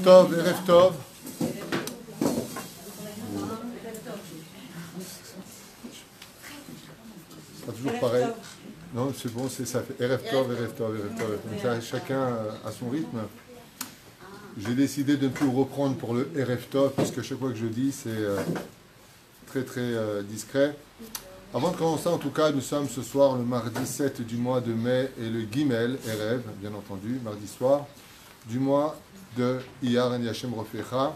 Tov, Erev Tov. C'est toujours pareil. Non, c'est bon, c'est ça. Erev Tov, Erev Tov, Erev Tov. Donc, chacun à son rythme. J'ai décidé de ne plus reprendre pour le Erev Tov, puisque chaque fois que je dis, c'est très très discret. Avant de commencer, en tout cas, nous sommes ce soir le mardi 7 du mois de mai et le Gimel, Erev, bien entendu, mardi soir, du mois de Iyar en Yashem Rofecha.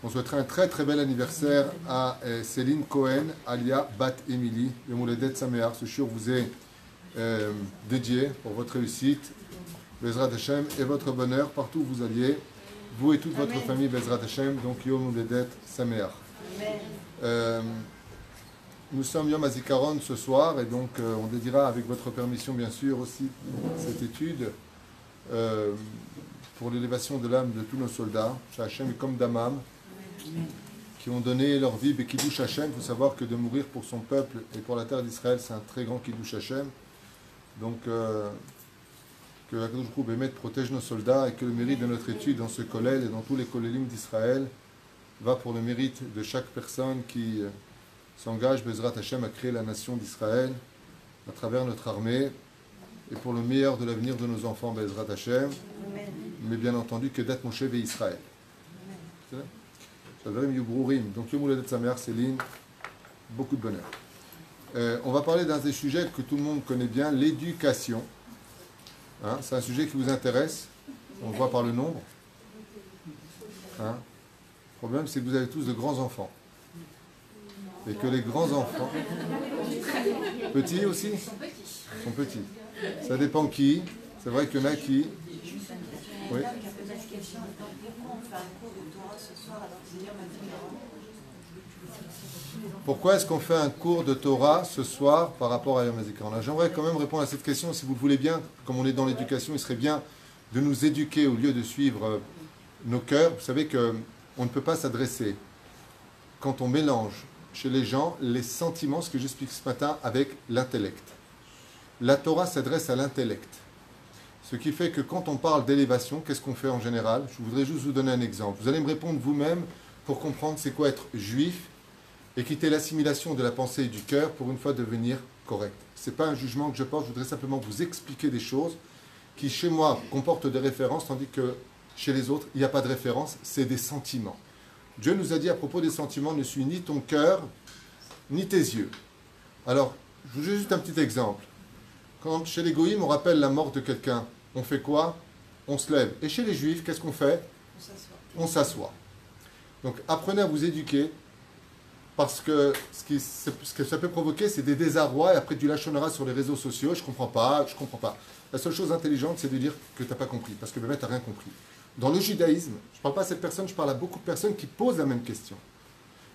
On souhaiterait un très très bel anniversaire à Céline Cohen, alia Bat Emily. Le Mouledet Sameach, ce shiur vous est dédié pour votre réussite, Bezrat Hashem, et votre bonheur partout où vous alliez, vous et toute votre Amen. famille, Bezrat Hashem, donc Yom Mouledet Sameach. Nous sommes Yom HaZikaron ce soir, et donc on dédiera avec votre permission bien sûr aussi cette étude pour l'élévation de l'âme de tous nos soldats, Hashem comme Damam, qui ont donné leur vie, Kiddush Hashem. Il faut savoir que de mourir pour son peuple et pour la terre d'Israël, c'est un très grand Kiddush Hashem. Donc que la Kadosh Hu Bémet protège nos soldats et que le mérite de notre étude dans ce kollel et dans tous les kollelim d'Israël va pour le mérite de chaque personne qui s'engage, Bezrat Hashem, à créer la nation d'Israël à travers notre armée et pour le meilleur de l'avenir de nos enfants, Bezrat Hashem, mais bien entendu que d'être Moshe et Israël. Donc le Mouledet Sameach, Céline, beaucoup de bonheur. On va parler d'un des sujets que tout le monde connaît bien, l'éducation. Hein, c'est un sujet qui vous intéresse, on le voit par le nombre. Hein, le problème, c'est que vous avez tous de grands enfants. Et que les grands enfants, petits aussi, sont petits. Ça dépend qui. C'est vrai qu'il y en a qui. Oui. Pourquoi est-ce qu'on fait un cours de Torah ce soir par rapport à Yom HaZikaron? J'aimerais quand même répondre à cette question, si vous le voulez bien. Comme on est dans l'éducation, il serait bien de nous éduquer au lieu de suivre nos cœurs. Vous savez qu'on ne peut pas s'adresser, quand on mélange chez les gens les sentiments, ce que j'explique ce matin, avec l'intellect. La Torah s'adresse à l'intellect. Ce qui fait que quand on parle d'élévation, qu'est-ce qu'on fait en général? Je voudrais juste vous donner un exemple. Vous allez me répondre vous-même pour comprendre c'est quoi être juif et quitter l'assimilation de la pensée et du cœur pour une fois devenir correct. Ce n'est pas un jugement que je porte, je voudrais simplement vous expliquer des choses qui chez moi comportent des références, tandis que chez les autres, il n'y a pas de référence, c'est des sentiments. Dieu nous a dit à propos des sentiments, ne suis ni ton cœur, ni tes yeux. Alors, je vous donne juste un petit exemple. Quand chez les goïms, on rappelle la mort de quelqu'un, on fait quoi? On se lève. Et chez les juifs, qu'est-ce qu'on fait? On s'assoit. Donc, apprenez à vous éduquer, parce que ce que ça peut provoquer, c'est des désarrois, et après du lachonara sur les réseaux sociaux, je comprends pas. La seule chose intelligente, c'est de dire que tu n'as pas compris, parce que Bémet n'a rien compris. Dans le judaïsme, je ne parle pas à cette personne, je parle à beaucoup de personnes qui posent la même question.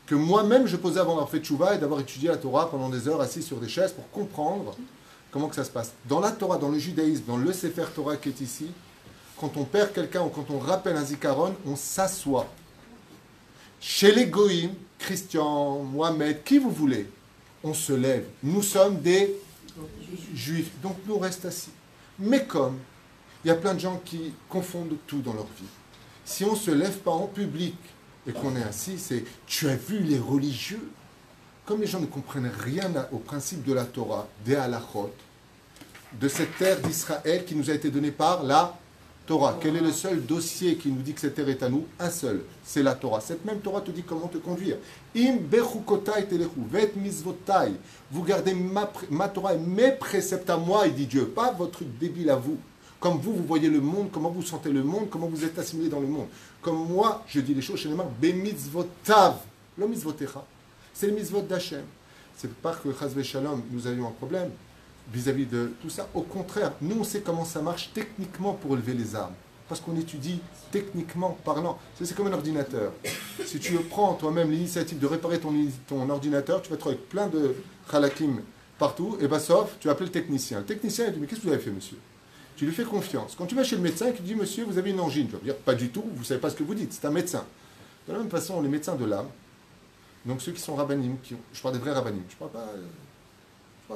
Que moi-même, je posais avant d'avoir fait tchouva et d'avoir étudié la Torah pendant des heures assis sur des chaises pour comprendre comment que ça se passe. Dans la Torah, dans le judaïsme, dans le Sefer Torah qui est ici, quand on perd quelqu'un ou quand on rappelle un zikaron, on s'assoit. Chez les goïms, Christian, Mohamed, qui vous voulez, on se lève. Nous sommes des juifs, donc nous on reste assis. Mais comme il y a plein de gens qui confondent tout dans leur vie, si on ne se lève pas en public et qu'on est assis, c'est « tu as vu les religieux ?» Comme les gens ne comprennent rien au principe de la Torah, des halachot, de cette terre d'Israël qui nous a été donnée par la Torah. Quel est le seul dossier qui nous dit que cette terre est à nous? Un seul, c'est la Torah. Cette même Torah te dit comment te conduire. Im bechukotai telechu, vet mizvotai. Vous gardez ma Torah et mes préceptes à moi, il dit Dieu, pas votre truc débile à vous. Comme vous voyez le monde, comment vous sentez le monde, comment vous êtes assimilé dans le monde. Comme moi, je dis les choses chez les mains, bemitzvotav, lo mitzvotecha. C'est le mitzvot d'Hachem. C'est pas que Chazve Shalom, nous avions un problème vis-à-vis de tout ça. Au contraire, nous on sait comment ça marche techniquement pour élever les armes. Parce qu'on étudie techniquement parlant. C'est comme un ordinateur. Si tu prends toi-même l'initiative de réparer ton ordinateur, tu vas te retrouver avec plein de halakim partout, et sauf, tu vas appeler le technicien. Le technicien, il dit, mais qu'est-ce que vous avez fait, monsieur? Tu lui fais confiance. Quand tu vas chez le médecin et qu'il te dit, monsieur, vous avez une angine, tu vas dire, pas du tout, vous ne savez pas ce que vous dites, c'est un médecin. De la même façon, les médecins de l'âme, donc ceux qui sont rabbanim, je parle des vrais rabbanim, je parle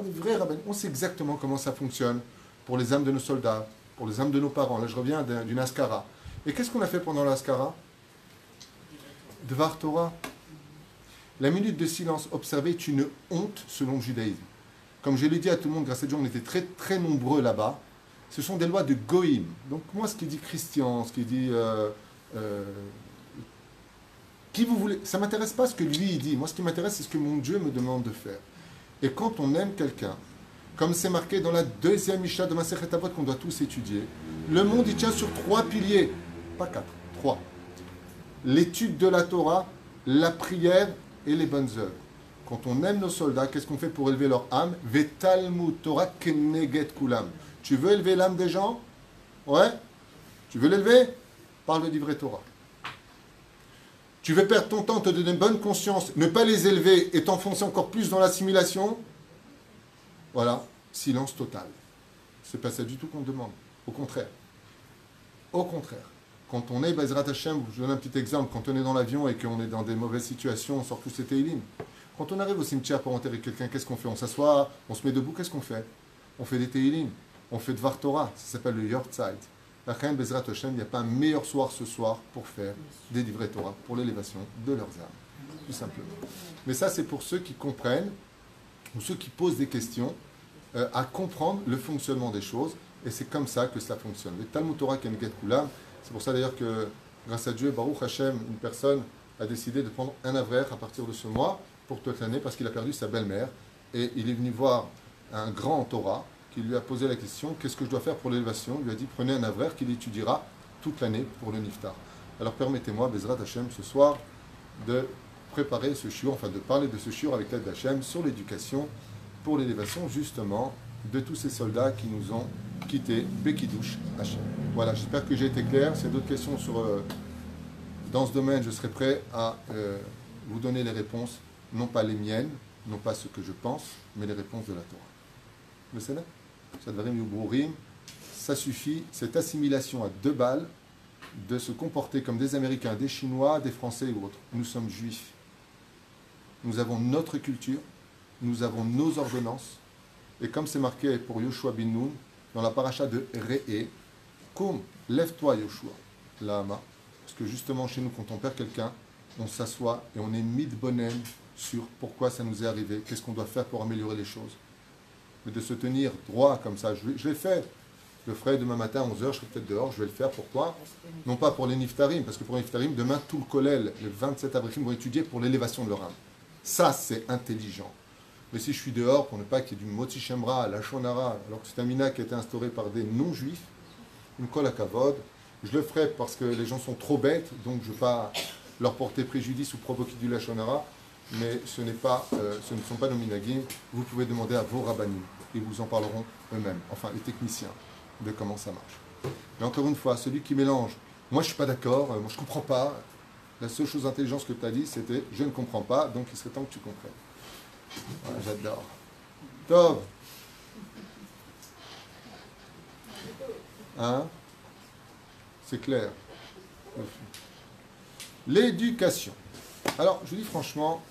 des vrais rabbanim, on sait exactement comment ça fonctionne pour les âmes de nos soldats, pour les âmes de nos parents. Là, je reviens d'une askara. Et qu'est-ce qu'on a fait pendant l'Askara? Dvar Torah. La minute de silence observée est une honte selon le judaïsme. Comme je l'ai dit à tout le monde, grâce à Dieu, on était très, très nombreux là-bas. Ce sont des lois de Goïm. Donc moi, ce qui dit Christian, ce qui dit... qui vous voulez, ça ne m'intéresse pas ce que lui il dit. Moi, ce qui m'intéresse, c'est ce que mon Dieu me demande de faire. Et quand on aime quelqu'un, comme c'est marqué dans la deuxième Mishnah de Masechet Avot qu'on doit tous étudier, le monde, il tient sur 3 piliers. Pas 4, 3. L'étude de la Torah, la prière et les bonnes œuvres. Quand on aime nos soldats, qu'est-ce qu'on fait pour élever leur âme? Vetalmud Torah keneget kulam. Tu veux élever l'âme des gens? Ouais? Tu veux l'élever? Parle de livret Torah. Tu veux perdre ton temps, te donner une bonne conscience, ne pas les élever et t'enfoncer encore plus dans l'assimilation? Voilà, silence total. C'est pas ça du tout qu'on te demande. Au contraire. Au contraire. Quand on est Bezrat Hashem, je vous donne un petit exemple, quand on est dans l'avion et qu'on est dans des mauvaises situations, on sort tous ces télim. Quand on arrive au cimetière pour enterrer quelqu'un, qu'est-ce qu'on fait? On s'assoit, on se met debout, qu'est-ce qu'on fait? On fait des télim, on fait Dvar Torah, ça s'appelle le Yortzeit. La Chaim Bezrat Hashem, il n'y a pas un meilleur soir ce soir pour faire des livrets Torah, pour l'élévation de leurs âmes, tout simplement. Mais ça, c'est pour ceux qui comprennent, ou ceux qui posent des questions, à comprendre le fonctionnement des choses, et c'est comme ça que cela fonctionne. Le Talmud Torah Keneget Kulam, c'est pour ça d'ailleurs que, grâce à Dieu, Baruch Hashem, une personne a décidé de prendre un avraire à partir de ce mois pour toute l'année parce qu'il a perdu sa belle-mère. Et il est venu voir un grand en Torah qui lui a posé la question, qu'est-ce que je dois faire pour l'élévation? Il lui a dit, prenez un avraire qu'il étudiera toute l'année pour le Niftar. Alors permettez-moi, Bezrat Hashem, ce soir, de préparer ce shiur, enfin de parler de ce shiur avec l'aide d'Hachem sur l'éducation pour l'élévation justement de tous ces soldats qui nous ont quittés, Bekidouche Hachem. Voilà, j'espère que j'ai été clair. S'il y a d'autres questions dans ce domaine, je serai prêt à vous donner les réponses, non pas les miennes, non pas ce que je pense, mais les réponses de la Torah. Le Sénat, ça suffit, cette assimilation à 2 balles, de se comporter comme des Américains, des Chinois, des Français ou autres. Nous sommes juifs. Nous avons notre culture, nous avons nos ordonnances, et comme c'est marqué pour Yoshua bin Nun, dans la paracha de Re'e, Koum, lève-toi Yoshua, Lahama, parce que justement chez nous, quand on perd quelqu'un, on s'assoit et on est midbonen sur pourquoi ça nous est arrivé, qu'est-ce qu'on doit faire pour améliorer les choses. Mais de se tenir droit comme ça, je l'ai fait. Je le ferai demain matin à 11h, je serai peut-être dehors, je vais le faire. Pourquoi? Non pas pour les Niftarim, parce que pour les Niftarim, demain, tout le Kollel, les 27 avril, vont étudier pour l'élévation de leur âme. Ça, c'est intelligent. Mais si je suis dehors, pour ne pas qu'il y ait du Motzi Shemra, la Shonara, alors que c'est un mina qui a été instauré par des non-juifs, une kol hakavod, je le ferai parce que les gens sont trop bêtes, donc je ne veux pas leur porter préjudice ou provoquer du Lachonara, mais ce ne sont pas nos minagim. Vous pouvez demander à vos rabbanim, ils vous en parleront eux-mêmes, enfin les techniciens, de comment ça marche. Mais encore une fois, celui qui mélange, moi je ne suis pas d'accord, moi je ne comprends pas, la seule chose intelligente que tu as dit, c'était je ne comprends pas, donc il serait temps que tu comprennes. Voilà, j'adore. Tov. Hein? C'est clair. L'éducation. Alors, je vous dis franchement,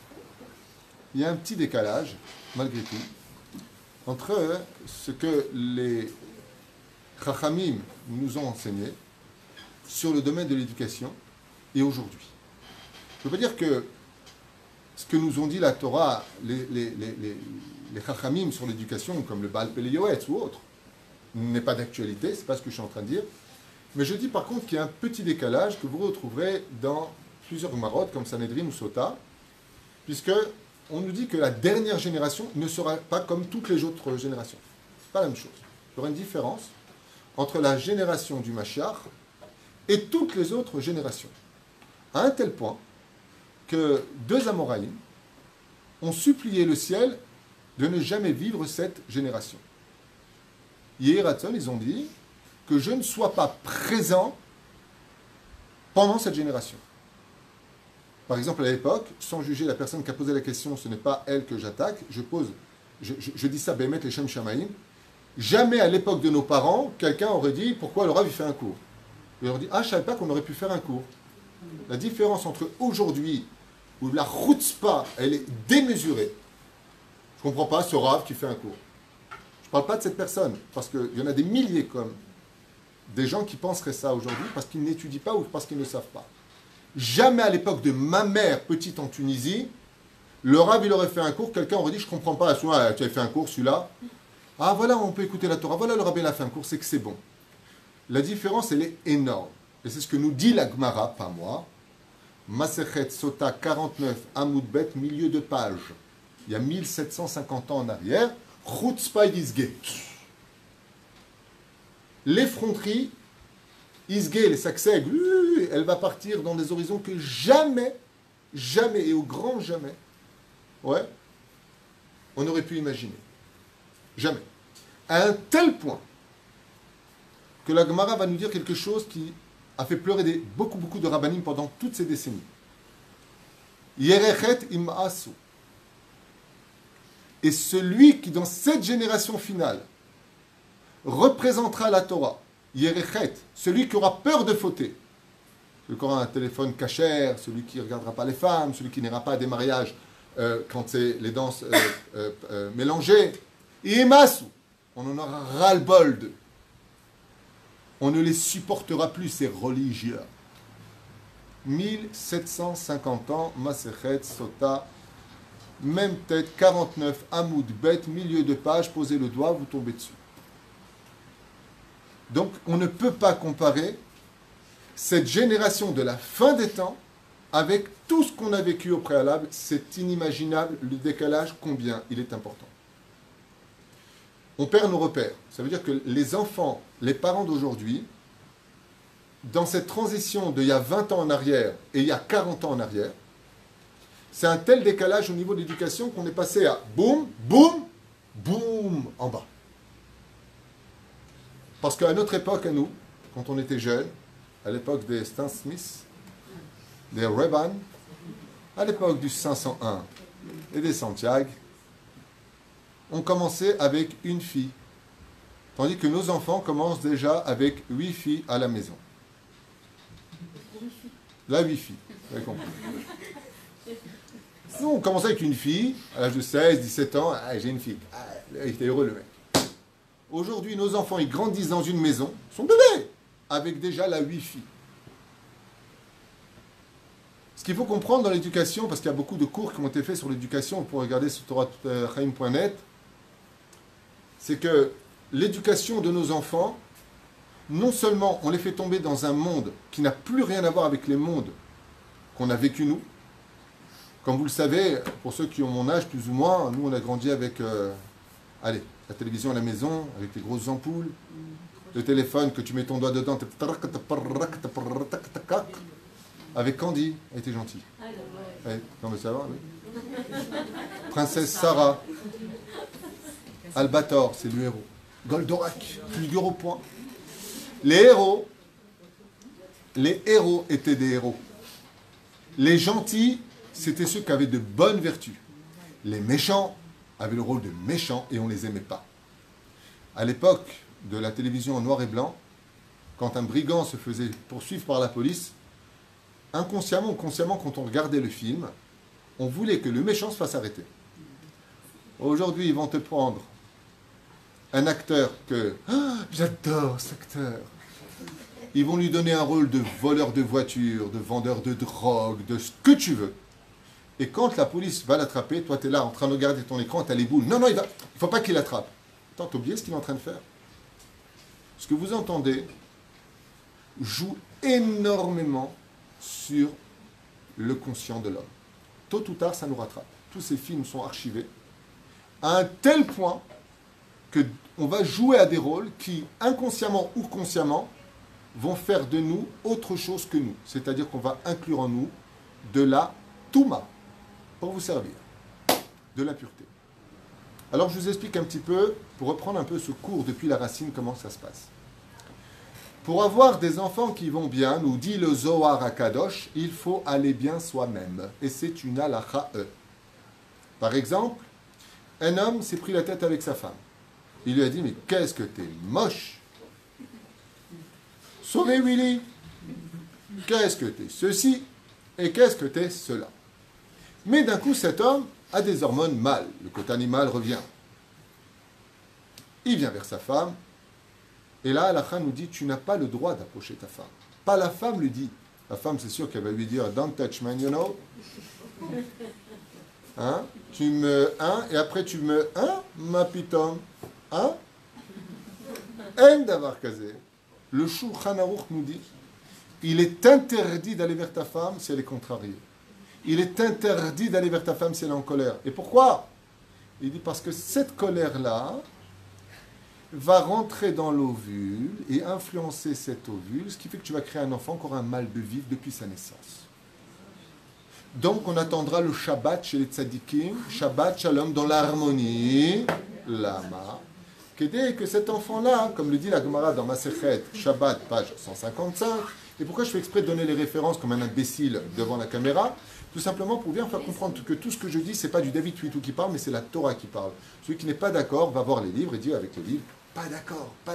il y a un petit décalage, malgré tout, entre ce que les Chachamim nous ont enseigné sur le domaine de l'éducation et aujourd'hui. Je veux dire que ce que nous ont dit la Torah, les Chachamim sur l'éducation, comme le Baal Pele Yoetz ou autre, n'est pas d'actualité, c'est pas ce que je suis en train de dire. Mais je dis par contre qu'il y a un petit décalage que vous retrouverez dans plusieurs marottes comme Sanhedrin ou Sota, puisque on nous dit que la dernière génération ne sera pas comme toutes les autres générations. C'est pas la même chose. Il y aura une différence entre la génération du Mashiach et toutes les autres générations. À un tel point que 2 Amoraïm ont supplié le ciel de ne jamais vivre cette génération. Yehiratson, ils ont dit que je ne sois pas présent pendant cette génération. Par exemple, à l'époque, sans juger la personne qui a posé la question, ce n'est pas elle que j'attaque, je dis ça, Bémet les Shem Shamaïm, jamais à l'époque de nos parents, quelqu'un aurait dit pourquoi le Rav il fait un cours. Il leur dit, ah, je ne savais pas qu'on aurait pu faire un cours. La différence entre aujourd'hui, où la chutzpah, elle est démesurée, je ne comprends pas ce Rav qui fait un cours. Je ne parle pas de cette personne, parce qu'il y en a des milliers comme. des gens qui penseraient ça aujourd'hui parce qu'ils n'étudient pas ou parce qu'ils ne savent pas. Jamais à l'époque de ma mère, petite en Tunisie, le Rav, il aurait fait un cours, quelqu'un aurait dit, je ne comprends pas, tu as fait un cours, celui-là. Ah voilà, on peut écouter la Torah, voilà, le Rav, il a fait un cours, c'est que c'est bon. La différence, elle est énorme. Et c'est ce que nous dit la Gemara, pas moi. Masechet Sota 49, Amoudbet, milieu de page. Il y a 1750 ans en arrière. Chutzpah Yizge. L'effronterie, Yizge, les sacsègues, elle va partir dans des horizons que jamais, jamais et au grand jamais, ouais, on aurait pu imaginer. Jamais. À un tel point que la Gemara va nous dire quelque chose qui a fait pleurer beaucoup de rabbanim pendant toutes ces décennies. Yerechet im'asu. Et celui qui, dans cette génération finale, représentera la Torah, Yerechet, celui qui aura peur de fauter, celui qui aura un téléphone cachère, celui qui ne regardera pas les femmes, celui qui n'ira pas à des mariages quand c'est les danses mélangées, Imasu, on en aura ras-le-bol d'eux. On ne les supportera plus, ces religieux. 1750 ans, Masechet, Sota, même tête, 49, Hamoud Bet, milieu de page, posez le doigt, vous tombez dessus. Donc, on ne peut pas comparer cette génération de la fin des temps avec tout ce qu'on a vécu au préalable. C'est inimaginable, le décalage, combien il est important. On perd nos repères. Ça veut dire que les enfants, les parents d'aujourd'hui, dans cette transition d'il y a 20 ans en arrière et il y a 40 ans en arrière, c'est un tel décalage au niveau de l'éducation qu'on est passé à boum, boum, boum en bas. Parce qu'à notre époque, à nous, quand on était jeunes, à l'époque des Stan Smith, des Reban, à l'époque du 501 et des Santiago, on commençait avec une fille. Tandis que nos enfants commencent déjà avec 8 filles à la maison. Là, 8 filles. Vous avez compris. Nous, on commençait avec une fille, à l'âge de 16, 17 ans. Ah, j'ai une fille. Ah, il était heureux, le mec. Aujourd'hui, nos enfants, ils grandissent dans une maison, sont bébés, avec déjà la 8 filles. Ce qu'il faut comprendre dans l'éducation, parce qu'il y a beaucoup de cours qui ont été faits sur l'éducation, pour regarder sur toratchaim.net, c'est que l'éducation de nos enfants, non seulement on les fait tomber dans un monde qui n'a plus rien à voir avec les mondes qu'on a vécu nous. Comme vous le savez, pour ceux qui ont mon âge plus ou moins, nous on a grandi avec la télévision à la maison, avec les grosses ampoules, le téléphone que tu mets ton doigt dedans, avec Candy, elle était gentille. Dans le savoir, oui. Princesse Sarah, Albator, c'est le héros. Goldorak, figure au point. Les héros étaient des héros. Les gentils, c'était ceux qui avaient de bonnes vertus. Les méchants avaient le rôle de méchants et on ne les aimait pas. À l'époque de la télévision en noir et blanc, quand un brigand se faisait poursuivre par la police, inconsciemment ou consciemment, quand on regardait le film, on voulait que le méchant se fasse arrêter. Aujourd'hui, ils vont te prendre un acteur que... Ah, j'adore cet acteur. Ils vont lui donner un rôle de voleur de voiture, de vendeur de drogue, de ce que tu veux. Et quand la police va l'attraper, toi tu es là en train de regarder ton écran, tu as les boules. Non, il ne faut pas qu'il l'attrape. Attends, t'as oublié ce qu'il est en train de faire. Ce que vous entendez joue énormément sur le conscient de l'homme. Tôt ou tard, ça nous rattrape. Tous ces films sont archivés à un tel point qu'on va jouer à des rôles qui, inconsciemment ou consciemment, vont faire de nous autre chose que nous. C'est-à-dire qu'on va inclure en nous de la touma, pour vous servir, de la pureté. Alors je vous explique un petit peu, pour reprendre un peu ce cours depuis la racine, comment ça se passe. Pour avoir des enfants qui vont bien, nous dit le Zohar HaKadosh, il faut aller bien soi-même. Et c'est une halakha. Par exemple, un homme s'est pris la tête avec sa femme. Il lui a dit, mais qu'est-ce que t'es moche. Sauvez Willy. Qu'est-ce que t'es ceci et qu'est-ce que t'es cela. Mais d'un coup, cet homme a des hormones mâles. Le côté animal revient. Il vient vers sa femme Et là, Halakha nous dit, tu n'as pas le droit d'approcher ta femme. Pas la femme lui dit. La femme, c'est sûr qu'elle va lui dire, don't touch man, you know. Hein? Tu me, hein? Et après tu me, hein? Ma pitom. Hein? En d'avoir casé. Le Shulchan Aruch nous dit, il est interdit d'aller vers ta femme si elle est contrariée. Il est interdit d'aller vers ta femme si elle est en colère. Et pourquoi? Il dit parce que cette colère-là va rentrer dans l'ovule et influencer cet ovule, ce qui fait que tu vas créer un enfant qui aura un mal de vivre depuis sa naissance. Donc on attendra le Shabbat chez les tzadikim, Shabbat Shalom dans l'harmonie, lama, que dès que cet enfant-là, comme le dit la Gemara dans Masechet, Shabbat, page 155, et pourquoi je fais exprès de donner les références comme un imbécile devant la caméra? Tout simplement pour bien faire comprendre que tout ce que je dis, c'est pas du David Tuitou qui parle, mais c'est la Torah qui parle. Celui qui n'est pas d'accord va voir les livres et dit avec les livres, pas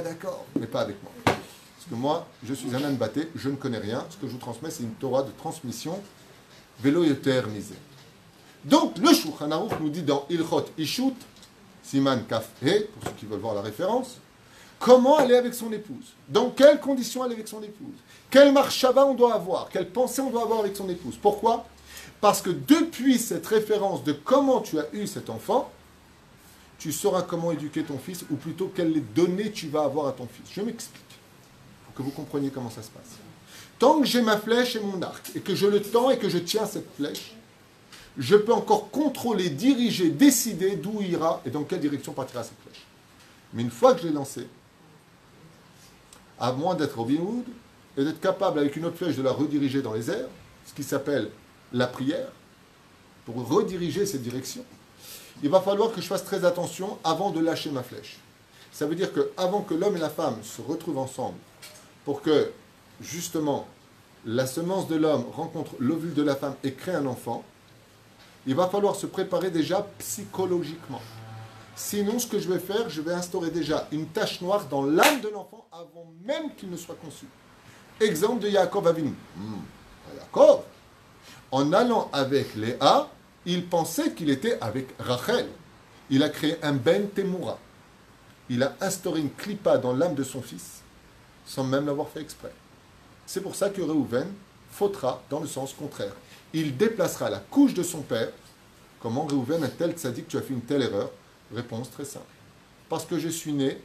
d'accord, mais pas avec moi. Parce que moi, je suis un âne batté, je ne connais rien. Ce que je vous transmets, c'est une Torah de transmission, vélo yoter misé. Donc, le Shulchan Aruch nous dit dans Ilchot Ishut, Siman Kaf He, pour ceux qui veulent voir la référence, comment aller avec son épouse. Dans quelles conditions aller avec son épouse. Quel marchava on doit avoir, quelle pensée on doit avoir avec son épouse. Pourquoi? Parce que depuis cette référence de comment tu as eu cet enfant, tu sauras comment éduquer ton fils, ou plutôt quelles données tu vas avoir à ton fils. Je m'explique, pour que vous compreniez comment ça se passe. Tant que j'ai ma flèche et mon arc, et que je le tends et que je tiens cette flèche, je peux encore contrôler, diriger, décider d'où il ira et dans quelle direction partira cette flèche. Mais une fois que je l'ai lancée, à moins d'être Robin Hood, et d'être capable avec une autre flèche de la rediriger dans les airs, ce qui s'appelle la prière, pour rediriger cette direction, il va falloir que je fasse très attention avant de lâcher ma flèche. Ça veut dire qu'avant que l'homme et la femme se retrouvent ensemble, pour que, justement, la semence de l'homme rencontre l'ovule de la femme et crée un enfant, il va falloir se préparer déjà psychologiquement. Sinon, ce que je vais faire, je vais instaurer déjà une tache noire dans l'âme de l'enfant avant même qu'il ne soit conçu. Exemple de Yaakov Avinu. Yaakov, en allant avec Léa, il pensait qu'il était avec Rachel. Il a créé un Ben Temura. Il a instauré une clipa dans l'âme de son fils, sans même l'avoir fait exprès. C'est pour ça que Reuven fautera dans le sens contraire. Il déplacera la couche de son père. Comment Reuven a-t-il dit que tu as fait une telle erreur? Réponse très simple. Parce que je suis né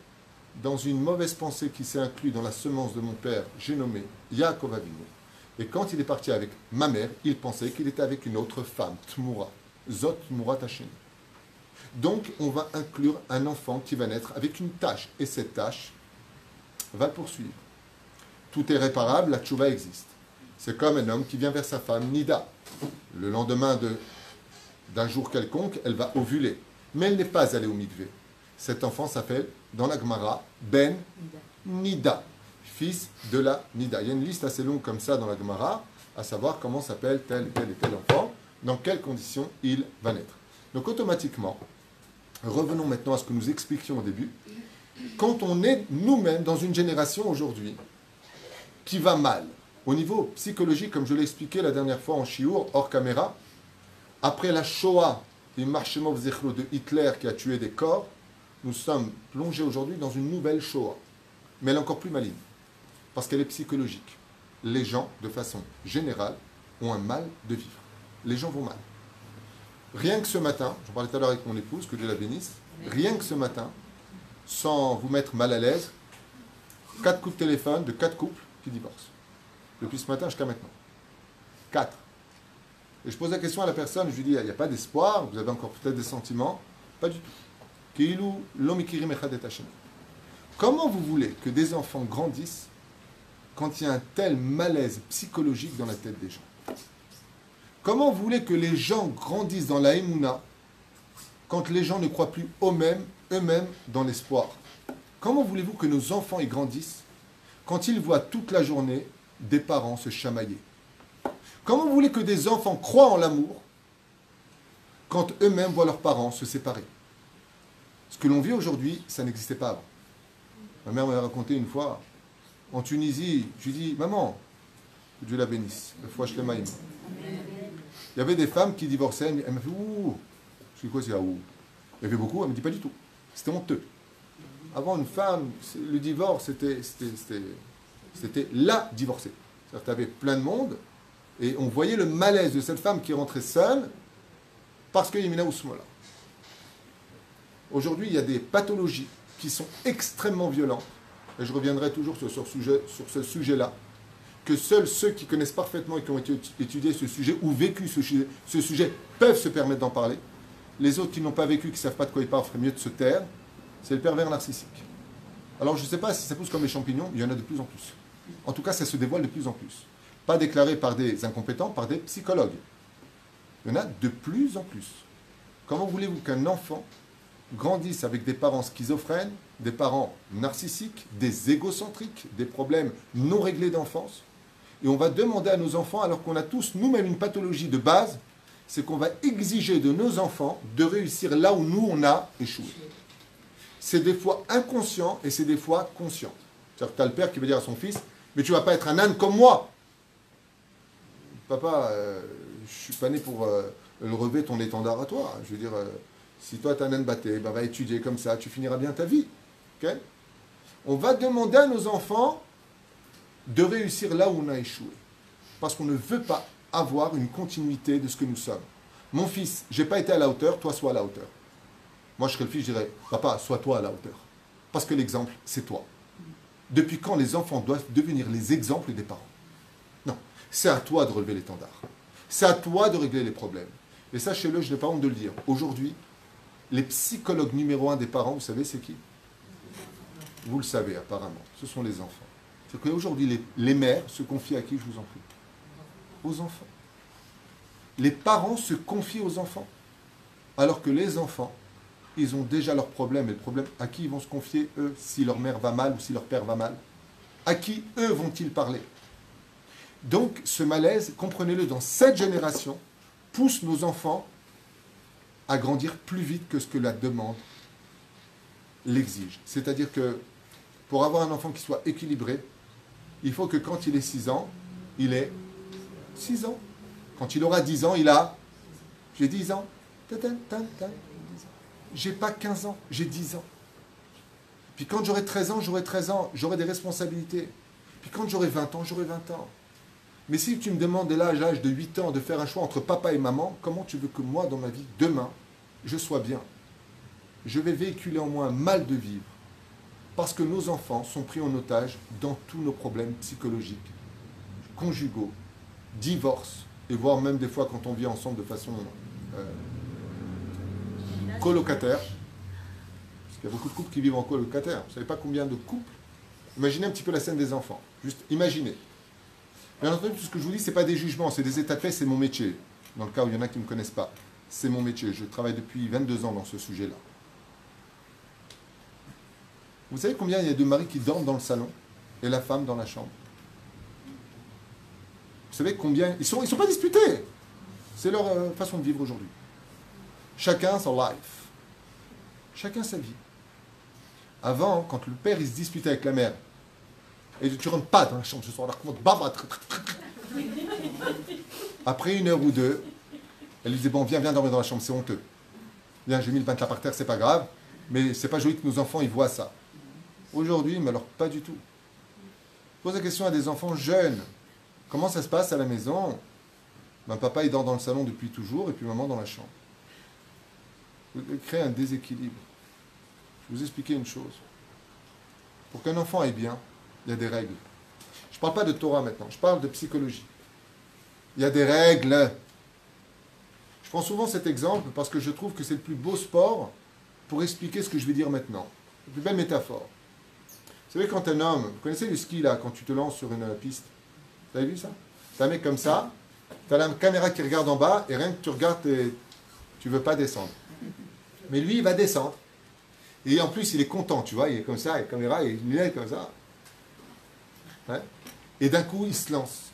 dans une mauvaise pensée qui s'est inclue dans la semence de mon père, j'ai nommé Yaakov Avinu. Et quand il est parti avec ma mère, il pensait qu'il était avec une autre femme, Tmura. Zot Tmura Tacheni. Donc, on va inclure un enfant qui va naître avec une tâche. Et cette tâche va le poursuivre. Tout est réparable, la tchouva existe. C'est comme un homme qui vient vers sa femme, Nida. Le lendemain d'un jour quelconque, elle va ovuler. Mais elle n'est pas allée au mikvé. Cet enfant s'appelle, dans la Gemara, Ben Nida, fils de la Nida. Il y a une liste assez longue comme ça dans la Gemara, à savoir comment s'appelle tel et tel enfant, dans quelles conditions il va naître. Donc automatiquement, revenons maintenant à ce que nous expliquions au début. Quand on est nous-mêmes dans une génération aujourd'hui qui va mal, au niveau psychologique, comme je l'ai expliqué la dernière fois en Chiour, hors caméra, après la Shoah, les Marshemov Zechlo de Hitler qui a tué des corps, nous sommes plongés aujourd'hui dans une nouvelle Shoah. Mais elle est encore plus maligne, parce qu'elle est psychologique. Les gens, de façon générale, ont un mal de vivre. Les gens vont mal. Rien que ce matin, j'en parlais tout à l'heure avec mon épouse, que Dieu la bénisse, rien que ce matin, sans vous mettre mal à l'aise, 4 coups de téléphone de 4 couples qui divorcent. Depuis ce matin jusqu'à maintenant. 4. Et je pose la question à la personne, je lui dis, il n'y a pas d'espoir, vous avez encore peut-être des sentiments? Pas du tout. Comment vous voulez que des enfants grandissent quand il y a un tel malaise psychologique dans la tête des gens? Comment vous voulez que les gens grandissent dans la Emouna quand les gens ne croient plus eux-mêmes dans l'espoir? Comment voulez-vous que nos enfants y grandissent quand ils voient toute la journée des parents se chamailler? Comment vous voulez que des enfants croient en l'amour quand eux-mêmes voient leurs parents se séparer? Ce que l'on vit aujourd'hui, ça n'existait pas avant. Ma mère m'avait raconté une fois, en Tunisie, je lui dis, maman, que Dieu la bénisse, le fois je l'ai. Il y avait des femmes qui divorçaient, elle m'a fait, ouh, je dis quoi, c'est ouh. Il y avait beaucoup, elle me dit pas du tout. C'était honteux. Avant, une femme, le divorce, c'était la divorcée. C'est-à-dire que tu avais plein de monde, et on voyait le malaise de cette femme qui rentrait seule, parce qu'il y a Yemina ou Smola. Aujourd'hui, il y a des pathologies qui sont extrêmement violentes, et je reviendrai toujours sur ce sujet-là, que seuls ceux qui connaissent parfaitement et qui ont étudié ce sujet ou vécu ce sujet peuvent se permettre d'en parler. Les autres qui n'ont pas vécu, qui ne savent pas de quoi ils parlent, feraient mieux de se taire. C'est le pervers narcissique. Alors je ne sais pas si ça pousse comme les champignons, il y en a de plus en plus. En tout cas, ça se dévoile de plus en plus. Pas déclaré par des incompétents, par des psychologues. Il y en a de plus en plus. Comment voulez-vous qu'un enfant grandissent avec des parents schizophrènes, des parents narcissiques, des égocentriques, des problèmes non réglés d'enfance. Et on va demander à nos enfants, alors qu'on a tous nous-mêmes une pathologie de base, c'est qu'on va exiger de nos enfants de réussir là où nous, on a échoué. C'est des fois inconscient et c'est des fois conscient. C'est-à-dire que tu as le père qui va dire à son fils, mais tu ne vas pas être un âne comme moi. Papa, je ne suis pas né pour le relever ton étendard à toi. Je veux dire... si toi, tu es un âne batté, ben, va étudier comme ça, tu finiras bien ta vie. Okay? On va demander à nos enfants de réussir là où on a échoué. Parce qu'on ne veut pas avoir une continuité de ce que nous sommes. Mon fils, je n'ai pas été à la hauteur, toi, sois à la hauteur. Moi, je serais le fils, je dirais, papa, sois toi à la hauteur. Parce que l'exemple, c'est toi. Depuis quand les enfants doivent devenir les exemples des parents? Non, c'est à toi de relever l'étendard. C'est à toi de régler les problèmes. Et sachez-le, je n'ai pas honte de le dire. Aujourd'hui, les psychologues numéro 1 des parents, vous savez, c'est qui? Vous le savez apparemment, ce sont les enfants. C'est qu'aujourd'hui, les mères se confient à qui, je vous en prie? Aux enfants. Les parents se confient aux enfants. Alors que les enfants, ils ont déjà leurs problèmes. Et le problème, à qui ils vont se confier, eux, si leur mère va mal ou si leur père va mal? À qui, eux, vont-ils parler? Donc, ce malaise, comprenez-le, dans cette génération, pousse nos enfants à grandir plus vite que ce que la demande l'exige. C'est-à-dire que pour avoir un enfant qui soit équilibré, il faut que quand il ait 6 ans, il ait 6 ans. Quand il aura 10 ans, il a... J'ai 10 ans. J'ai pas 15 ans, j'ai 10 ans. Puis quand j'aurai 13 ans, j'aurai 13 ans, j'aurai des responsabilités. Puis quand j'aurai 20 ans, j'aurai 20 ans. Mais si tu me demandes dès l'âge de 8 ans de faire un choix entre papa et maman, comment tu veux que moi, dans ma vie, demain, je sois bien? Je vais véhiculer en moi un mal de vivre. Parce que nos enfants sont pris en otage dans tous nos problèmes psychologiques, conjugaux, divorces, et voire même des fois quand on vit ensemble de façon colocataire. Parce qu'il y a beaucoup de couples qui vivent en colocataire. Vous ne savez pas combien de couples? Imaginez un petit peu la scène des enfants. Juste imaginez. Bien entendu, tout ce que je vous dis, ce n'est pas des jugements, c'est des états de fait, c'est mon métier. Dans le cas où il y en a qui ne me connaissent pas. C'est mon métier. Je travaille depuis 22 ans dans ce sujet-là. Vous savez combien il y a de maris qui dorment dans le salon et la femme dans la chambre? Vous savez combien... Ils sont pas disputés. C'est leur façon de vivre aujourd'hui. Chacun son life. Chacun sa vie. Avant, quand le père il se disputait avec la mère, et tu rentres pas dans la chambre ce soir, après 1 heure ou 2, elle lui disait, bon, viens dormir dans la chambre, c'est honteux. Viens, j'ai mis le matelas par terre, c'est pas grave, mais c'est pas joli que nos enfants ils voient ça. Aujourd'hui, mais alors pas du tout. Je pose la question à des enfants jeunes. Comment ça se passe à la maison? Ben, papa il dort dans le salon depuis toujours et puis maman dans la chambre. Vous créez un déséquilibre. Je vais vous expliquer une chose. Pour qu'un enfant aille bien, il y a des règles. Je ne parle pas de Torah maintenant, je parle de psychologie. Il y a des règles. Je prends souvent cet exemple parce que je trouve que c'est le plus beau sport pour expliquer ce que je vais dire maintenant. C'est la plus belle métaphore. Vous savez, quand un homme... Vous connaissez le ski, là, quand tu te lances sur une piste? Vous avez vu ça? C'est un mec comme ça, tu as la caméra qui regarde en bas, et rien que tu regardes, tu ne veux pas descendre. Mais lui, il va descendre. Et en plus, il est content, tu vois, il est comme ça, avec la caméra, il est comme ça. Ouais. Et d'un coup, il se lance.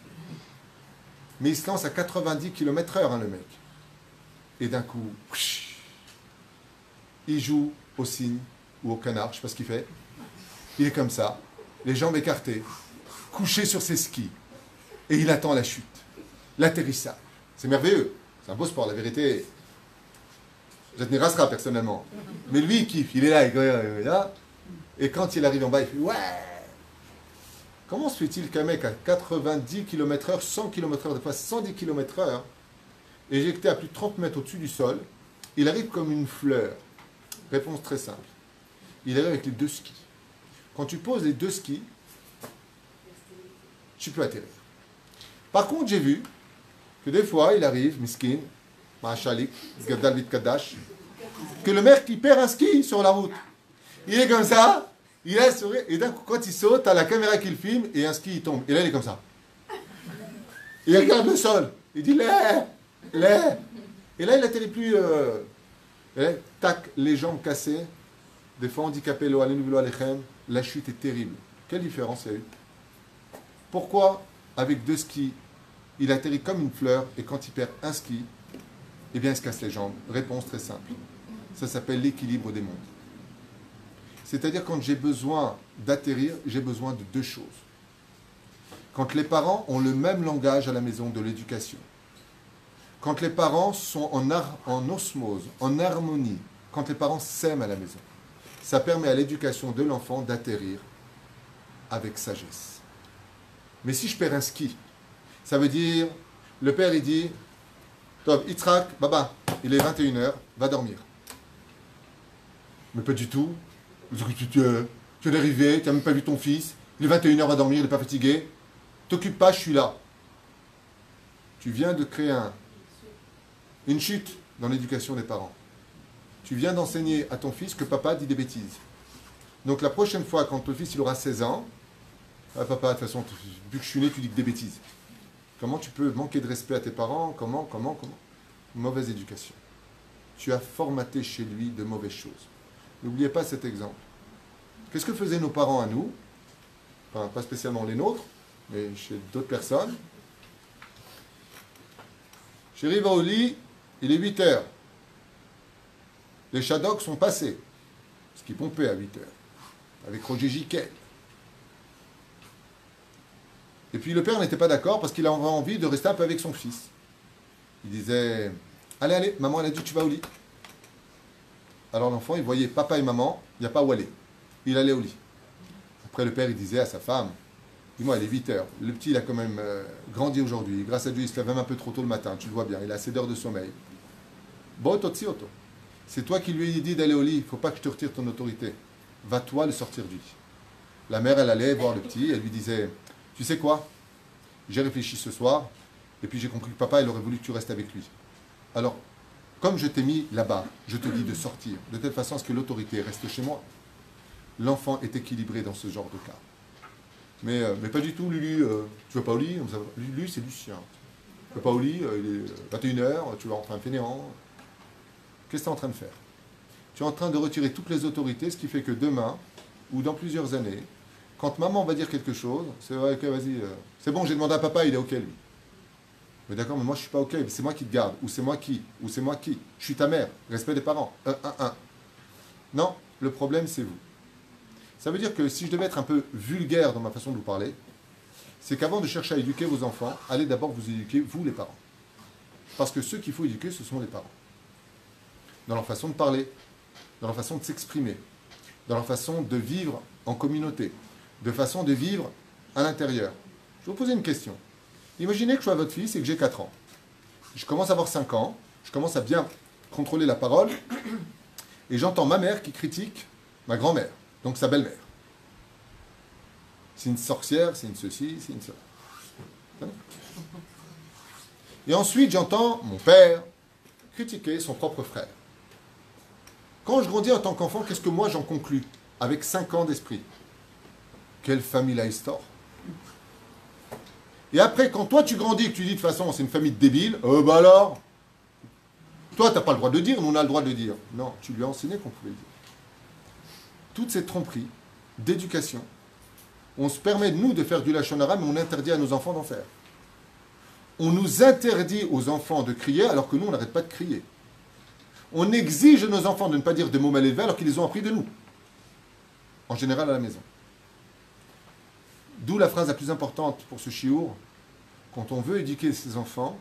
Mais il se lance à 90 km/h, hein, le mec. Et d'un coup, il joue au cygne ou au canard, je ne sais pas ce qu'il fait. Il est comme ça, les jambes écartées, couché sur ses skis. Et il attend la chute, l'atterrissage. C'est merveilleux. C'est un beau sport, la vérité. Je te rasera personnellement. Mais lui, il kiffe. Il est là, il est là. Et quand il arrive en bas, il fait ouais. Comment se fait-il qu'un mec à 90 km/h, 100 km/h, des fois 110 km/h, éjecté à plus de 30 mètres au-dessus du sol, il arrive comme une fleur? Réponse très simple. Il arrive avec les deux skis. Quand tu poses les deux skis, tu peux atterrir. Par contre, j'ai vu que des fois, il arrive, miskin, ma'achalik, gadal vit kadash, que le mec qui perd un ski sur la route. Il est comme ça, il a sourire, et d'un coup, quand il saute, t'as la caméra qui le filme, et un ski, il tombe. Et là, il est comme ça. Il regarde le sol. Il dit, lait. Et là, il atterrit plus. Tac, les jambes cassées, des fois handicapés, la chute est terrible. Quelle différence il y a eu? Pourquoi, avec deux skis, il atterrit comme une fleur, et quand il perd un ski, eh bien, il se casse les jambes? Réponse très simple. Ça s'appelle l'équilibre des mondes. C'est-à-dire, quand j'ai besoin d'atterrir, j'ai besoin de deux choses. Quand les parents ont le même langage à la maison de l'éducation, quand les parents sont en osmose, en harmonie, quand les parents s'aiment à la maison, ça permet à l'éducation de l'enfant d'atterrir avec sagesse. Mais si je perds un ski, ça veut dire, le père il dit, Tov, Yitzhak, Baba, il est 21h, va dormir. Mais pas du tout. Tu es arrivé, tu n'as même pas vu ton fils, il est 21h, va dormir, il n'est pas fatigué. T'occupe pas, je suis là. Tu viens de créer une chute dans l'éducation des parents. Tu viens d'enseigner à ton fils que papa dit des bêtises. Donc la prochaine fois, quand ton fils il aura 16 ans, ah, papa, de toute façon, vu que je suis né, tu dis que des bêtises. Comment tu peux manquer de respect à tes parents? Comment? Mauvaise éducation. Tu as formaté chez lui de mauvaises choses. N'oubliez pas cet exemple. Qu'est-ce que faisaient nos parents à nous? Enfin, pas spécialement les nôtres, mais chez d'autres personnes. Chéri va au lit, il est 8h. Les Shadoks sont passés. Ce qui pompait à 8h. Avec Roger Giquet. Et puis le père n'était pas d'accord parce qu'il avait envie de rester un peu avec son fils. Il disait, allez, maman elle a dit tu vas au lit. Alors l'enfant il voyait papa et maman, il n'y a pas où aller. Il allait au lit. Après le père il disait à sa femme, dis-moi il est 8h, le petit il a quand même grandi aujourd'hui, grâce à Dieu il se lève même un peu trop tôt le matin, tu le vois bien, il a assez d'heures de sommeil. Bon, c'est toi qui lui ai dit d'aller au lit, il ne faut pas que je te retire ton autorité. Va toi le sortir du lit. La mère elle allait voir le petit, elle lui disait, tu sais quoi? J'ai réfléchi ce soir, et puis j'ai compris que papa, il aurait voulu que tu restes avec lui. Alors, comme je t'ai mis là-bas, je te dis de sortir, de telle façon à ce que l'autorité reste chez moi. L'enfant est équilibré dans ce genre de cas. Mais pas du tout, Lulu, tu vas pas au lit? Lulu, c'est Lucien. Tu vas pas au lit, il est 21h, tu vas rentrer un fainéant. Qu'est-ce que tu es en train de faire? Tu es en train de retirer toutes les autorités, ce qui fait que demain, ou dans plusieurs années, quand maman va dire quelque chose, c'est vrai, ok, vas-y, c'est bon, j'ai demandé à papa, il est ok lui. Mais d'accord, mais moi je suis pas ok, c'est moi qui te garde, ou c'est moi qui, je suis ta mère, respect des parents, Non, le problème c'est vous. Ça veut dire que si je devais être un peu vulgaire dans ma façon de vous parler, c'est qu'avant de chercher à éduquer vos enfants, allez d'abord vous éduquer, vous les parents. Parce que ceux qu'il faut éduquer, ce sont les parents. Dans leur façon de parler, dans leur façon de s'exprimer, dans leur façon de vivre en communauté, de façon de vivre à l'intérieur. Je vais vous poser une question. Imaginez que je sois votre fils et que j'ai 4 ans. Je commence à avoir 5 ans, je commence à bien contrôler la parole, et j'entends ma mère qui critique ma grand-mère, donc sa belle-mère. C'est une sorcière, c'est une ceci, c'est une cela. Et ensuite, j'entends mon père critiquer son propre frère. Quand je grandis en tant qu'enfant, qu'est-ce que moi j'en conclus avec 5 ans d'esprit? Quelle famille la histoire. Et après, quand toi tu grandis et que tu dis de toute façon c'est une famille de débiles, bah alors, toi tu n'as pas le droit de le dire, nous on a le droit de le dire. Non, tu lui as enseigné qu'on pouvait le dire. Toute cette tromperie d'éducation, on se permet nous de faire du lachon hara, mais on interdit à nos enfants d'en faire. On nous interdit aux enfants de crier alors que nous on n'arrête pas de crier. On exige de nos enfants de ne pas dire des mots mal élevés alors qu'ils les ont appris de nous. En général à la maison. D'où la phrase la plus importante pour ce chiour. Quand on veut éduquer ses enfants,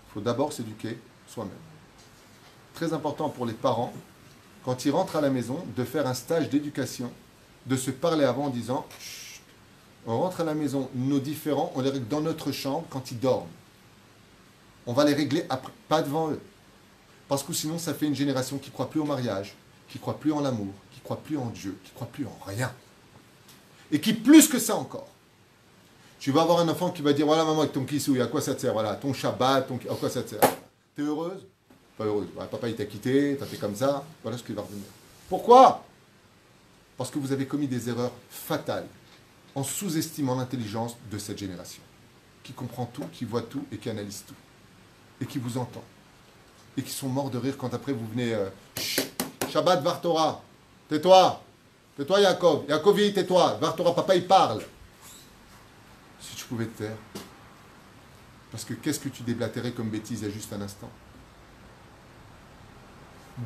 il faut d'abord s'éduquer soi-même. Très important pour les parents, quand ils rentrent à la maison, de faire un stage d'éducation de se parler avant en disant, chut, on rentre à la maison, nos différends, on les règle dans notre chambre quand ils dorment. On va les régler après, pas devant eux. Parce que sinon, ça fait une génération qui ne croit plus au mariage, qui ne croit plus en l'amour, qui ne croit plus en Dieu, qui ne croit plus en rien. Et qui, plus que ça encore, tu vas avoir un enfant qui va dire, voilà maman, avec ton kissouille, à quoi ça te sert? Voilà, ton Shabbat, à quoi ça te sert? T'es heureuse? Pas heureuse. Ouais, papa, il t'a quitté, t'as fait comme ça. Voilà ce qu'il va revenir. Pourquoi? Parce que vous avez commis des erreurs fatales en sous-estimant l'intelligence de cette génération, qui comprend tout, qui voit tout et qui analyse tout, et qui vous entend, et qui sont morts de rire quand après vous venez Shabbat Vartora, tais-toi, tais-toi Yaakov, Yaakovi, tais-toi, Vartora, papa il parle. Si tu pouvais te taire, parce que qu'est-ce que tu déblatérais comme bêtise il y a juste un instant?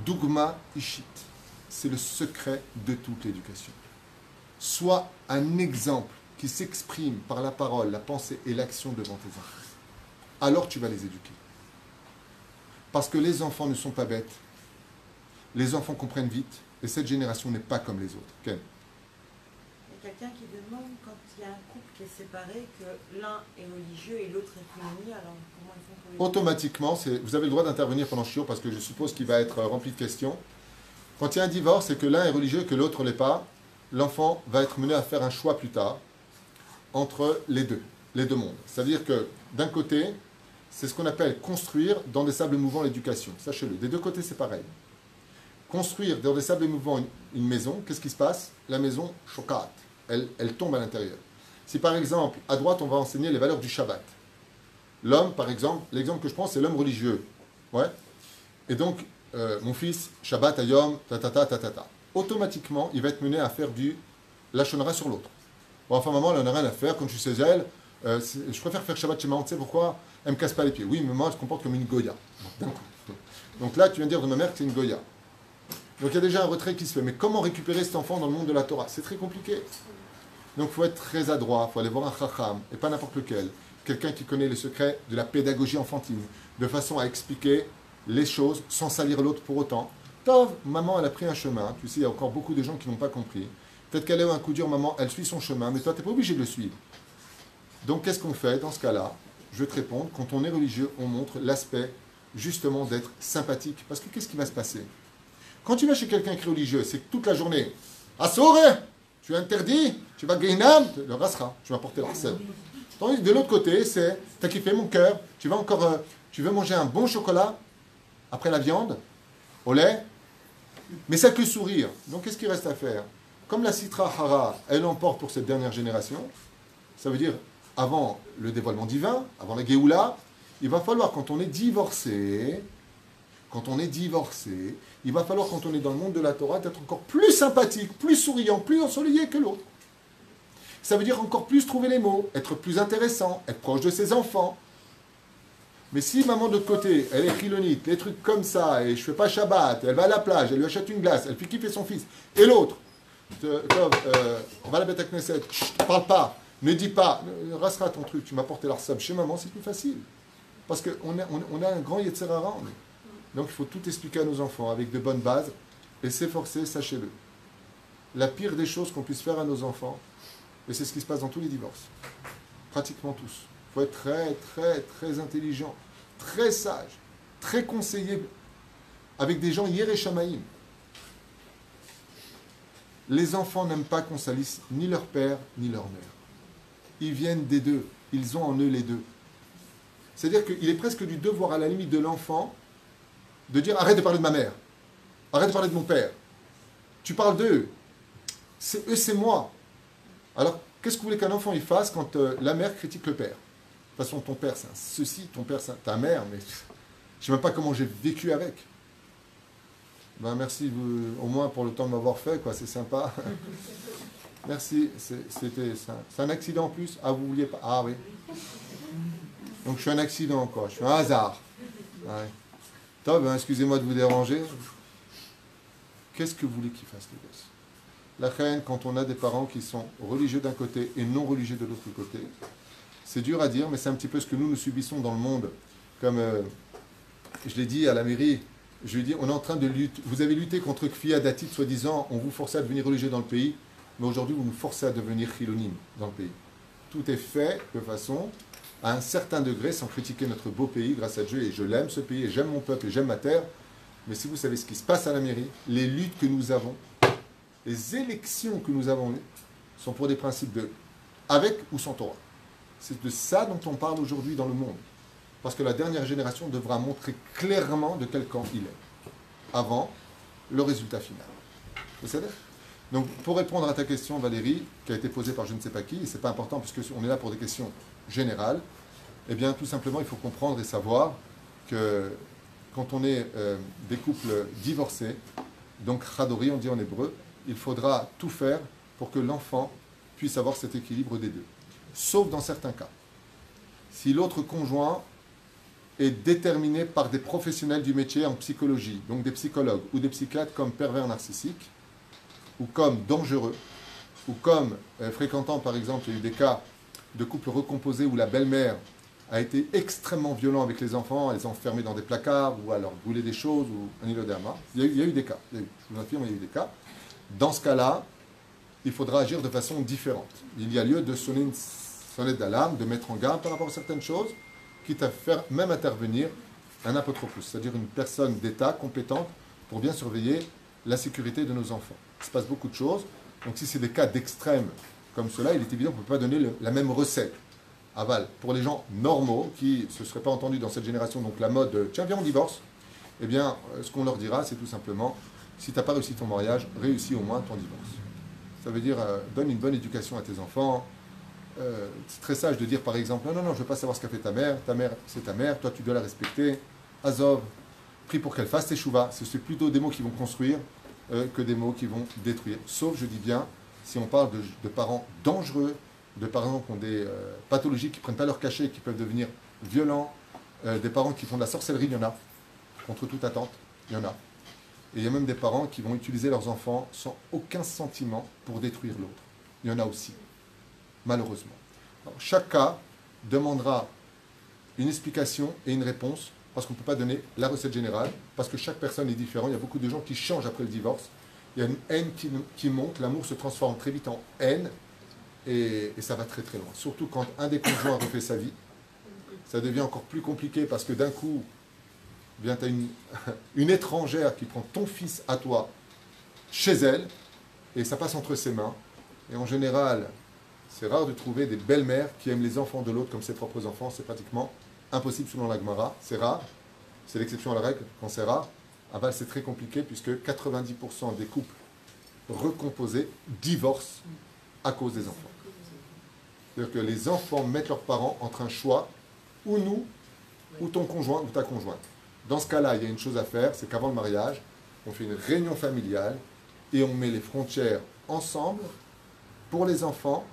Dougma Ishit, c'est le secret de toute l'éducation. Sois un exemple qui s'exprime par la parole, la pensée et l'action devant tes enfants. Alors tu vas les éduquer. Parce que les enfants ne sont pas bêtes. Les enfants comprennent vite. Et cette génération n'est pas comme les autres. Ken? Il y a quelqu'un qui demande, quand il y a un couple qui est séparé, que l'un est religieux et l'autre est punie, alors comment ils font pour les... Automatiquement, vous avez le droit d'intervenir pendant Shiur parce que je suppose qu'il va être rempli de questions. Quand il y a un divorce et que l'un est religieux et que l'autre ne l'est pas, l'enfant va être mené à faire un choix plus tard entre les deux mondes. C'est-à-dire que d'un côté, c'est ce qu'on appelle construire dans des sables mouvants l'éducation. Sachez-le, des deux côtés c'est pareil. Construire dans des sables mouvants une maison, qu'est-ce qui se passe? La maison chocat, elle tombe à l'intérieur. Si par exemple, à droite, on va enseigner les valeurs du Shabbat. L'homme, par exemple, l'exemple que je prends, c'est l'homme religieux. Ouais. Et donc, mon fils, Shabbat, Ayom, ta. Automatiquement, il va être mené à faire du Lachon Hara sur l'autre. Bon, enfin, maman, elle n'en a rien à faire. Quand je suis chez elle, je préfère faire Shabbat chez maman. Tu sais pourquoi? Elle ne me casse pas les pieds. Oui, mais maman, elle se comporte comme une Goya. Donc là, tu viens de dire de ma mère que c'est une Goya. Donc il y a déjà un retrait qui se fait. Mais comment récupérer cet enfant dans le monde de la Torah? C'est très compliqué. Donc il faut être très adroit. Il faut aller voir un chacham, et pas n'importe lequel. Quelqu'un qui connaît les secrets de la pédagogie enfantine, de façon à expliquer les choses sans salir l'autre pour autant. Tov, maman, elle a pris un chemin. Tu sais, il y a encore beaucoup de gens qui n'ont pas compris. Peut-être qu'elle a eu un coup dur, maman, elle suit son chemin, mais toi, tu n'es pas obligé de le suivre. Donc qu'est-ce qu'on fait dans ce cas-là? Je vais te répondre. Quand on est religieux, on montre l'aspect justement d'être sympathique. Parce que qu'est-ce qui va se passer? Quand tu vas chez quelqu'un qui est religieux, c'est que toute la journée, Assoure, tu es interdit, tu vas Gainam, le rasera, tu vas porter l'arsène. Tandis que de l'autre côté, c'est, t'as kiffé mon cœur, tu vas encore, tu veux manger un bon chocolat après la viande, au lait, mais ça que sourire. Donc qu'est-ce qu'il reste à faire? Comme la Sitra Hara, elle emporte pour cette dernière génération, ça veut dire avant le dévoilement divin, avant la Géoula, il va falloir, quand on est divorcé, il va falloir, quand on est dans le monde de la Torah, d'être encore plus sympathique, plus souriant, plus ensoleillé que l'autre. Ça veut dire encore plus trouver les mots, être plus intéressant, être proche de ses enfants. Mais si maman de l'autre côté, elle est chilonite, les trucs comme ça, et je fais pas Shabbat, elle va à la plage, elle lui achète une glace, elle fait kiffer son fils, et l'autre, on va à la bête à Knesset, parle pas, ne dis pas, rassera ton truc, tu m'as porté l'arsab chez maman, c'est plus facile. Parce qu'on a un grand Yetzer Hara. Donc il faut tout expliquer à nos enfants avec de bonnes bases et s'efforcer, sachez-le. La pire des choses qu'on puisse faire à nos enfants, et c'est ce qui se passe dans tous les divorces, pratiquement tous. Il faut être très, très, très intelligent, très sage, très conseillé, avec des gens Yeré Shamaïm. Les enfants n'aiment pas qu'on salisse ni leur père ni leur mère. Ils viennent des deux, ils ont en eux les deux. C'est-à-dire qu'il est presque du devoir à la limite de l'enfant de dire arrête de parler de ma mère, arrête de parler de mon père. Tu parles d'eux. C'est eux, c'est moi. Alors, qu'est-ce que vous voulez qu'un enfant il fasse quand la mère critique le père? De toute façon, ton père, c'est un ceci, ton père, c'est ta mère, mais je ne sais même pas comment j'ai vécu avec. Ben, merci vous, au moins pour le temps de m'avoir fait, quoi, c'est sympa. Merci, c'est un accident en plus. Ah, vous vouliez pas? Ah oui. Donc je suis un accident, quoi. Je suis un hasard. Ouais. Top, ben, excusez-moi de vous déranger. Qu'est-ce que vous voulez qu'ils fassent, les gosses? La reine, quand on a des parents qui sont religieux d'un côté et non religieux de l'autre côté, c'est dur à dire, mais c'est un petit peu ce que nous subissons dans le monde. Comme je l'ai dit à la mairie, je lui ai dit, on est en train de lutter. Vous avez lutté contre Kfiyah Datit, soi-disant, on vous forçait à devenir religieux dans le pays. mais aujourd'hui vous nous forcez à devenir chilonim dans le pays. Tout est fait de façon, à un certain degré, sans critiquer notre beau pays, grâce à Dieu, et je l'aime ce pays, et j'aime mon peuple, et j'aime ma terre, mais si vous savez ce qui se passe à la mairie, les luttes que nous avons, les élections que nous avons eues, sont pour des principes de avec ou sans Torah. C'est de ça dont on parle aujourd'hui dans le monde. Parce que la dernière génération devra montrer clairement de quel camp il est, avant le résultat final. Vous savez ? Donc, pour répondre à ta question, Valérie, qui a été posée par je ne sais pas qui, et ce n'est pas important puisqu'on est là pour des questions générales, eh bien, tout simplement, il faut comprendre et savoir que quand on est des couples divorcés, donc chadori, on dit en hébreu, il faudra tout faire pour que l'enfant puisse avoir cet équilibre des deux. Sauf dans certains cas. Si l'autre conjoint est déterminé par des professionnels du métier en psychologie, donc des psychologues ou des psychiatres comme pervers narcissique, ou comme dangereux, ou comme fréquentant par exemple, il y a eu des cas de couples recomposés où la belle-mère a été extrêmement violente avec les enfants, elle les a enfermés dans des placards, ou à leur brûler des choses, ou un hiloderma. Il y a eu des cas, je vous affirme, il y a eu des cas. Dans ce cas-là, il faudra agir de façon différente. Il y a lieu de sonner une sonnette d'alarme, de mettre en garde par rapport à certaines choses, quitte à faire même intervenir un apotropos, c'est-à-dire une personne d'État compétente pour bien surveiller la sécurité de nos enfants. Il se passe beaucoup de choses, donc si c'est des cas d'extrême comme cela, il est évident qu'on ne peut pas donner la même recette. Aval, pour les gens normaux qui ne se seraient pas entendus dans cette génération, donc la mode tiens, viens, on divorce, eh bien, ce qu'on leur dira, c'est tout simplement si tu n'as pas réussi ton mariage, réussis au moins ton divorce. Ça veut dire, donne une bonne éducation à tes enfants. C'est très sage de dire, par exemple, non, je ne veux pas savoir ce qu'a fait ta mère, c'est ta mère, toi, tu dois la respecter. Azov, prie pour qu'elle fasse tes chouvas. C'est plutôt des mots qui vont construire que des mots qui vont détruire. Sauf, je dis bien, si on parle de parents dangereux, de parents qui ont des pathologies qui ne prennent pas leur cachet, qui peuvent devenir violents, des parents qui font de la sorcellerie, il y en a, contre toute attente, il y en a. Et il y a même des parents qui vont utiliser leurs enfants sans aucun sentiment pour détruire l'autre. Il y en a aussi, malheureusement. Alors, chaque cas demandera une explication et une réponse, parce qu'on ne peut pas donner la recette générale, parce que chaque personne est différente. Il y a beaucoup de gens qui changent après le divorce. Il y a une haine qui monte, l'amour se transforme très vite en haine, et ça va très très loin. Surtout quand un des conjoints refait sa vie, ça devient encore plus compliqué, parce que d'un coup, tu as une étrangère qui prend ton fils à toi chez elle, et ça passe entre ses mains. Et en général, c'est rare de trouver des belles-mères qui aiment les enfants de l'autre comme ses propres enfants. C'est pratiquement impossible selon la Gemara. C'est rare, c'est l'exception à la règle quand c'est rare. À Val, c'est très compliqué puisque 90% des couples recomposés divorcent à cause des enfants. C'est-à-dire que les enfants mettent leurs parents entre un choix, ou nous, ou ton conjoint, ou ta conjointe. Dans ce cas-là, il y a une chose à faire, c'est qu'avant le mariage, on fait une réunion familiale et on met les frontières ensemble pour les enfants,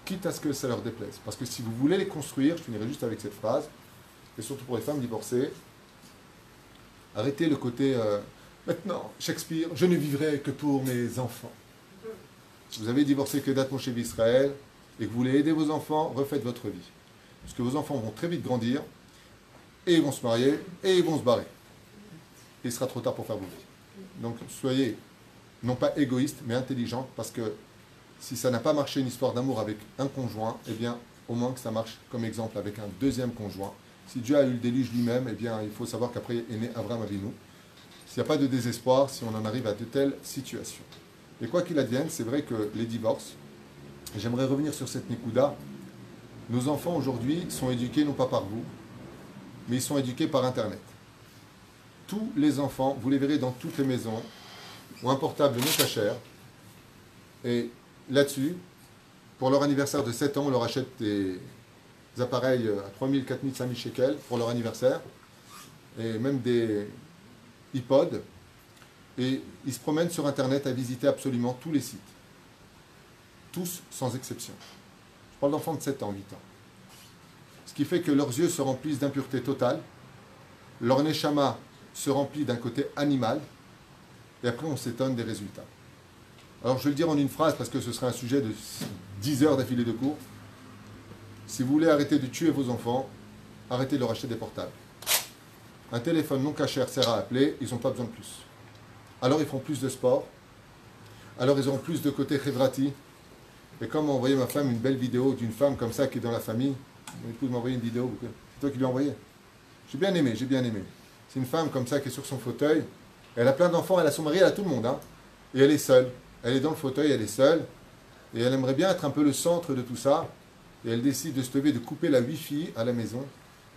quitte à ce que ça leur déplaise. Parce que si vous voulez les construire, je finirai juste avec cette phrase, et surtout pour les femmes divorcées, arrêtez le côté maintenant, Shakespeare, je ne vivrai que pour mes enfants. Si vous avez divorcé que date mon chez Israël et que vous voulez aider vos enfants, refaites votre vie. Parce que vos enfants vont très vite grandir, et ils vont se marier, et ils vont se barrer. Et il sera trop tard pour faire vos vies. Donc soyez, non pas égoïstes, mais intelligents, parce que si ça n'a pas marché une histoire d'amour avec un conjoint, eh bien, au moins que ça marche comme exemple avec un deuxième conjoint. Si Dieu a eu le déluge lui-même, eh bien, il faut savoir qu'après est né Abraham Avinu. S'il n'y a pas de désespoir, si on en arrive à de telles situations. Et quoi qu'il advienne, c'est vrai que les divorces, et j'aimerais revenir sur cette Nikuda, nos enfants aujourd'hui sont éduqués non pas par vous, mais ils sont éduqués par Internet. Tous les enfants, vous les verrez dans toutes les maisons, ont un portable non cachère, et là-dessus, pour leur anniversaire de 7 ans, on leur achète des appareils à 3 000, 4 000, 5 000 shekels pour leur anniversaire, et même des iPods, et ils se promènent sur Internet à visiter absolument tous les sites. Tous, sans exception. Je parle d'enfants de 7 ans, 8 ans. Ce qui fait que leurs yeux se remplissent d'impureté totale, leur neshama se remplit d'un côté animal, et après on s'étonne des résultats. Alors je vais le dire en une phrase parce que ce serait un sujet de 10 heures d'affilée de cours. Si vous voulez arrêter de tuer vos enfants, arrêtez de leur acheter des portables. Un téléphone non cachère sert à appeler, ils n'ont pas besoin de plus. Alors ils font plus de sport, alors ils auront plus de côté chevrati. Et comme m'a envoyé ma femme une belle vidéo d'une femme comme ça qui est dans la famille, mon épouse m'a envoyé une vidéo, c'est toi qui lui as envoyé. J'ai bien aimé, j'ai bien aimé. C'est une femme comme ça qui est sur son fauteuil, elle a plein d'enfants, elle a son mari, elle a tout le monde, hein, et elle est seule. Elle est dans le fauteuil, elle est seule, et elle aimerait bien être un peu le centre de tout ça, et elle décide de se lever, de couper la Wi-Fi à la maison,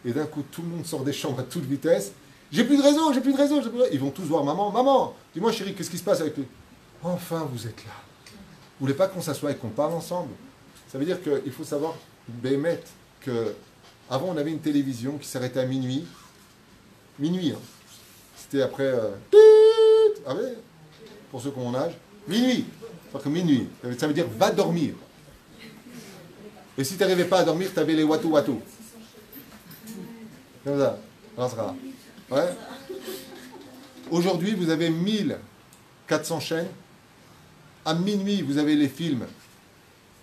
et d'un coup tout le monde sort des chambres à toute vitesse. J'ai plus de réseau, j'ai plus de réseau, j'ai plus de réseau. Ils vont tous voir maman, maman, dis-moi chérie, qu'est-ce qui se passe avec lui? Enfin, vous êtes là. Vous voulez pas qu'on s'assoie et qu'on parle ensemble? Ça veut dire qu'il faut savoir, Bémet, que avant on avait une télévision qui s'arrêtait à minuit. Minuit, hein. C'était après... ah ouais, pour ceux qui ont mon âge. Minuit. C'est-à-dire que minuit. Ça veut dire va dormir. Et si tu n'arrivais pas à dormir, tu avais les watu-watu. Comme ça. Alors, ça sera. Ouais. Aujourd'hui, vous avez 1400 chaînes. À minuit, vous avez les films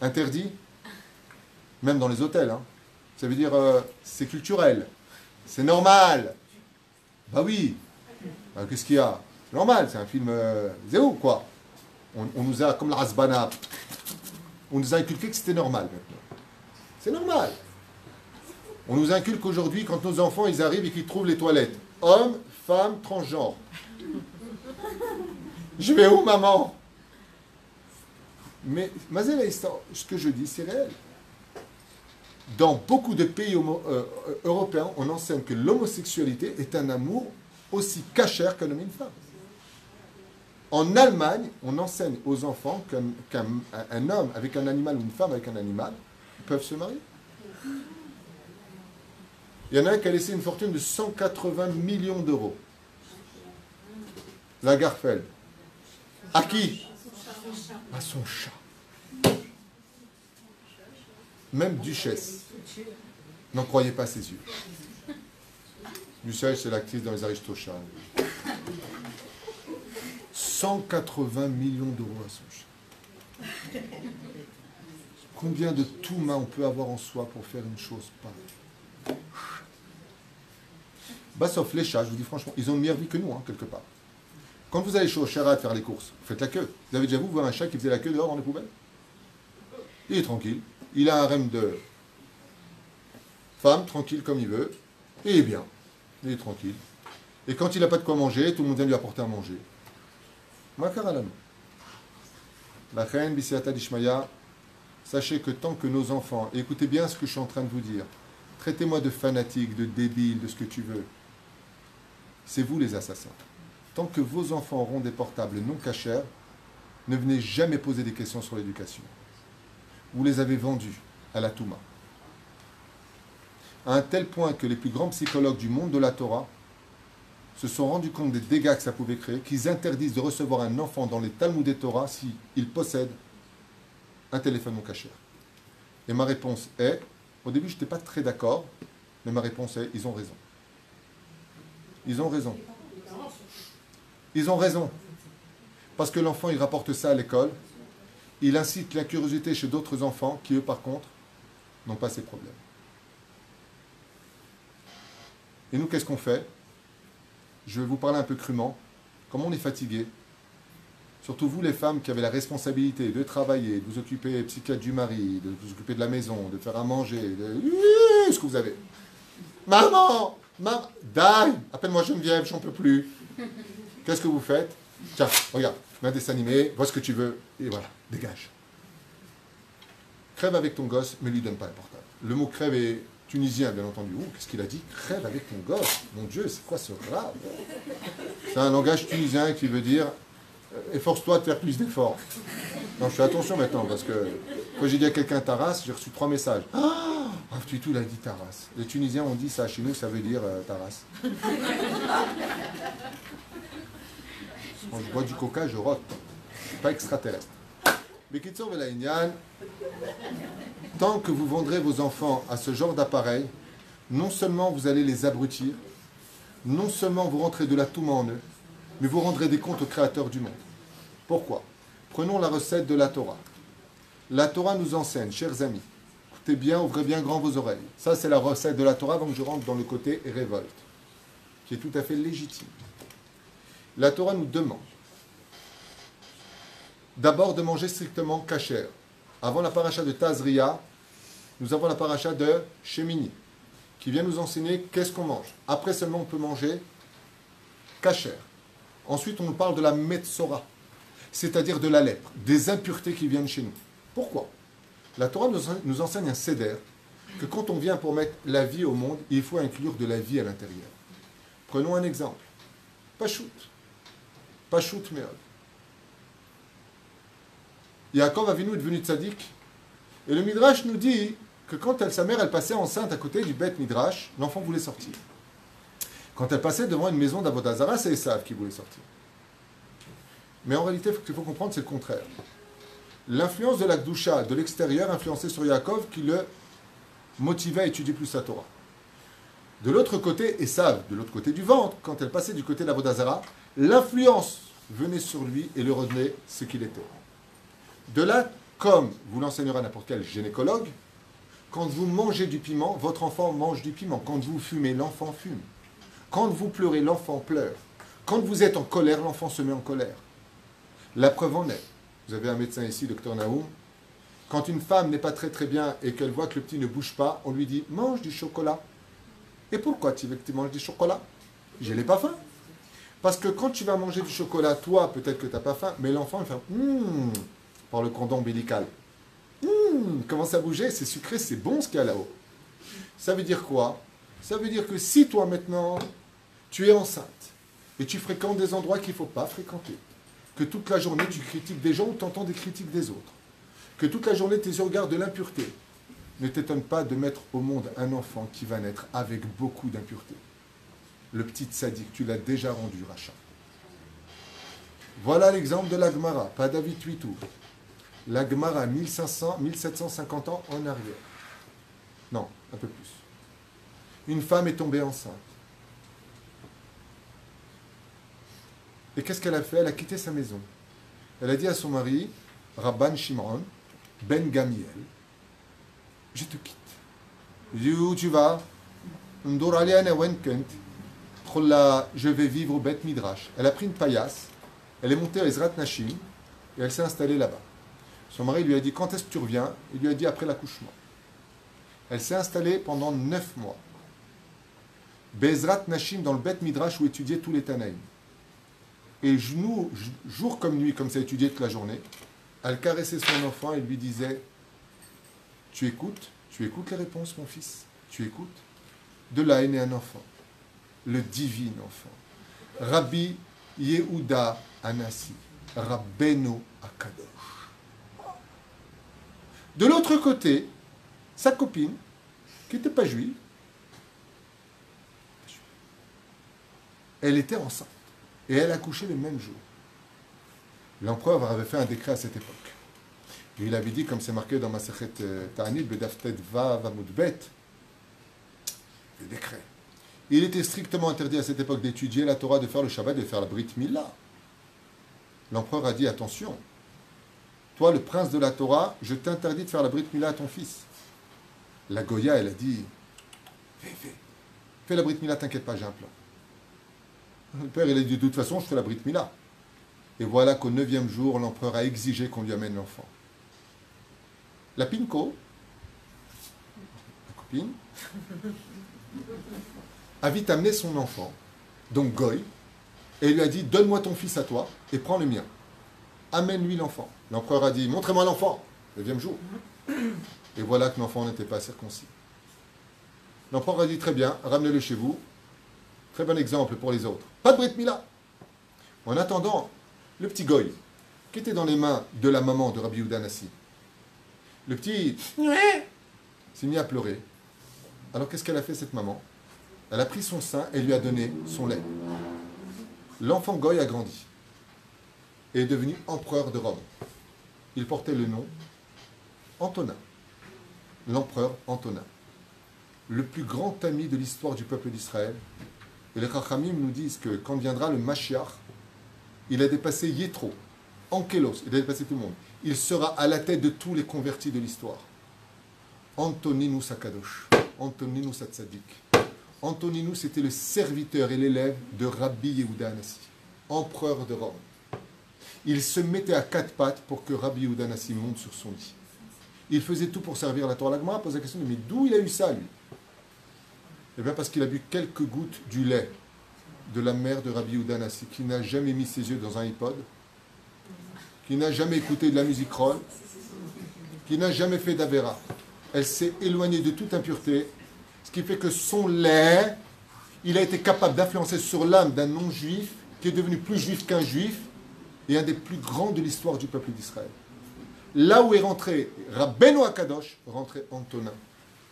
interdits. Même dans les hôtels. Hein. Ça veut dire c'est culturel. C'est normal. Bah oui. Bah, qu'est-ce qu'il y a? C'est normal, c'est un film zéro, quoi. On nous a, comme la Hasbana, on nous a inculqué que c'était normal maintenant. C'est normal. On nous inculque aujourd'hui, quand nos enfants ils arrivent et qu'ils trouvent les toilettes, hommes, femmes, transgenres. Je vais où, maman? Mais, ce que je dis, c'est réel. Dans beaucoup de pays européens, on enseigne que l'homosexualité est un amour aussi cachère qu'un homme et une femme. En Allemagne, on enseigne aux enfants qu'un homme avec un animal ou une femme avec un animal peuvent se marier. Il y en a un qui a laissé une fortune de 180 millions d'euros. La Garfeld. À qui? À son chat. Même Duchesse. N'en croyez pas ses yeux. Duchesse, c'est l'actrice dans les Aristochats. 180 millions d'euros à son chat. Combien de touma on peut avoir en soi pour faire une chose pareille? Bah, sauf les chats, je vous dis franchement, ils ont une meilleure vie que nous, hein, quelque part. Quand vous allez chez Oshara faire les courses, vous faites la queue. Vous avez déjà vu un chat qui faisait la queue dehors dans les poubelles? Il est tranquille. Il a un harem de femme, tranquille comme il veut. Et il est bien. Il est tranquille. Et quand il n'a pas de quoi manger, tout le monde vient lui apporter à manger. La reine Bisiata Dishmaya, sachez que tant que nos enfants, et écoutez bien ce que je suis en train de vous dire, traitez-moi de fanatique, de débile, de ce que tu veux. C'est vous les assassins. Tant que vos enfants auront des portables non cachers, ne venez jamais poser des questions sur l'éducation. Vous les avez vendus à la Touma. À un tel point que les plus grands psychologues du monde de la Torah se sont rendus compte des dégâts que ça pouvait créer, qu'ils interdisent de recevoir un enfant dans les Talmud des Torah s'il possède un téléphone non caché. Et ma réponse est, au début je n'étais pas très d'accord, mais ma réponse est, ils ont raison. Ils ont raison. Ils ont raison. Parce que l'enfant, il rapporte ça à l'école, il incite la curiosité chez d'autres enfants qui, eux, par contre, n'ont pas ces problèmes. Et nous, qu'est-ce qu'on fait? Je vais vous parler un peu crûment. Comme on est fatigué, surtout vous les femmes qui avez la responsabilité de travailler, de vous occuper psychiatre du mari, de vous occuper de la maison, de faire à manger, ce que vous avez. Maman, maman, Dai, appelle-moi Geneviève, j'en peux plus. Qu'est-ce que vous faites? Tiens, regarde, mets un dessin animé, vois ce que tu veux, et voilà, dégage. Crève avec ton gosse, mais lui donne pas le portable. Le mot crève est tunisien, bien entendu. Ouh, qu'est-ce qu'il a dit? Crève avec ton gosse. Mon Dieu, c'est quoi ce grave? C'est un langage tunisien qui veut dire efforce-toi de faire plus d'efforts. Non, je fais attention maintenant, parce que quand j'ai dit à quelqu'un Taras, j'ai reçu 3 messages. Ah, tu tout, il a dit Taras. Les Tunisiens ont dit ça, chez nous, ça veut dire Taras. Quand je bois du coca, je rote. Je ne suis pas extraterrestre. Mais Kitsour Velaïnian, tant que vous vendrez vos enfants à ce genre d'appareil, non seulement vous allez les abrutir, non seulement vous rentrez de la touma en eux, mais vous rendrez des comptes au Créateur du monde. Pourquoi? Prenons la recette de la Torah. La Torah nous enseigne, chers amis, écoutez bien, ouvrez bien grand vos oreilles. Ça, c'est la recette de la Torah avant que je rentre dans le côté révolte, qui est tout à fait légitime. La Torah nous demande d'abord de manger strictement kasher. Avant la paracha de Tazria, nous avons la paracha de Shemini, qui vient nous enseigner qu'est-ce qu'on mange. Après seulement, on peut manger kasher. Ensuite, on nous parle de la metzora, c'est-à-dire de la lèpre, des impuretés qui viennent chez nous. Pourquoi? La Torah nous enseigne un seder, que quand on vient pour mettre la vie au monde, il faut inclure de la vie à l'intérieur. Prenons un exemple. Pachout. Pachout Meod. Yaakov Avinu est devenu tzaddik. Et le Midrash nous dit que quand sa mère elle passait enceinte à côté du Beth Midrash, l'enfant voulait sortir. Quand elle passait devant une maison d'Avodah Zarah, c'est Esav qui voulait sortir. Mais en réalité, ce qu'il faut comprendre, c'est le contraire. L'influence de la Gdusha de l'extérieur influençait sur Yaakov qui le motivait à étudier plus sa Torah. De l'autre côté, Esav, de l'autre côté du ventre, quand elle passait du côté d'Avodah Zarah, l'influence venait sur lui et le revenait ce qu'il était. De là, comme vous l'enseignera n'importe quel gynécologue, quand vous mangez du piment, votre enfant mange du piment. Quand vous fumez, l'enfant fume. Quand vous pleurez, l'enfant pleure. Quand vous êtes en colère, l'enfant se met en colère. La preuve en est. Vous avez un médecin ici, Dr Naoum. Quand une femme n'est pas très bien et qu'elle voit que le petit ne bouge pas, on lui dit « mange du chocolat ». Et pourquoi tu veux que tu manges du chocolat? Je n'ai pas faim. Parce que quand tu vas manger du chocolat, toi, peut-être que tu n'as pas faim, mais l'enfant, il fait par le cordon ombilical. Commence à bouger, c'est sucré, c'est bon ce qu'il y a là-haut. Ça veut dire quoi? Ça veut dire que si toi maintenant, tu es enceinte et tu fréquentes des endroits qu'il ne faut pas fréquenter, que toute la journée tu critiques des gens ou tu entends des critiques des autres, que toute la journée tes yeux regardent de l'impureté, ne t'étonne pas de mettre au monde un enfant qui va naître avec beaucoup d'impureté. Le petit sadique, tu l'as déjà rendu rachat. Voilà l'exemple de la Gemara, pas David Huitou. La Gemara, 1750 ans en arrière. Non, un peu plus. Une femme est tombée enceinte. Et qu'est-ce qu'elle a fait? Elle a quitté sa maison. Elle a dit à son mari, Rabban Shimon, Ben Gamiel, je te quitte. Il dit, où tu vas? Je vais vivre au Beth Midrash. Elle a pris une paillasse, elle est montée à Ezrat Nashim, et elle s'est installée là-bas. Son mari lui a dit, quand est-ce que tu reviens? Il lui a dit, après l'accouchement. Elle s'est installée pendant 9 mois. Bezrat Nashim, dans le Beth Midrash, où étudiait tous les Tanaïm. Et jour comme nuit, comme ça étudiait toute la journée, elle caressait son enfant et lui disait, tu écoutes les réponses, mon fils, tu écoutes. De là est né un enfant, le divin enfant. Rabbi Yehuda Anassi, Rabbeinu Akadosh. De l'autre côté, sa copine, qui n'était pas juive, elle était enceinte. Et elle a accouché le même jour. L'empereur avait fait un décret à cette époque. Et il avait dit, comme c'est marqué dans Masechet Ta'anit, Bedaftet Vav Amud Bet, le décret. Il était strictement interdit à cette époque d'étudier la Torah, de faire le Shabbat, de faire la Brit Mila. L'empereur a dit, attention, toi, le prince de la Torah, je t'interdis de faire la Brit Mila à ton fils. La Goya, elle a dit, fais la Brit Mila, t'inquiète pas, j'ai un plan. Le père, il a dit, de toute façon, je fais la Brit Mila. Et voilà qu'au 9e jour, l'empereur a exigé qu'on lui amène l'enfant. La Pinko, la copine, a vite amené son enfant, donc Goy, et il lui a dit, donne-moi ton fils à toi et prends le mien. Amène-lui l'enfant. L'empereur a dit, montrez-moi l'enfant. 9e jour. Et voilà que l'enfant n'était pas circoncis. L'empereur a dit, très bien, ramenez-le chez vous. Très bon exemple pour les autres. Pas de Brit Mila. En attendant, le petit Goy, qui était dans les mains de la maman de Rabbi Yehuda Anassi, le petit s'est mis à pleurer. Alors qu'est-ce qu'elle a fait, cette maman? Elle a pris son sein et lui a donné son lait. L'enfant Goy a grandi et est devenu empereur de Rome. Il portait le nom Antonin, l'empereur Antonin, le plus grand ami de l'histoire du peuple d'Israël. Et les Chachamim nous disent que quand viendra le Mashiach, il a dépassé Yétro, Ankelos, il a dépassé tout le monde. Il sera à la tête de tous les convertis de l'histoire. Antoninus Akadosh, Antoninus Atzadik. Antoninus était le serviteur et l'élève de Rabbi Yehuda Anassi, empereur de Rome. il se mettait à quatre pattes pour que Rabbi Yehuda Nassi monte sur son lit. Il faisait tout pour servir la Torah. La Gemara pose la question, mais d'où il a eu ça, lui? Eh bien, parce qu'il a bu quelques gouttes du lait de la mère de Rabbi Yehuda Nassi, qui n'a jamais mis ses yeux dans un iPod, qui n'a jamais écouté de la musique roll, qui n'a jamais fait d'Avera. Elle s'est éloignée de toute impureté, ce qui fait que son lait, il a été capable d'influencer sur l'âme d'un non-juif, qui est devenu plus juif qu'un juif, et un des plus grands de l'histoire du peuple d'Israël. Là où est rentré Rabbeinu Akadosh, rentré Antonin.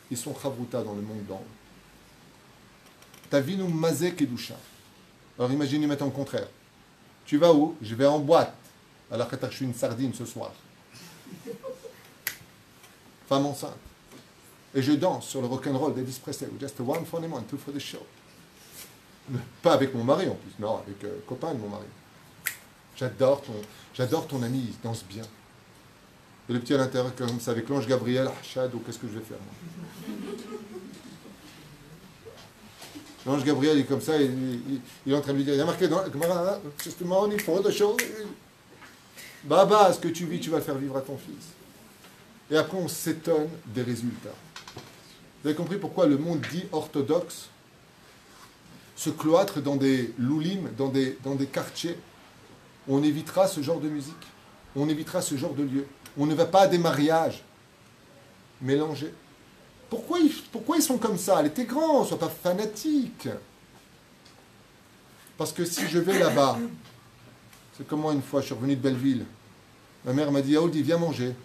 Ils sont chavruta dans le monde d'en haut. Tavinu mazé kedusha. Alors imaginez maintenant le contraire. Tu vas où? Je vais en boîte. Alors que je suis une sardine ce soir. Femme enceinte. Et je danse sur le rock'n'roll d'Elvis Presley. Just one for the month, two for the show. Pas avec mon mari en plus, non, avec copain de mon mari. J'adore ton ami, il danse bien. Et le petit à l'intérieur, comme ça, avec l'ange Gabriel, Shadow, qu'est-ce que je vais faire moi? L'ange Gabriel est comme ça, il est en train de lui dire, il y a marqué dans justement, il faut autre chose. Baba, ce que tu vis, tu vas le faire vivre à ton fils. Et après, on s'étonne des résultats. Vous avez compris pourquoi le monde dit orthodoxe se cloître dans des loulim, dans des quartiers. On évitera ce genre de musique. On évitera ce genre de lieu. On ne va pas à des mariages mélangés. Pourquoi ils sont comme ça? Elle était grand, sois pas fanatique. Parce que si je vais là-bas, c'est comme moi une fois, je suis revenu de Belleville. Ma mère m'a dit, Yaoudi, viens manger.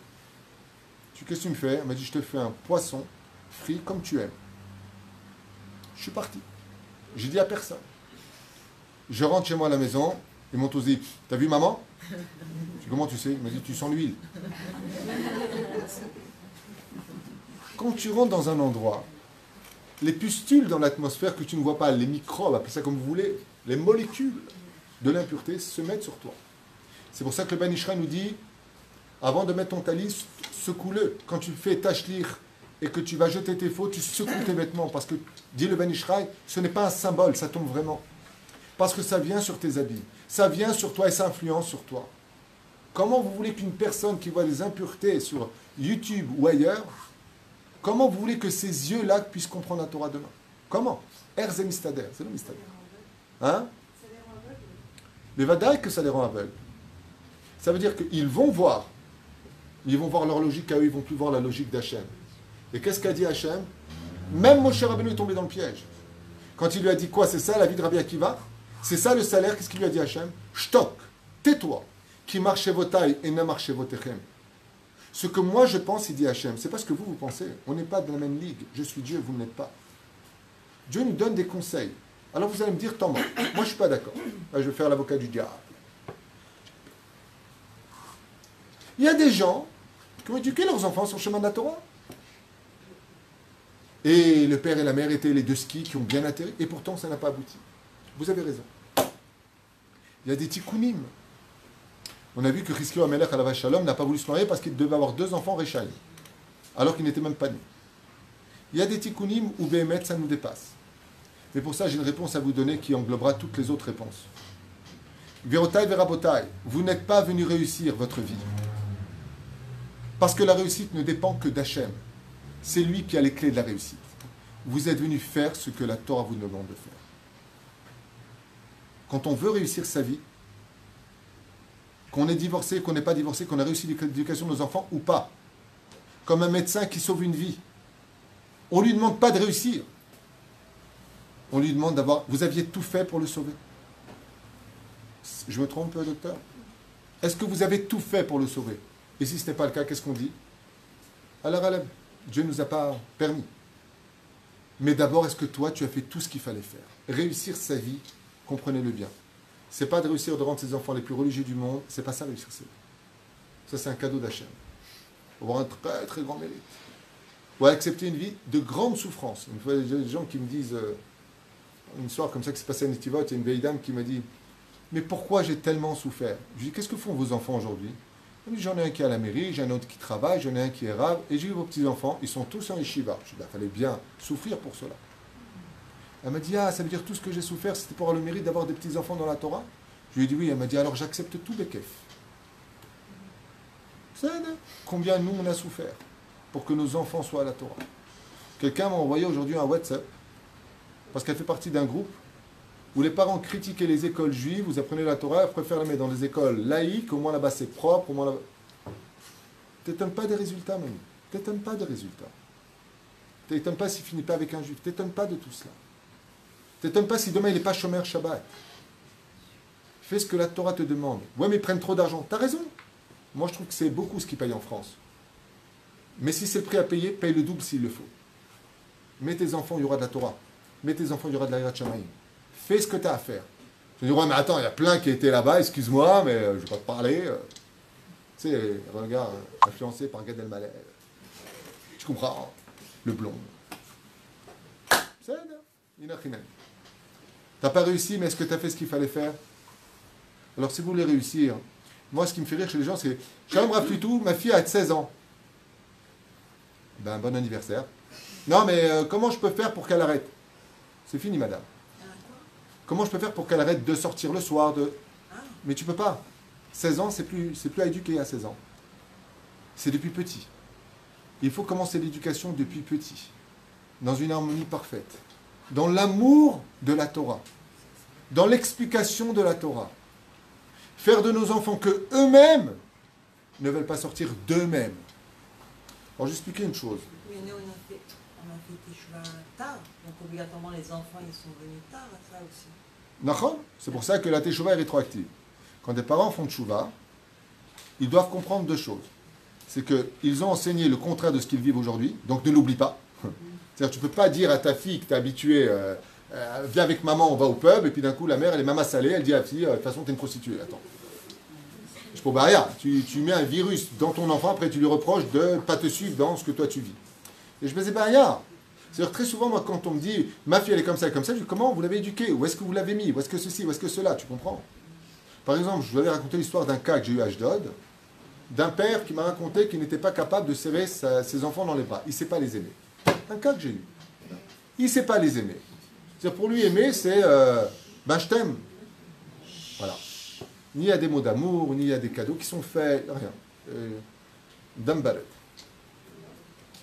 Qu'est-ce que tu me fais? Elle m'a dit, je te fais un poisson frit comme tu aimes. Je suis parti. J'ai dit à personne. Je rentre chez moi à la maison, ils m'ont tous dit, t'as vu maman? Je dis, comment tu sais? Il m'a dit, tu sens l'huile. Quand tu rentres dans un endroit, les pustules dans l'atmosphère que tu ne vois pas, les microbes, appelez ça comme vous voulez, les molécules de l'impureté se mettent sur toi. C'est pour ça que le Ben Ishra nous dit, avant de mettre ton talis, secoue-le. Quand tu fais tachlir et que tu vas jeter tes faux, tu secoues tes vêtements. Parce que, dit le Ben Ishraï, ce n'est pas un symbole, ça tombe vraiment. Parce que ça vient sur tes habits. Ça vient sur toi et ça influence sur toi. Comment vous voulez qu'une personne qui voit des impuretés sur YouTube ou ailleurs, comment vous voulez que ces yeux-là puissent comprendre la Torah demain? Comment? Erze mistader, c'est le mistader. Hein? Mais vadaï que ça les rend aveugles. Ça veut dire qu'ils vont voir. Ils vont voir leur logique à eux, ils ne vont plus voir la logique d'Hachem. Et qu'est-ce qu'a dit Hachem? Même Moshe Rabbeinu est tombé dans le piège. Quand il lui a dit quoi? C'est ça la vie de Rabbi Akiva? C'est ça le salaire? Qu'est-ce qu'il lui a dit Hachem? Shtok, tais-toi, qui marche vos tailles et ne marche vos techem. Ce que moi je pense, il dit Hachem, c'est pas ce que vous pensez. On n'est pas de la même ligue. Je suis Dieu, vous ne l'êtes pas. Dieu nous donne des conseils. Alors vous allez me dire, tant moi je ne suis pas d'accord. Là, je vais faire l'avocat du diable. Il y a des gens qui ont éduqué leurs enfants sur le chemin de la Torah. Et le père et la mère étaient les deux skis qui ont bien atterri, et pourtant ça n'a pas abouti. Vous avez raison. Il y a des tikkunim. On a vu que Chizkiyahu Amelech Alav Shalom n'a pas voulu se marier parce qu'il devait avoir 2 enfants Réchaï, alors qu'il n'était même pas né. Il y a des tikkunim où Béhémet, ça nous dépasse. Mais pour ça, j'ai une réponse à vous donner qui englobera toutes les autres réponses. Verotai Verabotai, vous n'êtes pas venu réussir votre vie. Parce que la réussite ne dépend que d'Hachem. C'est lui qui a les clés de la réussite. Vous êtes venu faire ce que la Torah vous demande de faire. Quand on veut réussir sa vie, qu'on est divorcé, qu'on n'est pas divorcé, qu'on a réussi l'éducation de nos enfants ou pas, comme un médecin qui sauve une vie, on ne lui demande pas de réussir. On lui demande d'avoir... Vous aviez tout fait pour le sauver. Je me trompe, docteur? Est-ce que vous avez tout fait pour le sauver? Et si ce n'est pas le cas, qu'est-ce qu'on dit? Alors, Dieu ne nous a pas permis. Mais d'abord, est-ce que toi, tu as fait tout ce qu'il fallait faire? Réussir sa vie, comprenez-le bien. Ce n'est pas de réussir de rendre ses enfants les plus religieux du monde, c'est pas ça réussir sa vie. Ça, c'est un cadeau d'Hachem. Pour avoir un très, très grand mérite. Ou accepter une vie de grande souffrance. Une fois, il y a des gens qui me disent, une histoire comme ça qui s'est passée à Netivot, il y a une vieille dame qui m'a dit, mais pourquoi j'ai tellement souffert? Je lui dis, qu'est-ce que font vos enfants aujourd'hui? Elle me dit, j'en ai un qui est à la mairie, j'en ai un autre qui travaille, j'en ai un qui est rave, et j'ai vu vos petits-enfants, ils sont tous en yeshiva. Je lui dis, il fallait bien souffrir pour cela. Elle m'a dit, ah, ça veut dire tout ce que j'ai souffert, c'était pour avoir le mérite d'avoir des petits-enfants dans la Torah? Je lui ai dit, oui. Elle m'a dit, alors j'accepte tout Bekef. C'est combien nous on a souffert pour que nos enfants soient à la Torah. Quelqu'un m'a envoyé aujourd'hui un WhatsApp parce qu'elle fait partie d'un groupe où les parents critiquaient les écoles juives, vous apprenez la Torah, ils préfèrent les mettre dans les écoles laïques, au moins là-bas c'est propre, au moins là-bas... T'étonnes pas des résultats, même. T'étonnes pas des résultats. T'étonnes pas s'il finit pas avec un juif. T'étonnes pas de tout cela. T'étonnes pas si demain il n'est pas chômeur Shabbat. Fais ce que la Torah te demande. Ouais, mais ils prennent trop d'argent. T'as raison. Moi, je trouve que c'est beaucoup ce qu'ils payent en France. Mais si c'est le prix à payer, paye le double s'il le faut. Mets tes enfants, il y aura de la Torah. Mets tes enfants, il y aura de la Yirat Shamayim. Fais ce que tu as à faire. Je dis, ouais, mais attends, il y a plein qui étaient là-bas, excuse-moi, mais je ne vais pas te parler. Tu sais, regarde, influencé par Gad Elmaleh. Tu comprends, le blond. C'est Inachinen. T'as pas réussi, mais est-ce que tu as fait ce qu'il fallait faire? Alors, si vous voulez réussir, moi, ce qui me fait rire chez les gens, c'est Shalom Rav Tutu, ma fille a 16 ans. Ben, bon anniversaire. Non, mais comment je peux faire pour qu'elle arrête? C'est fini, madame. Comment je peux faire pour qu'elle arrête de sortir le soir Mais tu peux pas. 16 ans, c'est plus à éduquer à 16 ans. C'est depuis petit. Il faut commencer l'éducation depuis petit. Dans une harmonie parfaite. Dans l'amour de la Torah. Dans l'explication de la Torah. Faire de nos enfants que eux-mêmes ne veulent pas sortir d'eux-mêmes. Alors j'expliquais une chose. Mais nous, on a fait Teshuvah tard, donc obligatoirement les enfants ils sont venus tard à ça aussi. D'accord ? C'est pour ça que la Teshuvah est rétroactive. Quand des parents font Teshuvah, ils doivent comprendre deux choses. C'est qu'ils ont enseigné le contraire de ce qu'ils vivent aujourd'hui, donc ne l'oublie pas. C'est-à-dire tu ne peux pas dire à ta fille que tu es habitué, viens avec maman, on va au pub, et puis d'un coup la mère elle est maman salée, elle dit à la fille, de toute façon tu es une prostituée, attends. Je peux pas rien. Tu mets un virus dans ton enfant, après tu lui reproches de ne pas te suivre dans ce que toi tu vis. Et je me disais, rien. C'est-à-dire très souvent, moi, quand on me dit, ma fille elle est comme ça, je dis, comment vous l'avez éduquée? Où est-ce que vous l'avez mis? Où est-ce que ceci? Où est-ce que cela? Tu comprends? Par exemple, je vous avais raconté l'histoire d'un cas que j'ai eu à Ashdod, d'un père qui m'a raconté qu'il n'était pas capable de serrer ses enfants dans les bras. Il ne sait pas les aimer. Un cas que j'ai eu. Il ne sait pas les aimer. C'est-à-dire pour lui aimer, c'est ben je t'aime. Voilà. Ni il y a des mots d'amour, ni il y a des cadeaux qui sont faits, rien. Dambaret.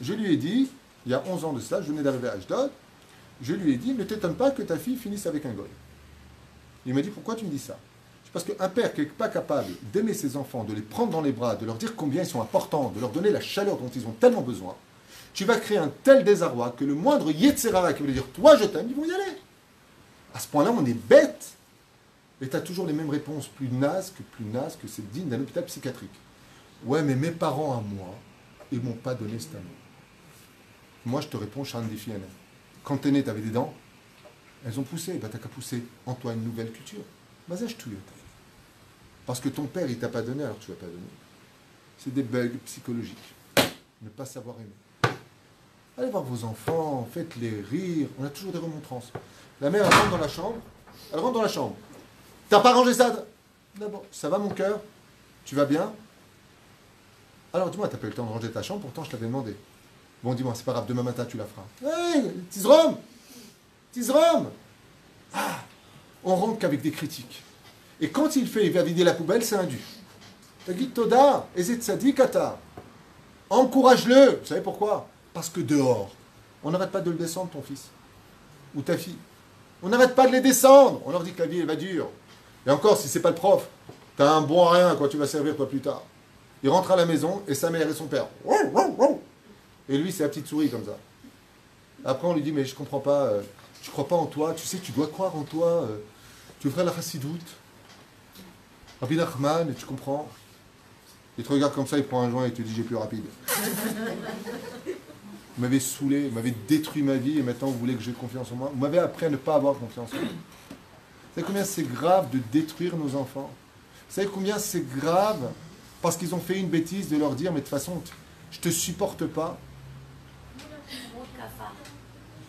Je lui ai dit, il y a 11 ans de cela, je venais d'arriver à Ashdod, je lui ai dit, ne t'étonne pas que ta fille finisse avec un goy. Il m'a dit, pourquoi tu me dis ça? Parce qu'un père qui n'est pas capable d'aimer ses enfants, de les prendre dans les bras, de leur dire combien ils sont importants, de leur donner la chaleur dont ils ont tellement besoin, tu vas créer un tel désarroi que le moindre Yetzerara qui veut dire, toi je t'aime, ils vont y aller. À ce point-là, on est bête. Et tu as toujours les mêmes réponses, plus nazes que c'est digne d'un hôpital psychiatrique. Ouais, mais mes parents à moi, ils ne m'ont pas donné cet amour. Moi, je te réponds, Sharon Defiane. Quand t'es né, t'avais des dents. Elles ont poussé. Bah, t'as qu'à pousser en toi une nouvelle culture. Vas-y, tout. Parce que ton père, il t'a pas donné, alors tu vas pas donner. C'est des bugs psychologiques. Ne pas savoir aimer. Allez voir vos enfants, faites-les rire. On a toujours des remontrances. La mère, elle rentre dans la chambre. Elle rentre dans la chambre. T'as pas rangé ça? D'abord, ça va mon cœur? Tu vas bien? Alors dis-moi, t'as pas eu le temps de ranger ta chambre, pourtant je t'avais demandé. Bon, dis-moi, c'est pas grave, demain matin tu la feras. Hey, Tizrom! Tizrom! Ah, on rentre qu'avec des critiques. Et quand il va vider la poubelle, c'est un dû. T'as dit Toda, Ezet Sadikata. Encourage-le. Vous savez pourquoi? Parce que dehors, on n'arrête pas de le descendre, ton fils. Ou ta fille. On n'arrête pas de les descendre. On leur dit que la vie, elle va dure. Et encore, si c'est pas le prof, t'as un bon à rien quand tu vas servir toi plus tard. Il rentre à la maison et sa mère et son père. Et lui, c'est la petite souris comme ça. Après, on lui dit, mais je comprends pas, tu crois pas en toi, tu sais, tu dois croire en toi, tu ferais la chassidoute. Rabbi Nachman, tu comprends? Il te regarde comme ça, il prend un joint et il te dit, j'ai plus rapide. Vous m'avez saoulé, vous m'avez détruit ma vie et maintenant vous voulez que j'ai confiance en moi. Vous m'avez appris à ne pas avoir confiance en moi. Vous savez combien c'est grave de détruire nos enfants? Vous savez combien c'est grave parce qu'ils ont fait une bêtise de leur dire, mais de toute façon, je te supporte pas.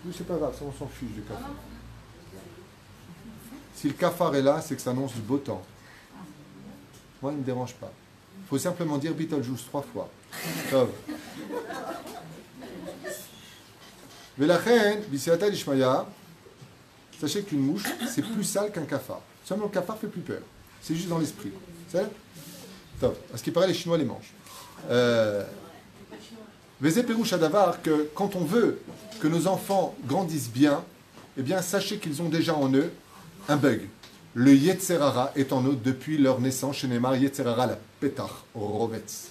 Oui, c'est pas grave, ça on s'en fiche du cafard. Si le cafard est là, c'est que ça annonce du beau temps. Moi, il ne me dérange pas. Il faut simplement dire Beetlejuice 3 fois. Tov. Velachen, Bisiata Lishmaya, sachez qu'une mouche, c'est plus sale qu'un cafard. Seulement le cafard fait plus peur. C'est juste dans l'esprit. C'est Tov. À ce qui paraît, les Chinois les mangent. Vezé Pérouche Adavar, que quand on veut que nos enfants grandissent bien, eh bien, sachez qu'ils ont déjà en eux un bug. Le Yetzerara est en eux depuis leur naissance. Chez Neymar, Yetzerara la Petach, Rovetz.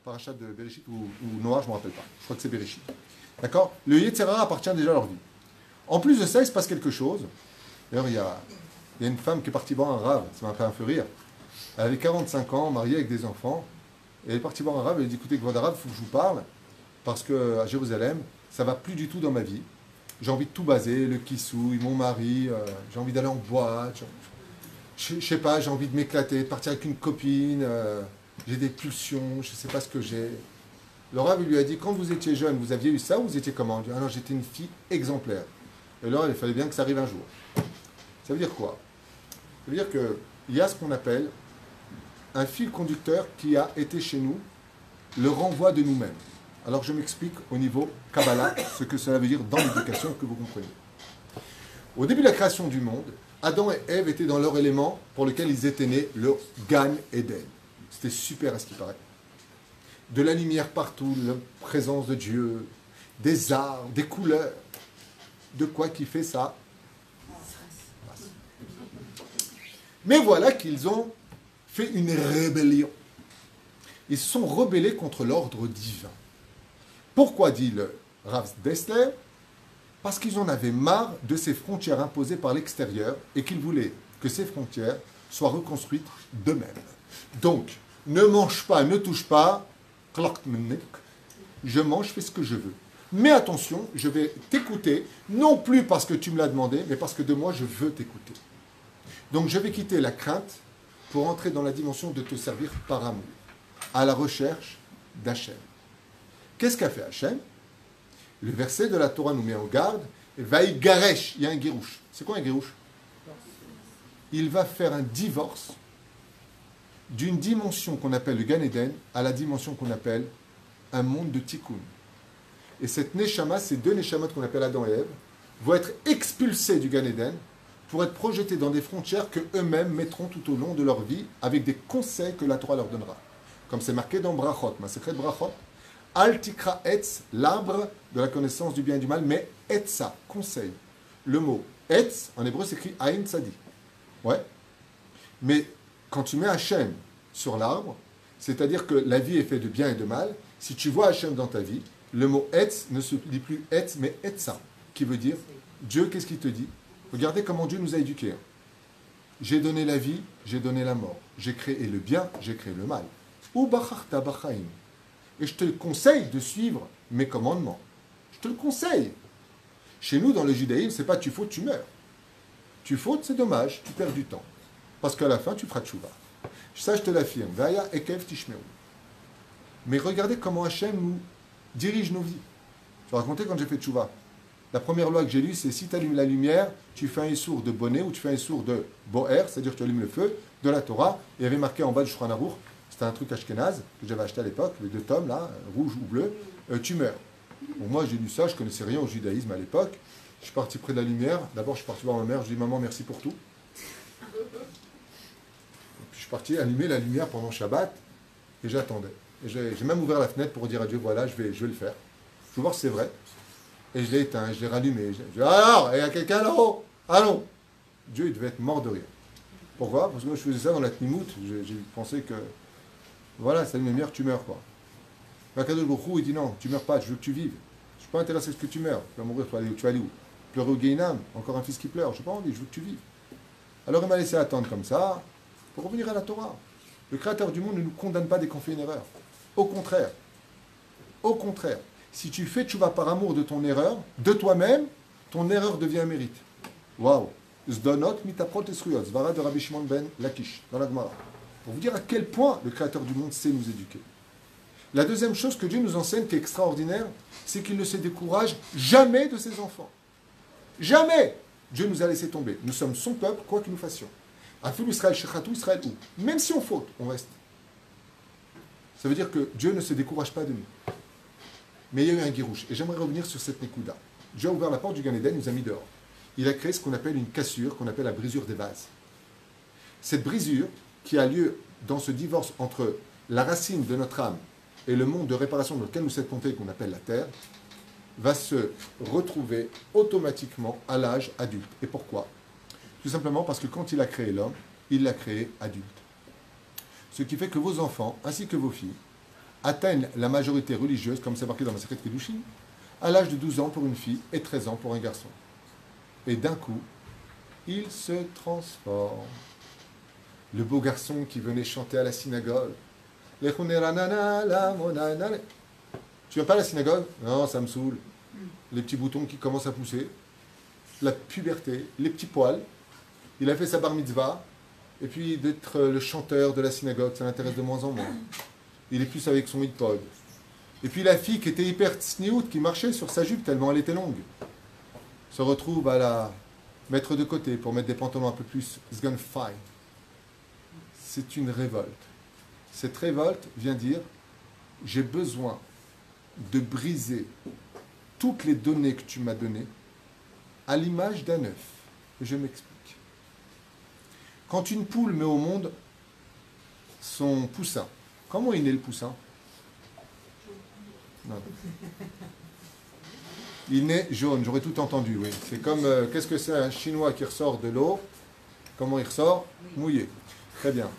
Parachat de Bereshit ou Noah, je ne me rappelle pas. Je crois que c'est Bereshit. D'accord? Le Yetzerara appartient déjà à leur vie. En plus de ça, il se passe quelque chose. D'ailleurs, il y a une femme qui est partie voir un rave. Ça m'a fait un peu rire. Elle avait 45 ans, mariée avec des enfants. Et elle est partie voir un rave. Elle a dit, écoutez, Kvod Arav, il faut que je vous parle. Parce qu'à Jérusalem, ça ne va plus du tout dans ma vie. J'ai envie de tout baser, le kissouille, mon mari, j'ai envie d'aller en boîte, je sais pas, j'ai envie de m'éclater, de partir avec une copine, j'ai des pulsions, je sais pas ce que j'ai. Le Rav lui a dit, quand vous étiez jeune, vous aviez eu ça ou vous étiez comment? Il dit, ah non, j'étais une fille exemplaire. Et là, il fallait bien que ça arrive un jour. Ça veut dire quoi? Ça veut dire qu'il y a ce qu'on appelle un fil conducteur qui a été chez nous, le renvoi de nous-mêmes. Alors je m'explique au niveau Kabbalah ce que cela veut dire dans l'éducation, que vous compreniez. Au début de la création du monde, Adam et Ève étaient dans leur élément pour lequel ils étaient nés, le Gan Eden. C'était super à ce qui paraît. De la lumière partout, la présence de Dieu, des arbres, des couleurs. De quoi qui fait ça? Mais voilà qu'ils ont fait une rébellion. Ils se sont rebellés contre l'ordre divin. Pourquoi, dit le Rav Dessler? Parce qu'ils en avaient marre de ces frontières imposées par l'extérieur et qu'ils voulaient que ces frontières soient reconstruites d'eux-mêmes. Donc, ne mange pas, ne touche pas, je mange, je fais ce que je veux. Mais attention, je vais t'écouter, non plus parce que tu me l'as demandé, mais parce que de moi, je veux t'écouter. Donc, je vais quitter la crainte pour entrer dans la dimension de te servir par amour, à la recherche d'Hachem. Qu'est-ce qu'a fait Hachem? Le verset de la Torah nous met en garde. Vaïgaresh, il y a un guérouche. C'est quoi un guérouche? Il va faire un divorce d'une dimension qu'on appelle le Gan Eden à la dimension qu'on appelle un monde de Tikkun. Et cette Neshama, ces deux Neshamot qu'on appelle Adam et Ève, vont être expulsés du Gan Eden pour être projetés dans des frontières que eux-mêmes mettront tout au long de leur vie avec des conseils que la Torah leur donnera. Comme c'est marqué dans Brachot, ma secret de Brachot, Al tikra etz, l'arbre de la connaissance du bien et du mal, mais etza, conseil. Le mot etz, en hébreu, s'écrit aïn tzadi. Ouais. Mais quand tu mets Hachem sur l'arbre, c'est-à-dire que la vie est faite de bien et de mal, si tu vois Hachem dans ta vie, le mot etz ne se dit plus etz, mais etza, qui veut dire Dieu, qu'est-ce qu'il te dit? Regardez comment Dieu nous a éduqués. J'ai donné la vie, j'ai donné la mort. J'ai créé le bien, j'ai créé le mal. Ou bacharta bachaim. Et je te conseille de suivre mes commandements. Je te le conseille. Chez nous, dans le judaïsme, c'est pas tu fautes, tu meurs. Tu fautes, c'est dommage, tu perds du temps. Parce qu'à la fin, tu feras tchouva. Ça, je te l'affirme. Vaya ekev tishmeru. Mais regardez comment Hachem nous dirige nos vies. Je vais raconter quand j'ai fait tchouva. La première loi que j'ai lue, c'est si tu allumes la lumière, tu fais un sourd de bonnet ou tu fais un sourd de boher, c'est-à-dire que tu allumes le feu de la Torah. Il y avait marqué en bas du Shulchan Aruch, c'était un truc ashkénaze que j'avais acheté à l'époque, les 2 tomes là, rouge ou bleu, tu meurs. Bon, moi j'ai lu ça, je ne connaissais rien au judaïsme à l'époque. Je suis parti près de la lumière. D'abord je suis parti voir ma mère, je dis maman merci pour tout. Et puis je suis parti allumer la lumière pendant Shabbat et j'attendais. Et j'ai même ouvert la fenêtre pour dire à Dieu voilà, je vais le faire. Je veux voir si c'est vrai. Et je l'ai éteint, je l'ai rallumé. Je dis alors, il y a quelqu'un là-haut? Allons. Dieu il devait être mort de rire. Pourquoi? Parce que moi je faisais ça dans la Tnimout, j'ai pensé que voilà, c'est une lumière, tu meurs quoi. Akadosh Baruch Hu, il dit non, tu meurs pas, je veux que tu vives. Je ne suis pas intéressé à ce que tu meurs. Tu vas mourir, tu vas aller où? Pleurer au Guéinam, encore un fils qui pleure, je n'ai pas envie, je veux que tu vives. Alors il m'a laissé attendre comme ça, pour revenir à la Torah. Le Créateur du monde ne nous condamne pas dès qu'on fait une erreur. Au contraire. Au contraire. Si tu fais tchouva par amour de ton erreur, de toi-même, ton erreur devient un mérite. Waouh! Zdonot mitaprot esruyot, zvara de Rabbi Shimon ben Lakish, dans la Gemara. Pour vous dire à quel point le Créateur du monde sait nous éduquer. La deuxième chose que Dieu nous enseigne, qui est extraordinaire, c'est qu'il ne se décourage jamais de ses enfants. Jamais! Dieu nous a laissé tomber. Nous sommes son peuple, quoi que nous fassions. Afil Israël Shechatou, Israël où? Même si on faute, on reste. Ça veut dire que Dieu ne se décourage pas de nous. Mais il y a eu un guirouche. Et j'aimerais revenir sur cette Nekuda. Dieu a ouvert la porte du Gan Eden, nous a mis dehors. Il a créé ce qu'on appelle une cassure, qu'on appelle la brisure des vases. Cette brisure, qui a lieu dans ce divorce entre la racine de notre âme et le monde de réparation dans lequel nous sommes comptés, qu'on appelle la Terre, va se retrouver automatiquement à l'âge adulte. Et pourquoi? Tout simplement parce que quand il a créé l'homme, il l'a créé adulte. Ce qui fait que vos enfants, ainsi que vos filles, atteignent la majorité religieuse, comme c'est marqué dans la Secret Kiddushin, à l'âge de 12 ans pour une fille et 13 ans pour un garçon. Et d'un coup, il se transforme. Le beau garçon qui venait chanter à la synagogue. Tu viens pas à la synagogue? Non, ça me saoule. Les petits boutons qui commencent à pousser, la puberté, les petits poils. Il a fait sa bar mitzvah, et puis d'être le chanteur de la synagogue, ça l'intéresse de moins en moins. Il est plus avec son mid-pod. Et puis la fille qui était hyper tsniout, qui marchait sur sa jupe tellement elle était longue, se retrouve à la mettre de côté pour mettre des pantalons un peu plus zgunfai. C'est une révolte. Cette révolte vient dire, j'ai besoin de briser toutes les données que tu m'as données à l'image d'un œuf. Je m'explique. Quand une poule met au monde son poussin, comment il naît le poussin? Non. Il naît jaune, j'aurais tout entendu, oui. C'est comme, qu'est-ce que c'est un Chinois qui ressort de l'eau? Comment il ressort? Mouillé. Très bien.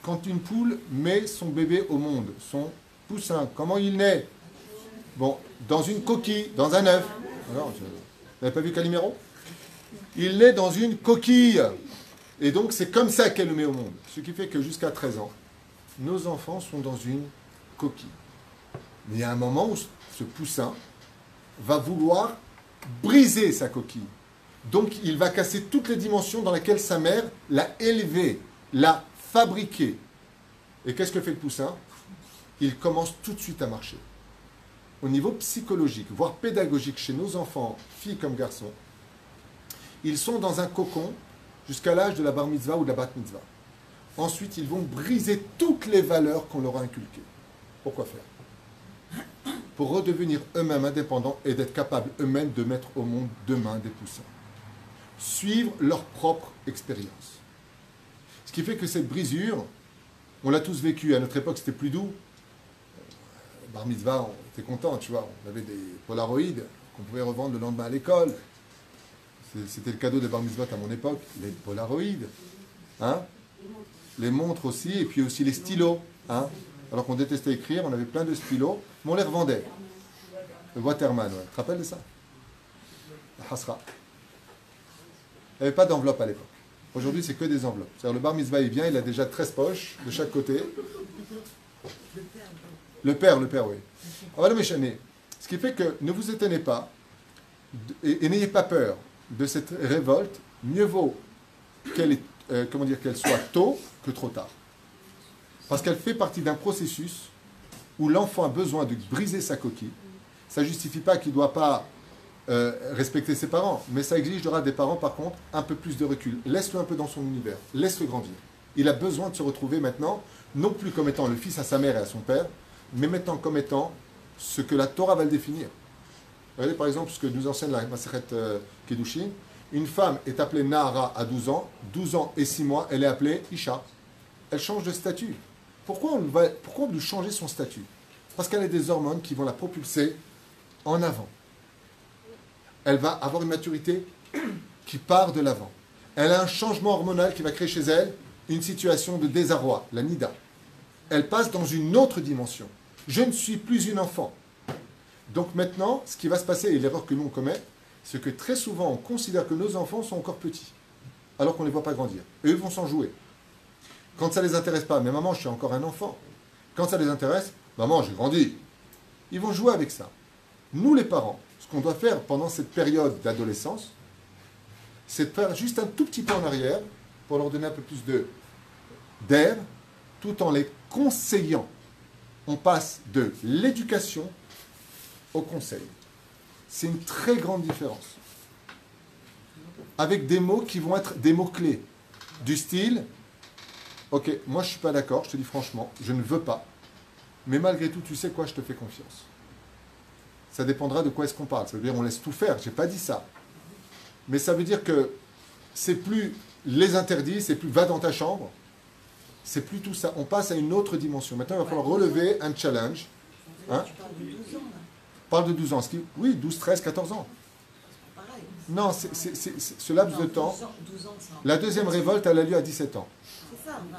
Quand une poule met son bébé au monde, son poussin, comment il naît? Bon, dans une coquille, dans un œuf. Alors, vous n'avez pas vu Calimero? Il naît dans une coquille. Et donc, c'est comme ça qu'elle le met au monde. Ce qui fait que jusqu'à 13 ans, nos enfants sont dans une coquille. Mais il y a un moment où ce poussin va vouloir briser sa coquille. Donc, il va casser toutes les dimensions dans lesquelles sa mère l'a élevé, l'a fabriqué. Et qu'est-ce que fait le poussin? Il commence tout de suite à marcher. Au niveau psychologique, voire pédagogique, chez nos enfants, filles comme garçons, ils sont dans un cocon jusqu'à l'âge de la bar mitzvah ou de la bat mitzvah. Ensuite, ils vont briser toutes les valeurs qu'on leur a inculquées. Pourquoi faire? Pour redevenir eux-mêmes indépendants et d'être capables eux-mêmes de mettre au monde demain des poussins. Suivre leur propre expérience. Ce qui fait que cette brisure, on l'a tous vécu. À notre époque, c'était plus doux. Bar mitzvah, on était content, tu vois. On avait des polaroïdes qu'on pouvait revendre le lendemain à l'école. C'était le cadeau des bar mitzvah à mon époque. Les polaroïdes. Hein? Les montres aussi, et puis aussi les stylos. Hein? Alors qu'on détestait écrire, on avait plein de stylos, mais on les revendait. Le Waterman, ouais. Tu te rappelles de ça? La Hasra. Il n'y avait pas d'enveloppe à l'époque. Aujourd'hui, c'est que des enveloppes. C'est-à-dire, le bar mitzvah, il vient, il a déjà 13 poches de chaque côté. Le père, oui. Alors, ce qui fait que ne vous étonnez pas et n'ayez pas peur de cette révolte. Mieux vaut qu'elle soit tôt que trop tard. Parce qu'elle fait partie d'un processus où l'enfant a besoin de briser sa coquille. Ça ne justifie pas qu'il ne doit pas respecter ses parents, mais ça exigera des parents, par contre, un peu plus de recul. Laisse-le un peu dans son univers, laisse-le grandir. Il a besoin de se retrouver maintenant, non plus comme étant le fils à sa mère et à son père, mais maintenant comme étant ce que la Torah va le définir. Regardez par exemple ce que nous enseigne la Masechet Kiddushin. Une femme est appelée Nahara à 12 ans, 12 ans et 6 mois, elle est appelée Isha. Elle change de statut. Pourquoi on lui changer son statut? Parce qu'elle a des hormones qui vont la propulser en avant. Elle va avoir une maturité qui part de l'avant. Elle a un changement hormonal qui va créer chez elle une situation de désarroi, la nida. Elle passe dans une autre dimension. Je ne suis plus une enfant. Donc maintenant, ce qui va se passer, et l'erreur que nous on commet, c'est que très souvent on considère que nos enfants sont encore petits, alors qu'on ne les voit pas grandir. Et eux vont s'en jouer. Quand ça ne les intéresse pas, mais maman, je suis encore un enfant. Quand ça les intéresse, maman, j'ai grandi. Ils vont jouer avec ça. Nous les parents, ce qu'on doit faire pendant cette période d'adolescence, c'est de faire juste un tout petit peu en arrière pour leur donner un peu plus d'air, tout en les conseillant. On passe de l'éducation au conseil. C'est une très grande différence. Avec des mots qui vont être des mots-clés. Du style, ok, moi je ne suis pas d'accord, je te dis franchement, je ne veux pas, mais malgré tout, tu sais quoi, je te fais confiance. Ça dépendra de quoi est-ce qu'on parle. Ça veut dire on laisse tout faire, je n'ai pas dit ça. Mais ça veut dire que c'est plus les interdits, c'est plus va dans ta chambre, C'est plus tout ça. On passe à une autre dimension. Maintenant, il va falloir relever un challenge. Hein? Tu parles de 12 ans, là. Parle de 12 ans. Oui, 12, 13, 14 ans. C'est pas pareil. Non, c'est ce laps de temps. 12 ans, c'est La deuxième révolte, elle a lieu à 17 ans. C'est ça, non,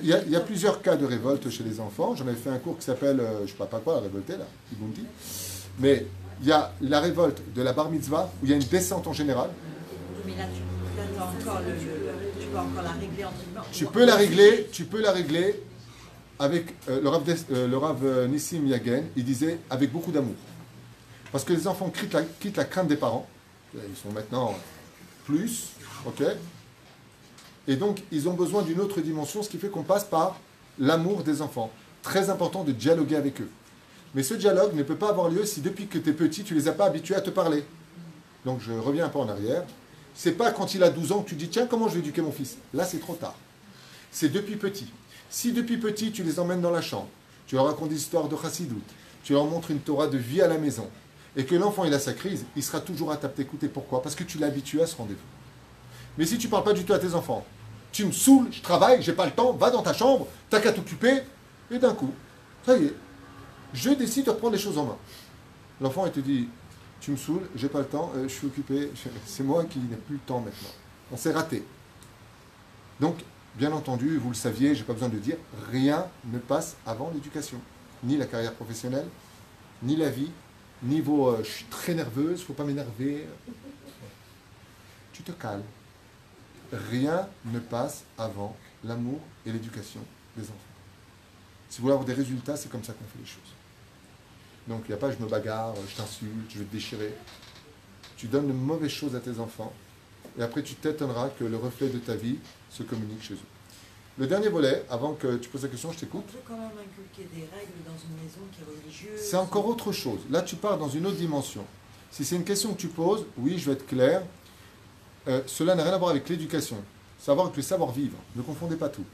Il y a plusieurs cas de révolte chez les enfants. J'en avais fait un cours qui s'appelle, je ne sais pas quoi, la révoltée, là, Kibundi. Mais il y a la révolte de la bar mitzvah, où il y a une descente en général. Mais là, tu peux encore la régler entre guillemets. Tu peux la régler avec le Rav Nissim Yagen, il disait avec beaucoup d'amour. Parce que les enfants quittent la crainte des parents. Ils sont maintenant plus, ok? Et donc, ils ont besoin d'une autre dimension, ce qui fait qu'on passe par l'amour des enfants. Très important de dialoguer avec eux. Mais ce dialogue ne peut pas avoir lieu si depuis que tu es petit, tu ne les as pas habitués à te parler. Donc, je reviens un peu en arrière. C'est pas quand il a 12 ans que tu dis, tiens, comment je vais éduquer mon fils? Là, c'est trop tard. C'est depuis petit. Si depuis petit, tu les emmènes dans la chambre, tu leur racontes des histoires de Chassidut, tu leur montres une Torah de vie à la maison, et que l'enfant il a sa crise, il sera toujours à t'écouter. Pourquoi? Parce que tu l'as habitué à ce rendez-vous. Mais si tu ne parles pas du tout à tes enfants, tu me saoules, je travaille, j'ai pas le temps, va dans ta chambre, t'as qu'à t'occuper, et d'un coup, ça y est, je décide de reprendre les choses en main. L'enfant il te dit, tu me saoules, j'ai pas le temps, je suis occupé, c'est moi qui n'ai plus le temps maintenant. On s'est raté. Donc, bien entendu, vous le saviez, j'ai pas besoin de le dire, rien ne passe avant l'éducation. Ni la carrière professionnelle, ni la vie, ni vos je suis très nerveuse, faut pas m'énerver. Tu te calmes. Rien ne passe avant l'amour et l'éducation des enfants. Si vous voulez avoir des résultats, c'est comme ça qu'on fait les choses. Donc il n'y a pas je me bagarre, je t'insulte, je vais te déchirer. Tu donnes de mauvaises choses à tes enfants et après tu t'étonneras que le reflet de ta vie se communique chez eux. Le dernier volet, avant que tu poses la question, je t'écoute. On peut quand même inculquer des règles dans une maison qui est religieuse. C'est encore autre chose. Là, tu pars dans une autre dimension. Si c'est une question que tu poses, oui, je vais être clair. Cela n'a rien à voir avec l'éducation. Savoir avec le savoir-vivre. Ne confondez pas tout.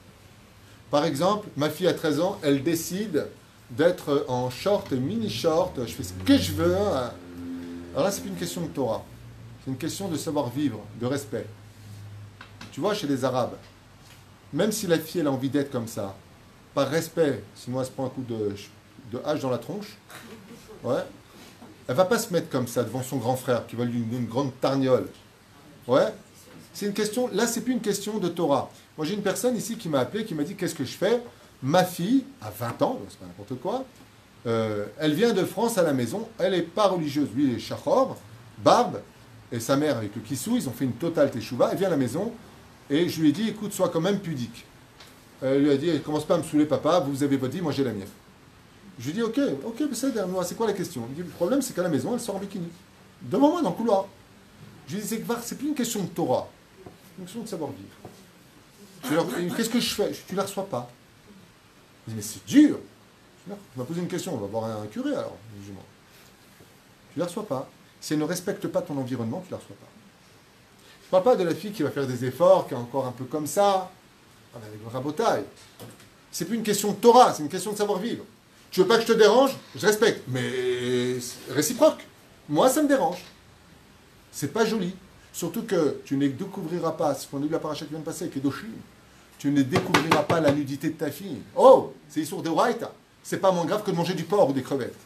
Par exemple, ma fille a 13 ans, elle décide d'être en short, mini-short, je fais ce que je veux. Alors là, c'est plus une question de Torah. C'est une question de savoir-vivre, de respect. Tu vois, chez les Arabes, même si la fille elle a envie d'être comme ça, par respect, sinon elle se prend un coup de hache dans la tronche, ouais, elle va pas se mettre comme ça devant son grand frère qui va lui donner une grande tarniole. Ouais, c'est une question, là c'est plus une question de Torah. Moi j'ai une personne ici qui m'a appelé, qui m'a dit qu'est-ce que je fais? Ma fille, à 20 ans, c'est pas n'importe quoi, elle vient de France à la maison, elle n'est pas religieuse, lui il est chachor, barbe, et sa mère avec le kissou, ils ont fait une totale teshuva, elle vient à la maison, et je lui ai dit, écoute, sois quand même pudique. Elle lui a dit, commence pas à me saouler papa, vous avez votre vie, moi j'ai la mienne. Je lui ai dit, ok, c'est quoi la question? Il me dit, le problème c'est qu'à la maison, elle sort en bikini. Devant moi, dans le couloir. Je lui ai dit, c'est plus une question de Torah, c'est une question de savoir-vivre. Qu'est-ce que je fais? Tu ne la reçois pas. Il dit, mais c'est dur. Tu m'as posé une question, on va voir un curé alors, musulman. Tu ne la reçois pas. Si elle ne respecte pas ton environnement, tu ne la reçois pas. Je ne parle pas de la fille qui va faire des efforts, qui est encore un peu comme ça, avec le rabotail. C'est plus une question de Torah, c'est une question de savoir-vivre. Tu veux pas que je te dérange? Je respecte. Mais réciproque. Moi, ça me dérange. C'est pas joli. Surtout que tu ne découvriras pas, ce qu'on a vu la paracha qui vient de passer, Kedoshim, tu ne découvriras pas la nudité de ta fille. Oh, c'est Issour de Wraïta. C'est pas moins grave que de manger du porc ou des crevettes.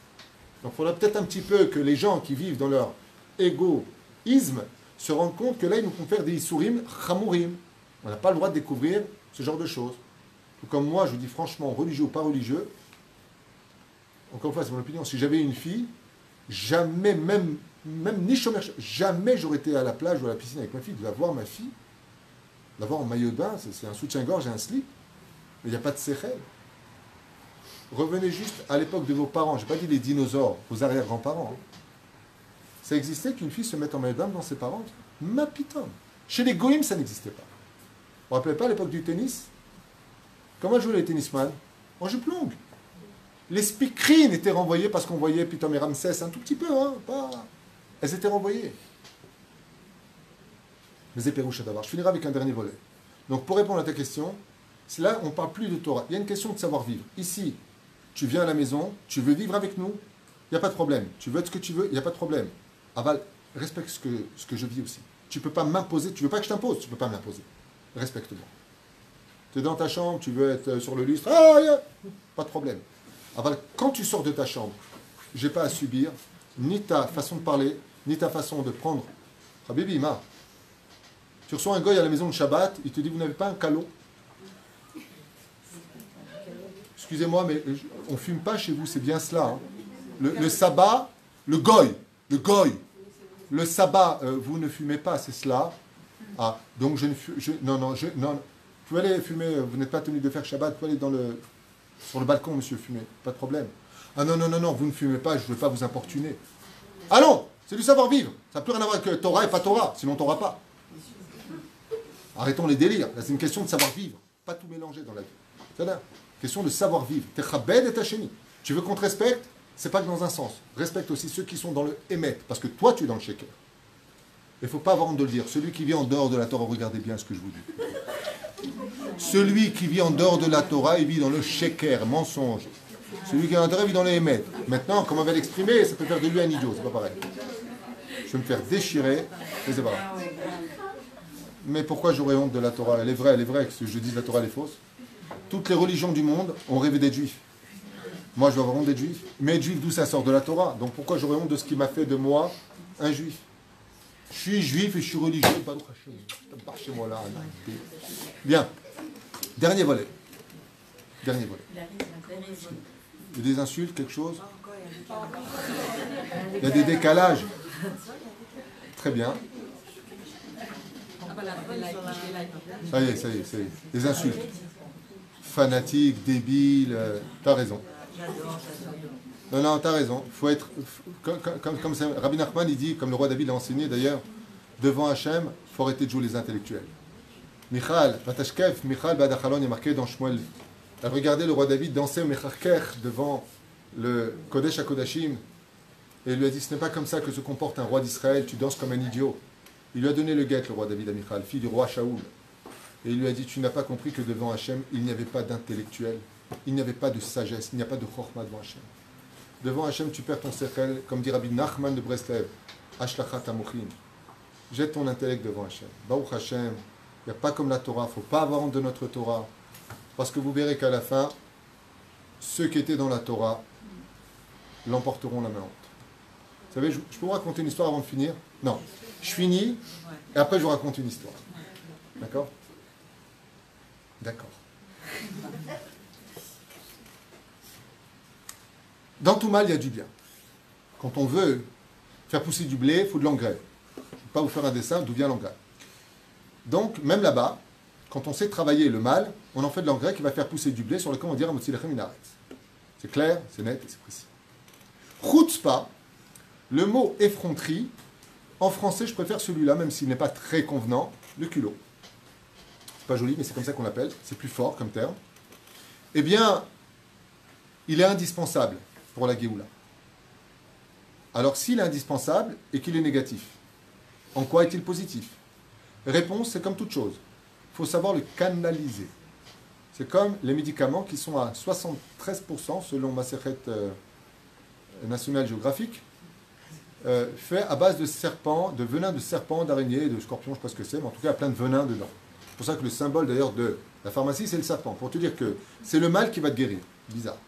Donc il faudra peut-être un petit peu que les gens qui vivent dans leur égoïsme se rendent compte que là, ils nous font faire des Issourim Chamourim. On n'a pas le droit de découvrir ce genre de choses. Tout comme moi, je vous dis franchement, religieux ou pas religieux, encore une fois, c'est mon opinion, si j'avais une fille, jamais, même ni chômeur, jamais j'aurais été à la plage ou à la piscine avec ma fille, de la voir ma fille, de la voir en maillot de bain, c'est un soutien-gorge et un slip, mais il n'y a pas de séchel. Revenez juste à l'époque de vos parents, je n'ai pas dit les dinosaures, vos arrière-grands-parents. Hein. Ça existait qu'une fille se mette en maillot de bain devant ses parents? Ma putain. Chez les goïms, ça n'existait pas. Vous vous rappelez pas à l'époque du tennis? Comment jouaient les tennisman? En jupe longue. Les speakerines étaient renvoyées parce qu'on voyait Pitom et Ramsès un tout petit peu, hein, pas... Elles étaient renvoyées. Mais Zéperoucha d'abord. Je finirai avec un dernier volet. Donc pour répondre à ta question, c'est là on ne parle plus de Torah. Il y a une question de savoir-vivre. Ici, tu viens à la maison, tu veux vivre avec nous, il n'y a pas de problème. Tu veux être ce que tu veux, il n'y a pas de problème. Aval, respecte ce que je vis aussi. Tu ne peux pas m'imposer, tu ne veux pas que je t'impose, tu ne peux pas m'imposer. Respecte-moi. Tu es dans ta chambre, tu veux être sur le lustre, ah, yeah, pas de problème. Alors, quand tu sors de ta chambre, je n'ai pas à subir ni ta façon de parler, ni ta façon de prendre. Habibi, ma. Tu reçois un goy à la maison de Shabbat, il te dit, vous n'avez pas un calot? Excusez-moi, mais on ne fume pas chez vous, c'est bien cela. Hein. Le sabbat, le goy, le sabbat, vous ne fumez pas, c'est cela. Ah, donc je ne fume, non, vous pouvez aller fumer, vous n'êtes pas tenu de faire Shabbat, vous pouvez aller sur le balcon, monsieur, fumer, pas de problème. Ah non, vous ne fumez pas, je ne veux pas vous importuner. Ah non, c'est du savoir-vivre, ça n'a plus rien à voir avec Torah et pas Torah, sinon Torah pas. Arrêtons les délires, là c'est une question de savoir-vivre, pas tout mélanger dans la vie. C'est là, question de savoir-vivre. T'es chabed et tacheni. Tu veux qu'on te respecte? C'est pas que dans un sens. Respecte aussi ceux qui sont dans le émet, parce que toi tu es dans le sheker. Il ne faut pas avoir honte de le dire. Celui qui vit en dehors de la Torah, regardez bien ce que je vous dis. Celui qui vit en dehors de la Torah, il vit dans le sheker, mensonge. Celui qui est en Torah, il vit dans le émet. Maintenant, comme on va l'exprimer, ça peut faire de lui un idiot, c'est pas pareil. Je vais me faire déchirer, mais c'est pas grave. Mais pourquoi j'aurais honte de la Torah? Elle est vraie, que ce que je dis de la Torah, elle est fausse. Toutes les religions du monde ont rêvé d'être juifs. Moi, je dois avoir honte d'être juif. Mais être juif, d'où ça sort? De la Torah. Donc pourquoi j'aurais honte de ce qui m'a fait de moi un juif? Je suis juif et je suis religieux. Chez moi là. Bien. Dernier volet. Il y a des insultes, quelque chose? Il y a des décalages. Très bien. Ça y est. Des insultes. Fanatique, débile, t'as raison. Non, t'as raison. Faut être, comme Rabbi Nachman, il dit, comme le roi David l'a enseigné d'ailleurs, devant Hachem, il faut arrêter de jouer les intellectuels. Michal Badachalon, il est marqué dans Shmuel. Regardez le roi David danser au Mecharker devant le Kodesh HaKodashim, et il lui a dit, ce n'est pas comme ça que se comporte un roi d'Israël, tu danses comme un idiot. Il lui a donné le guet, le roi David à Michal, fille du roi Shaoul. Et il lui a dit, tu n'as pas compris que devant Hachem, il n'y avait pas d'intellectuel, il n'y avait pas de sagesse, il n'y a pas de chorma devant Hachem. Devant Hachem, tu perds ton sechel, comme dit Rabbi Nachman de Breslev, Ashlachat Amochin. Jette ton intellect devant Hachem. Baruch Hachem, il n'y a pas comme la Torah, il ne faut pas avoir honte de notre Torah. Parce que vous verrez qu'à la fin, ceux qui étaient dans la Torah l'emporteront la main haute. Vous savez, je peux vous raconter une histoire avant de finir? Non, je finis, et après je vous raconte une histoire. D'accord? D'accord. Dans tout mal, il y a du bien. Quand on veut faire pousser du blé, il faut de l'engrais. Je ne vais pas vous faire un dessin d'où vient l'engrais. Donc, même là-bas, quand on sait travailler le mal, on en fait de l'engrais qui va faire pousser du blé sur lequel on va dire Amotzilechem Minaretz. C'est clair, c'est net et c'est précis. Chutzpah, le mot effronterie, en français, je préfère celui-là, même s'il n'est pas très convenant, le culot. C'est pas joli, mais c'est comme ça qu'on l'appelle. C'est plus fort comme terme. Eh bien, il est indispensable pour la Géoula. Alors, s'il est indispensable et qu'il est négatif, en quoi est-il positif? Réponse, c'est comme toute chose. Il faut savoir le canaliser. C'est comme les médicaments qui sont à 73% selon Masechet National Geographic, fait à base de serpents, de venin de serpents, d'araignées, de scorpions, je ne sais pas ce que c'est, mais en tout cas, il y a plein de venin dedans. C'est pour ça que le symbole d'ailleurs de la pharmacie, c'est le serpent. Pour te dire que c'est le mal qui va te guérir. Bizarre.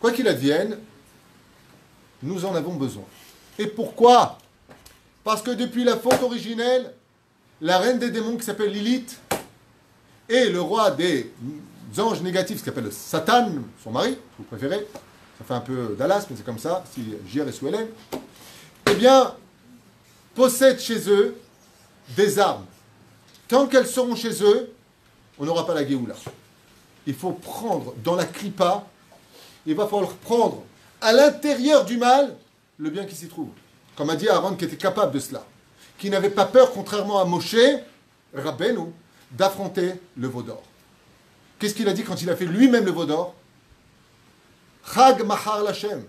Quoi qu'il advienne, nous en avons besoin. Et pourquoi? Parce que depuis la faute originelle, la reine des démons qui s'appelle Lilith et le roi des anges négatifs qui s'appelle Satan, son mari, si vous préférez, ça fait un peu Dallas, mais c'est comme ça, si JR est sous Hélène, eh bien, possèdent chez eux des armes. Tant qu'elles seront chez eux, on n'aura pas la Géoula. Il faut prendre dans la clipa, il va falloir prendre à l'intérieur du mal le bien qui s'y trouve. Comme a dit Aaron qui était capable de cela, qui n'avait pas peur, contrairement à Moshe, Rabbeinu, d'affronter le veau d'or. Qu'est-ce qu'il a dit quand il a fait lui-même le veau d'or? Chag Mahar Lachem.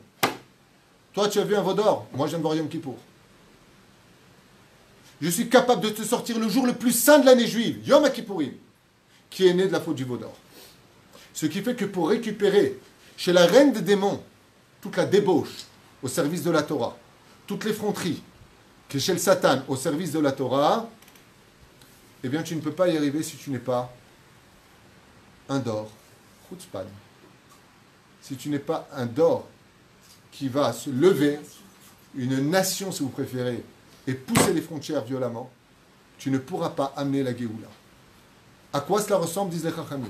Toi, tu as vu un veau d'or, moi je viens de voir Yom Kippour. Je suis capable de te sortir le jour le plus saint de l'année juive, Yom Kippourim, qui est né de la faute du veau d'or. Ce qui fait que pour récupérer chez la reine des démons toute la débauche au service de la Torah, toute l'effronterie qui est chez le Satan au service de la Torah, eh bien tu ne peux pas y arriver si tu n'es pas un d'or, chutzpan. Si tu n'es pas un d'or qui va se lever, une nation si vous préférez, et pousser les frontières violemment, tu ne pourras pas amener la Géoula. À quoi cela ressemble, disent les Chachamim.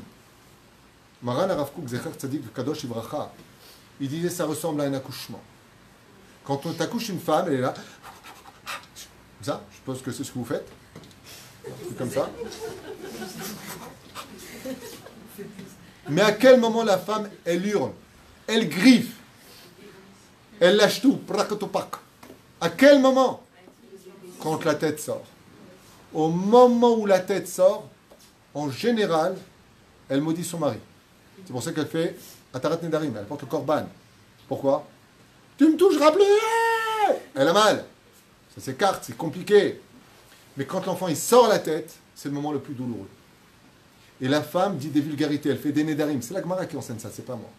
Maran Arav Kook Zecher Tzadik Kadosh Ivracha, il disait ça ressemble à un accouchement. Quand on t'accouche une femme, elle est là, ça, je suppose que c'est ce que vous faites, c'est comme ça. Mais à quel moment la femme, elle hurle, elle griffe, elle lâche tout, prakotopak. À quel moment? Quand la tête sort. Au moment où la tête sort, en général, elle maudit son mari. C'est pour ça qu'elle fait Atarat Nedarim, elle porte le korban. Pourquoi? Tu me toucheras plus. Elle a mal. Ça s'écarte, c'est compliqué. Mais quand l'enfant il sort la tête, c'est le moment le plus douloureux. Et la femme dit des vulgarités, elle fait des Nedarim. C'est la Gemara qui enseigne ça, c'est pas moi.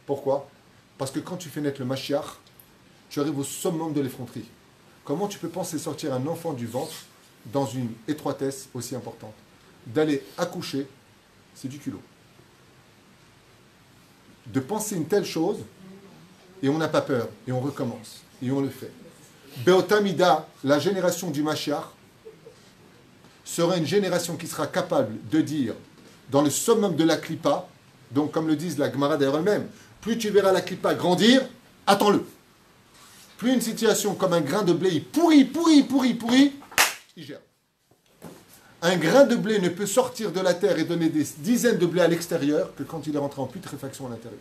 Pourquoi? Parce que quand tu fais naître le Mashiach, tu arrives au summum de l'effronterie. Comment tu peux penser sortir un enfant du ventre dans une étroitesse aussi importante? D'aller accoucher, c'est du culot. De penser une telle chose, et on n'a pas peur, et on recommence, et on le fait. Beotamida, la génération du Mashiach, sera une génération qui sera capable de dire, dans le summum de la Klippa, donc comme le disent la Gemara d'ailleurs elle-même, plus tu verras la Klippa grandir, attends-le. Plus une situation comme un grain de blé, il pourrit, il gère. Un grain de blé ne peut sortir de la terre et donner des dizaines de blés à l'extérieur que quand il est rentré en putréfaction à l'intérieur.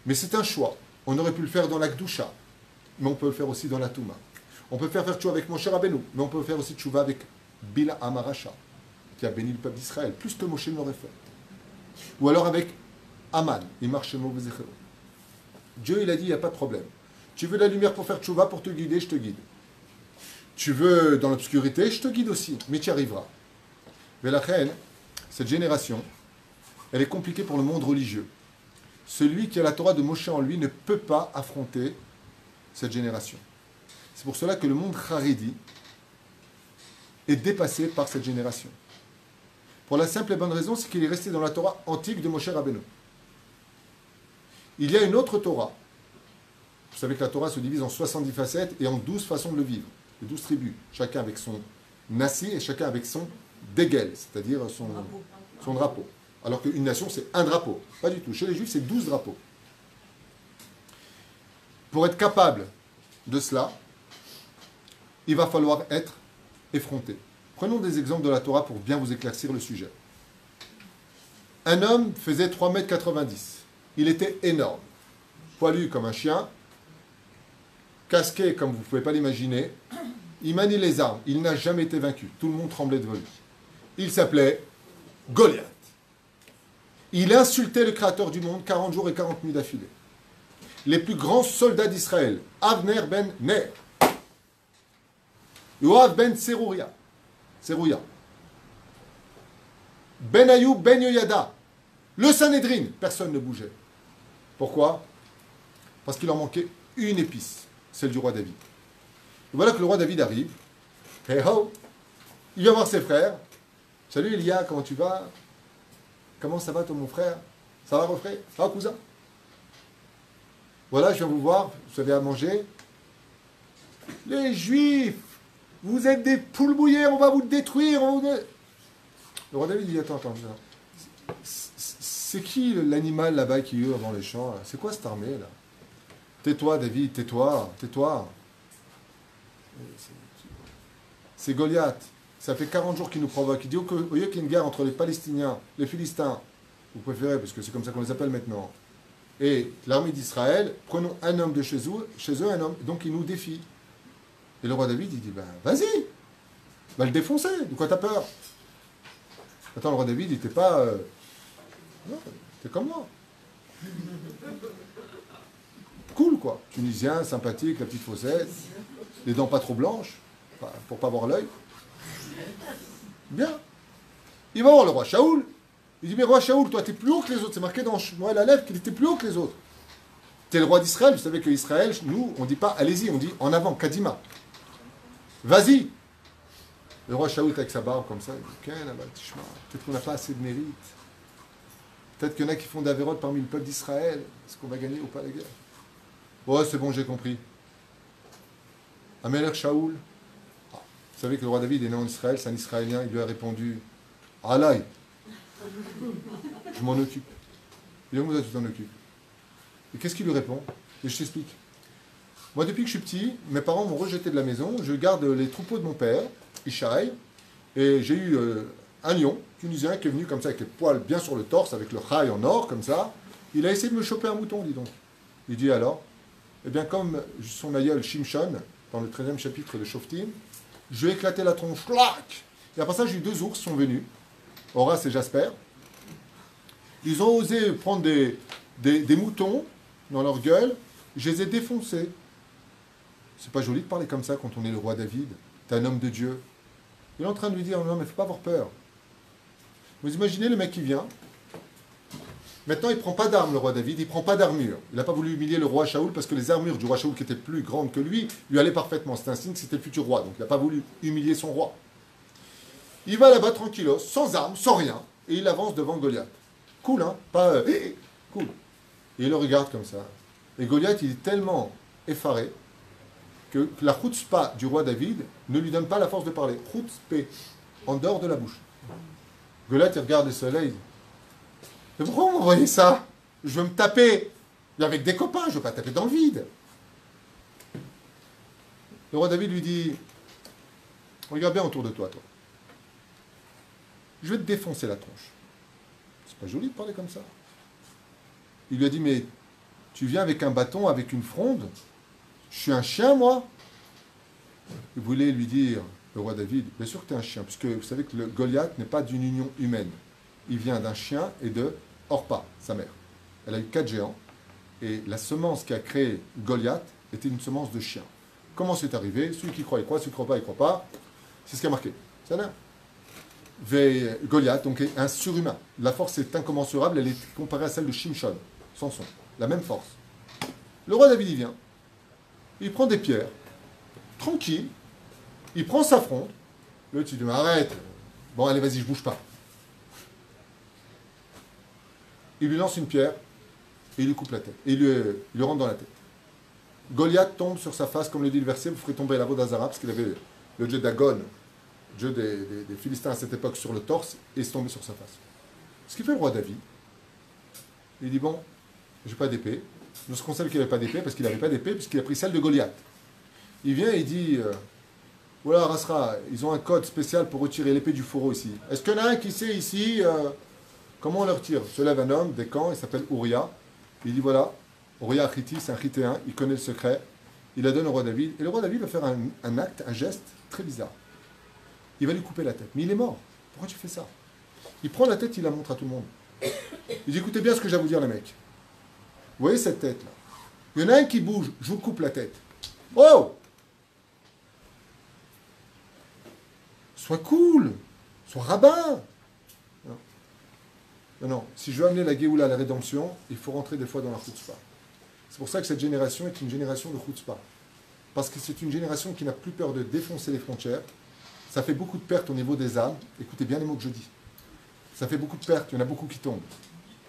Mais c'est un choix. On aurait pu le faire dans la Gdusha, mais on peut le faire aussi dans la Touma. On peut faire tchouva avec Moshe Rabbeinu, mais on peut faire aussi tchouva avec Bila Amarasha, qui a béni le peuple d'Israël, plus que Moshe ne l'aurait fait. Ou alors avec Aman, Dieu, il a dit, il n'y a pas de problème. Tu veux la lumière pour faire tchouva, pour te guider, je te guide. Tu veux dans l'obscurité, je te guide aussi, mais tu y arriveras. Mais la reine, cette génération, elle est compliquée pour le monde religieux. Celui qui a la Torah de Moshe en lui ne peut pas affronter cette génération. C'est pour cela que le monde Haredi est dépassé par cette génération. Pour la simple et bonne raison, c'est qu'il est resté dans la Torah antique de Moshe Rabbeinu. Il y a une autre Torah. Vous savez que la Torah se divise en 70 facettes et en 12 façons de le vivre. Les 12 tribus, chacun avec son nassi et chacun avec son dégel, c'est-à-dire son drapeau. Alors qu'une nation, c'est un drapeau. Pas du tout. Chez les Juifs, c'est 12 drapeaux. Pour être capable de cela, il va falloir être effronté. Prenons des exemples de la Torah pour bien vous éclaircir le sujet. Un homme faisait 3,90 m. Il était énorme. Poilu comme un chien, casqué comme vous ne pouvez pas l'imaginer. Il manie les armes. Il n'a jamais été vaincu. Tout le monde tremblait devant lui. Il s'appelait Goliath. Il insultait le Créateur du monde 40 jours et 40 nuits d'affilée. Les plus grands soldats d'Israël, Avner ben Ner, Yoav ben Serouya, Ben Ayoub ben Yoyada, le Sanhédrin, personne ne bougeait. Pourquoi? Parce qu'il en manquait une épice, celle du roi David. Et voilà que le roi David arrive. Hey ho! Il vient voir ses frères. Salut Elia, comment tu vas? Comment ça va toi mon frère? Ça va refrain? Ça va cousin? Voilà, je viens vous voir, vous avez à manger. Les Juifs, vous êtes des poules bouillées, on va vous détruire. Le roi David dit, attends. C'est qui l'animal là-bas qui hurle dans les champs? C'est quoi cette armée là? Tais-toi David, tais-toi. C'est Goliath. Ça fait 40 jours qu'il nous provoque. Il dit, au lieu qu'il y ait une guerre entre les Palestiniens, les Philistins, vous préférez, parce que c'est comme ça qu'on les appelle maintenant, et l'armée d'Israël, prenons un homme de chez eux un homme. Donc il nous défie. Et le roi David, il dit, ben vas-y, va le défoncer, de quoi t'as peur? Attends, le roi David, il n'était pas... Non, t'es comme moi. Cool, quoi. Tunisien, sympathique, la petite fossette, les dents pas trop blanches, pour pas voir l'œil. Bien. Il va voir le roi Shaoul. Il dit, mais roi Shaoul, toi, t'es plus haut que les autres. C'est marqué dans Shmuel Aleph qu'il était plus haut que les autres. T'es le roi d'Israël. Vous savez que Israël, nous, on dit pas allez-y, on dit en avant, Kadima. Vas-y. Le roi Shaoul avec sa barbe comme ça, il dit, peut-être qu'on n'a pas assez de mérite. Peut-être qu'il y en a qui font d'Avéroth parmi le peuple d'Israël. Est-ce qu'on va gagner ou pas la guerre? Ouais, c'est bon, j'ai compris. Amelech Shaoul. Vous savez que le roi David est né en Israël, c'est un Israélien. Il lui a répondu Alaï, je m'en occupe. Et donc, tu t'en occupes. Et qu'est-ce qu'il lui répond? Et je t'explique. Moi, depuis que je suis petit, mes parents m'ont rejeté de la maison. Je garde les troupeaux de mon père, Ishaï. Et j'ai eu un lion tunisien qui est venu comme ça, avec les poils bien sur le torse, avec le chai en or, comme ça. Il a essayé de me choper un mouton, dis donc. Il dit alors, eh bien, comme son aïeul Shimshon, dans le 13e chapitre de Shoftim, je lui ai éclaté la tronche. Et après ça, j'ai eu 2 ours qui sont venus, Horace et Jasper. Ils ont osé prendre des moutons dans leur gueule. Je les ai défoncés. C'est pas joli de parler comme ça quand on est le roi David. T'es un homme de Dieu. Il est en train de lui dire, non, mais il ne faut pas avoir peur. Vous imaginez le mec qui vient. Maintenant, il ne prend pas d'armes, le roi David. Il ne prend pas d'armure. Il n'a pas voulu humilier le roi Shaoul parce que les armures du roi Shaoul, qui étaient plus grandes que lui allaient parfaitement. C'est un signe que c'était le futur roi. Donc, il n'a pas voulu humilier son roi. Il va là-bas tranquillos, sans armes, sans rien. Et il avance devant Goliath. Cool, hein? Pas... cool. Et il le regarde comme ça. Et Goliath, il est tellement effaré que la chutzpah du roi David ne lui donne pas la force de parler. Chutzpah, en dehors de la bouche. Goliath, il regarde le soleil. Mais pourquoi vous m'envoyez ça? Je veux me taper avec des copains, je ne veux pas taper dans le vide. Le roi David lui dit, regarde bien autour de toi, toi. Je vais te défoncer la tronche. C'est pas joli de parler comme ça. Il lui a dit, mais tu viens avec un bâton, avec une fronde. Je suis un chien, moi. Il voulait lui dire, le roi David, bien sûr que tu es un chien, puisque vous savez que le Goliath n'est pas d'une union humaine. Il vient d'un chien et de Orpa, sa mère. Elle a eu 4 géants, et la semence qui a créé Goliath était une semence de chien. Comment c'est arrivé? Celui qui croit, il croit, celui qui ne croit pas, il ne croit pas. C'est ce qui a marqué. Ça là. Goliath, donc, est un surhumain. La force est incommensurable, elle est comparée à celle de Shimshon, Samson. La même force. Le roi David, il vient. Il prend des pierres, tranquille, il prend sa fronde. L'autre, il dit, mais arrête. Bon, allez, vas-y, je bouge pas. Il lui lance une pierre, et il lui coupe la tête. Et il lui rentre dans la tête. Goliath tombe sur sa face, comme le dit le verset, vous ferez tomber la d'Azara, parce qu'il avait le dieu Dagon, dieu des Philistins à cette époque, sur le torse, et il se tombait sur sa face. Ce qu'il fait le roi David, il dit, bon, j'ai pas d'épée. Je se conseille qu'il n'avait pas d'épée, parce qu'il n'avait pas d'épée, puisqu'il a pris celle de Goliath. Il vient et il dit, voilà, Rasra, ils ont un code spécial pour retirer l'épée du fourreau ici. Est-ce qu'il y en a un qui sait ici comment on le retire? Se lève un homme des camps, il s'appelle Uriah. Il dit, voilà, Uriah Achiti, c'est un Chitéen, il connaît le secret. Il la donne au roi David. Et le roi David va faire un acte, un geste très bizarre. Il va lui couper la tête. Mais il est mort. Pourquoi tu fais ça? Il prend la tête, il la montre à tout le monde. Il dit, écoutez bien ce que j'ai à vous dire, les mecs. Vous voyez cette tête-là? Il y en a un qui bouge, je vous coupe la tête. Oh! Sois cool, sois rabbin. Non, si je veux amener la Géoula, la rédemption, il faut rentrer des fois dans la chutzpah. C'est pour ça que cette génération est une génération de chutzpah. Parce que c'est une génération qui n'a plus peur de défoncer les frontières. Ça fait beaucoup de pertes au niveau des âmes. Écoutez bien les mots que je dis. Ça fait beaucoup de pertes, il y en a beaucoup qui tombent.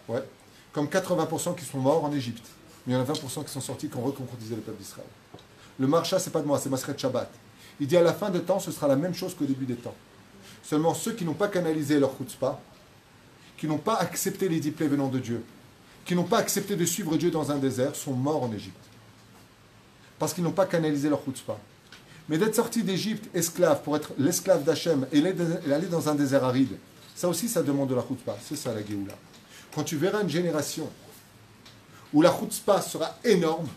Ouais. Comme 80% qui sont morts en Égypte. Mais il y en a 20% qui sont sortis, qui ont reconcrétisé le peuple d'Israël. Le marcha, c'est pas de moi, c'est Masret Shabbat. Il dit à la fin des temps, ce sera la même chose qu'au début des temps. Seulement ceux qui n'ont pas canalisé leur chutzpah, qui n'ont pas accepté les 10 plaies venant de Dieu, qui n'ont pas accepté de suivre Dieu dans un désert, sont morts en Égypte. Parce qu'ils n'ont pas canalisé leur chutzpah. Mais d'être sorti d'Égypte esclave pour être l'esclave d'Hachem et aller dans un désert aride, ça aussi, ça demande de la chutzpah. C'est ça la Géoula. Quand tu verras une génération où la chutzpah sera énorme,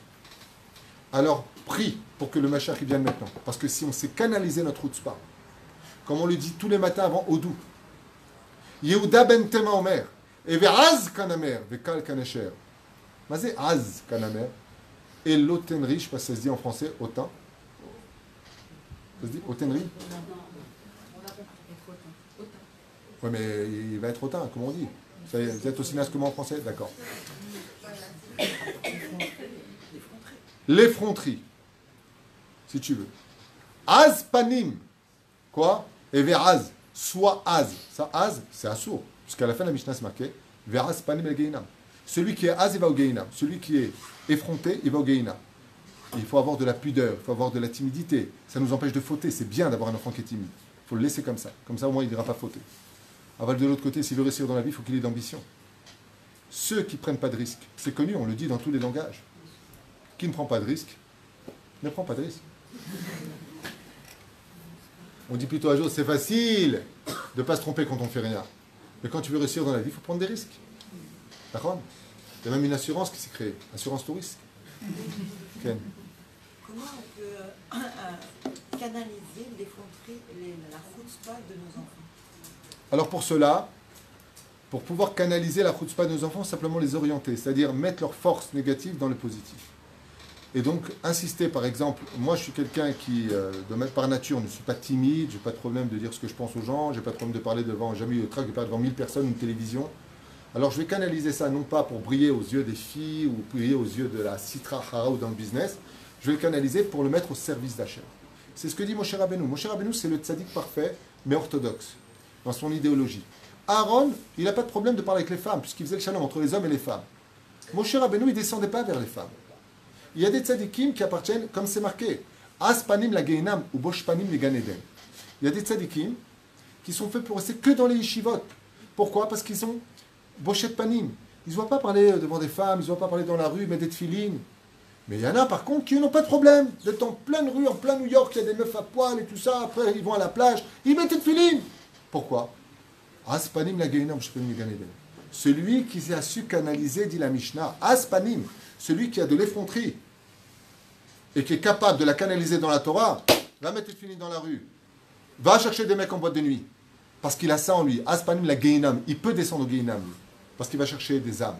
alors prie pour que le Mashiach vienne maintenant. Parce que si on sait canaliser notre chutzpah, comme on le dit tous les matins avant Odou, Yehuda ben Tema Omer, et ve'az kanamer, ve'kal kanesher. Mais c'est az kanamer, et l'otenri, je ne sais pas si ça se dit en français, autant. Ça se dit autenri? Oui, mais il va être autant, comment on dit? Vous êtes aussi naze que moi en français? D'accord. L'effronterie, si tu veux. Az panim. Quoi? Et ve'az. Soit az. Ça, az, c'est assourd. Puisqu'à la fin de la Mishnah, c'est marqué Ve'as panim el Gehinam. Celui qui est az, il va au Gehinam. Celui qui est effronté, il va au Gehinam. Il faut avoir de la pudeur, il faut avoir de la timidité. Ça nous empêche de fauter. C'est bien d'avoir un enfant qui est timide. Il faut le laisser comme ça. Comme ça, au moins, il ne ira pas fauter. Aval de l'autre côté, s'il veut réussir dans la vie, il faut qu'il ait d'ambition. Ceux qui ne prennent pas de risques, c'est connu, on le dit dans tous les langages. Qui ne prend pas de risque, ne prend pas de risque. On dit plutôt à jour, c'est facile de ne pas se tromper quand on ne fait rien. Mais quand tu veux réussir dans la vie, il faut prendre des risques. D'accord ? Il y a même une assurance qui s'est créée, assurance tout risque. Ken. Comment on peut canaliser l'effronterie, la chutzpah de nos enfants? Alors pour cela, pour pouvoir canaliser la chutzpah de nos enfants, simplement les orienter, c'est-à-dire mettre leur force négative dans le positif. Et donc insister, par exemple, moi je suis quelqu'un qui, par nature, ne suis pas timide, j'ai pas de problème de dire ce que je pense aux gens, j'ai pas de problème de parler devant, jamais eu le trac de parler devant 1000 personnes, une télévision. Alors je vais canaliser ça, non pas pour briller aux yeux des filles ou briller aux yeux de la Sitra Hara ou dans le business, je vais le canaliser pour le mettre au service d'Hachem. C'est ce que dit Moshe Rabbeinu. Moshe Rabbeinu, c'est le tzaddik parfait, mais orthodoxe, dans son idéologie. Aaron, il n'a pas de problème de parler avec les femmes, puisqu'il faisait le shalom entre les hommes et les femmes. Moshe Rabbeinu, il ne descendait pas vers les femmes. Il y a des tzaddikim qui appartiennent, comme c'est marqué, Aspanim la Geinam ou Boshpanim le Gan Eden. Il y a des tzaddikim qui sont faits pour rester que dans les yeshivot. Pourquoi ? Parce qu'ils sont Boshet Panim. Ils ne voient pas parler devant des femmes, ils ne voient pas parler dans la rue, mettre des tefilines. Mais il y en a par contre qui n'ont pas de problème d'être en pleine rue, en plein New York, il y a des meufs à poil et tout ça, après ils vont à la plage, ils mettent des tefilines. Pourquoi ? Aspanim la Geinam, Boshpanim le Gan Eden. Celui qui a su canaliser, dit la Mishnah, Aspanim, celui qui a de l'effronterie et qui est capable de la canaliser dans la Torah, va mettre des tefilines dans la rue, va chercher des mecs en boîte de nuit, parce qu'il a ça en lui. Aspanim la Geinam, il peut descendre au Geinam, parce qu'il va chercher des âmes.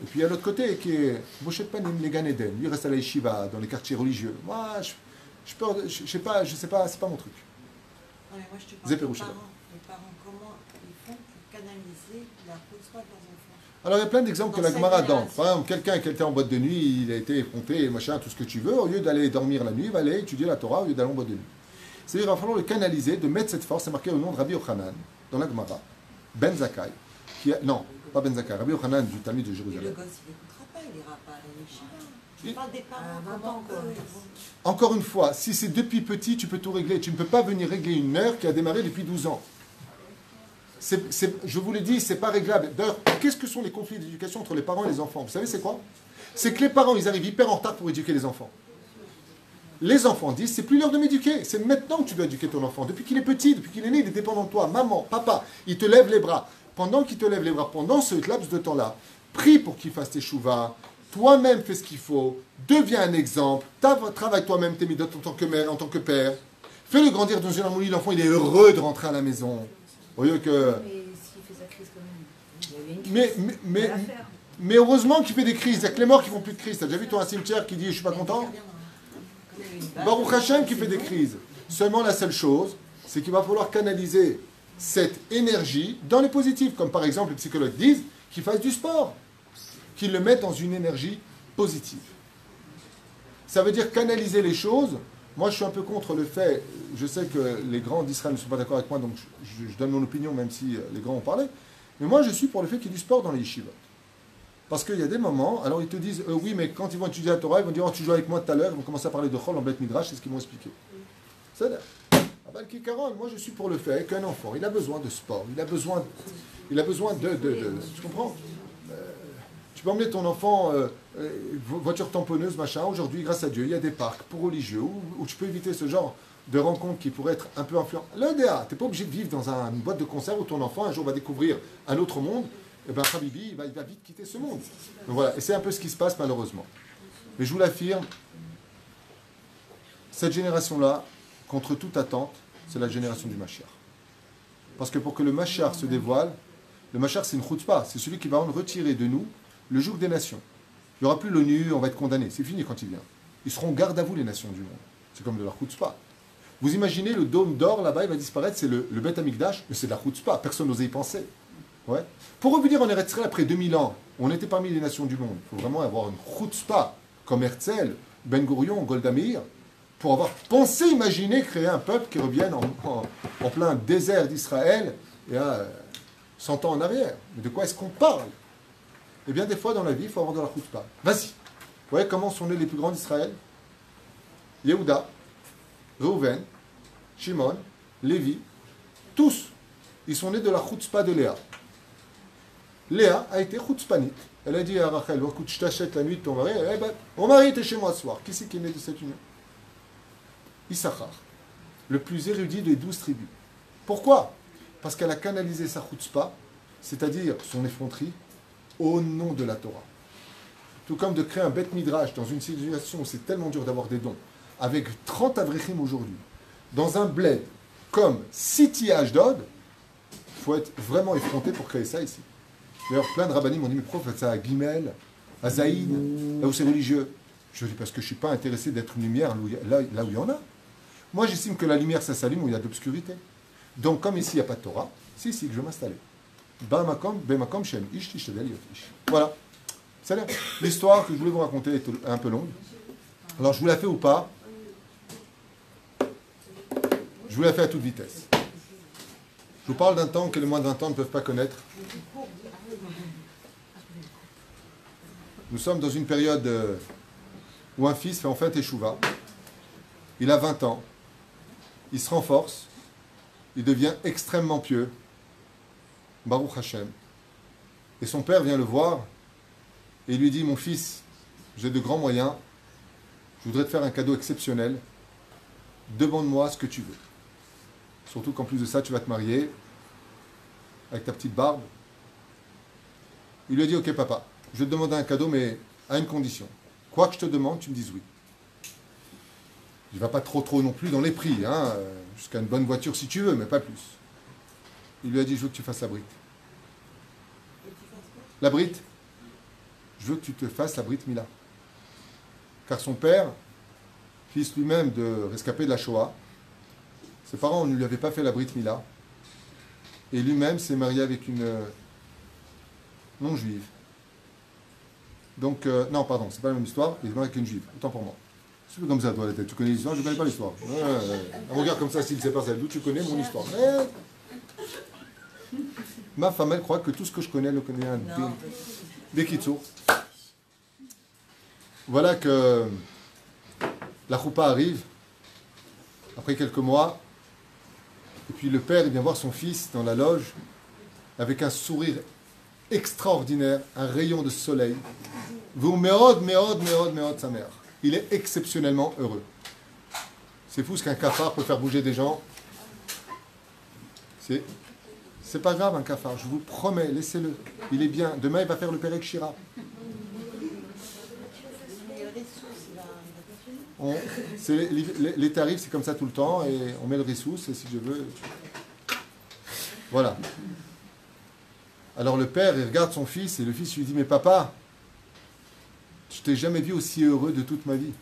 Et puis il y a l'autre côté qui est Moshe Panim, les Gan Eden. Lui reste à la yeshiva, dans les quartiers religieux. Moi, je sais pas, c'est pas mon truc. Non, mais moi, je te parle des parents. Les parents, comment ils font pour canaliser la chutzpah de leurs enfants? Alors il y a plein d'exemples que la Gemara donne. Par exemple, quelqu'un qui était en boîte de nuit, il a été effronté, machin, tout ce que tu veux, au lieu d'aller dormir la nuit, il va aller étudier la Torah au lieu d'aller en boîte de nuit. C'est-à-dire qu'il va falloir le canaliser, de mettre cette force, c'est marqué au nom de Rabbi Yochanan, dans la Gemara, Ben Zakkai, non, pas Ben Zakkai, Rabbi Yochanan du Talmud de Et Jérusalem. le gosse, il n'écoutera pas, il n'ira pas à la yeshiva. Je parle des parents, comment eux, ils vont... Encore une fois, si c'est depuis petit, tu peux tout régler. Tu ne peux pas venir régler une heure qui a démarré depuis 12 ans. Je vous l'ai dit, c'est pas réglable. D'ailleurs, qu'est-ce que sont les conflits d'éducation entre les parents et les enfants? Vous savez, c'est quoi? C'est que les parents, ils arrivent hyper en retard pour éduquer les enfants. Les enfants disent, c'est plus l'heure de m'éduquer. C'est maintenant que tu dois éduquer ton enfant. Depuis qu'il est petit, depuis qu'il est né, il est dépendant de toi. Maman, papa, il te lève les bras. Pendant qu'il te lève les bras, pendant ce laps de temps-là, prie pour qu'il fasse tes chouvas. Toi-même, fais ce qu'il faut. Deviens un exemple. Travaille toi-même tes midotes en tant que mère, en tant que père. Fais-le grandir dans une harmonie. L'enfant, il est heureux de rentrer à la maison. Au lieu que... Mais s'il fait sa crise quand même, il y avait une crise. Mais heureusement qu'il fait des crises. Il y a que les morts qui font plus de crise. T'as déjà vu toi un cimetière qui dit je suis pas content? Baruch Hashem qui fait des crises. Seulement la seule chose, c'est qu'il va falloir canaliser cette énergie dans les positifs. Comme par exemple les psychologues disent qu'ils fassent du sport, qu'ils le mettent dans une énergie positive. Ça veut dire canaliser les choses. Moi je suis un peu contre le fait, je sais que les grands d'Israël ne sont pas d'accord avec moi, donc je donne mon opinion même si les grands ont parlé. Mais moi je suis pour le fait qu'il y ait du sport dans les yeshivot. Parce qu'il y a des moments, alors ils te disent, oui, mais quand ils vont étudier la Torah, ils vont dire, oh, tu joues avec moi tout à l'heure, ils vont commencer à parler de Chol en Beth Midrash, c'est ce qu'ils m'ont expliqué. C'est-à-dire, moi je suis pour le fait qu'un enfant, il a besoin de sport, il a besoin de tu comprends? Tu peux emmener ton enfant, voiture tamponneuse, machin, aujourd'hui, grâce à Dieu, il y a des parcs pour religieux, où tu peux éviter ce genre de rencontres qui pourraient être un peu influentes. L'EDA, tu n'es pas obligé de vivre dans une boîte de conserve où ton enfant, un jour, va découvrir un autre monde. Eh bien, Habibi, il va vite quitter ce monde. Donc voilà, et c'est un peu ce qui se passe malheureusement. Mais je vous l'affirme, cette génération-là, contre toute attente, c'est la génération du Mashiach. Parce que pour que le Mashiach se dévoile, le Mashiach c'est une chutzpah, c'est celui qui va retirer de nous le joug des nations. Il n'y aura plus l'ONU, on va être condamné. C'est fini quand il vient. Ils seront garde à vous les nations du monde. C'est comme de la chutzpah. Vous imaginez le dôme d'or là-bas, il va disparaître, c'est le Beth Amikdash, mais c'est de la chutzpah, personne n'osait y penser. Ouais. Pour revenir en Eretz Israël après 2000 ans, on était parmi les nations du monde. Il faut vraiment avoir une chutzpah comme Herzl, Ben Gurion, Golda Meir, pour avoir pensé, imaginé créer un peuple qui revienne en plein désert d'Israël et 100 ans en arrière. Mais de quoi est-ce qu'on parle? Eh bien, des fois, dans la vie, il faut avoir de la chutzpah. Vas-y. Vous voyez comment sont nés les plus grands d'Israël? Yehuda, Reuven, Shimon, Lévi, tous, ils sont nés de la chutzpah de Léa. Léa a été chutzpanite. Elle a dit à Rachel, écoute, je t'achète la nuit de ton mari. Eh ben, mon mari était chez moi ce soir. Qui c'est qui est né de cette union? Issachar, le plus érudit des 12 tribus. Pourquoi? Parce qu'elle a canalisé sa chutzpah, c'est-à-dire son effronterie, au nom de la Torah. Tout comme de créer un beth midrash dans une situation où c'est tellement dur d'avoir des dons, avec 30 avrichim aujourd'hui, dans un bled comme City Ashdod, il faut être vraiment effronté pour créer ça ici. D'ailleurs, plein de rabbinim m'ont dit, mais pourquoi vous faites ça à Gimel, à Zaïn, là où c'est religieux? Je dis, parce que je ne suis pas intéressé d'être une lumière là où il y en a. Moi, j'estime que la lumière, ça s'allume où il y a de l'obscurité. Donc, comme ici, il n'y a pas de Torah, c'est ici que je vais m'installer. Voilà. C'est l'histoire que je voulais vous raconter est un peu longue. Alors, je vous la fais ou pas? Je vous la fais à toute vitesse. Je vous parle d'un temps que les moins de 20 ans ne peuvent pas connaître. Nous sommes dans une période où un fils fait enfin teshuva. Il a 20 ans. Il se renforce. Il devient extrêmement pieux. Baruch Hashem. Et son père vient le voir et lui dit, mon fils, j'ai de grands moyens. Je voudrais te faire un cadeau exceptionnel. Demande-moi ce que tu veux. Surtout qu'en plus de ça, tu vas te marier avec ta petite barbe. Il lui a dit, ok papa, je vais te demander un cadeau, mais à une condition. Quoi que je te demande, tu me dises oui. Il ne va pas trop non plus dans les prix, hein, jusqu'à une bonne voiture si tu veux, mais pas plus. Il lui a dit, je veux que tu fasses la brite. La brite, je veux que tu te fasses la brite Mila. Car son père, fils lui-même de rescapé de la Shoah, ses parents ne lui avaient pas fait la brite Mila. Et lui-même s'est marié avec une non-juive. Donc, non, pardon, c'est pas la même histoire, il est marié avec une juive, autant pour moi. C'est comme ça, toi, la tête. Tu connais l'histoire, je ne connais pas l'histoire. Un regard comme ça, s'il ne sait pas celle d'où tu connais mon histoire. Ma femme, elle croit que tout ce que je connais, elle le connaît un Bekitsour. Voilà que la choupa arrive, après quelques mois, et puis le père, il vient voir son fils dans la loge, avec un sourire extraordinaire, un rayon de soleil. Vous méode, sa mère. Il est exceptionnellement heureux. C'est fou ce qu'un cafard peut faire bouger des gens. C'est pas grave un cafard, je vous promets, laissez-le. Il est bien. Demain, il va faire le Perek Shira. Les tarifs, c'est comme ça tout le temps, et on met le rissous, et si je veux. Voilà. Alors le père, il regarde son fils, et le fils lui dit, mais papa, je t'ai jamais vu aussi heureux de toute ma vie.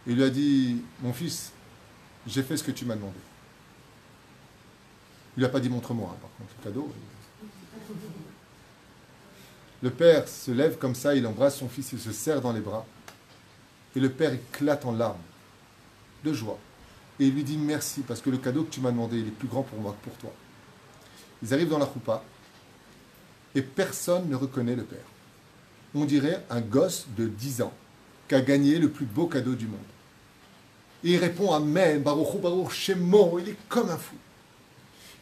Il lui a dit, mon fils, j'ai fait ce que tu m'as demandé. Il lui a pas dit, montre-moi, hein, par contre, le cadeau. Le père se lève comme ça, il embrasse son fils, il se serre dans les bras. Et le père éclate en larmes, de joie. Et il lui dit merci, parce que le cadeau que tu m'as demandé, il est plus grand pour moi que pour toi. Ils arrivent dans la choupa, et personne ne reconnaît le père. On dirait un gosse de 10 ans qui a gagné le plus beau cadeau du monde. Et il répond Amen, Baruch Hu, Baruch Shemo, il est comme un fou.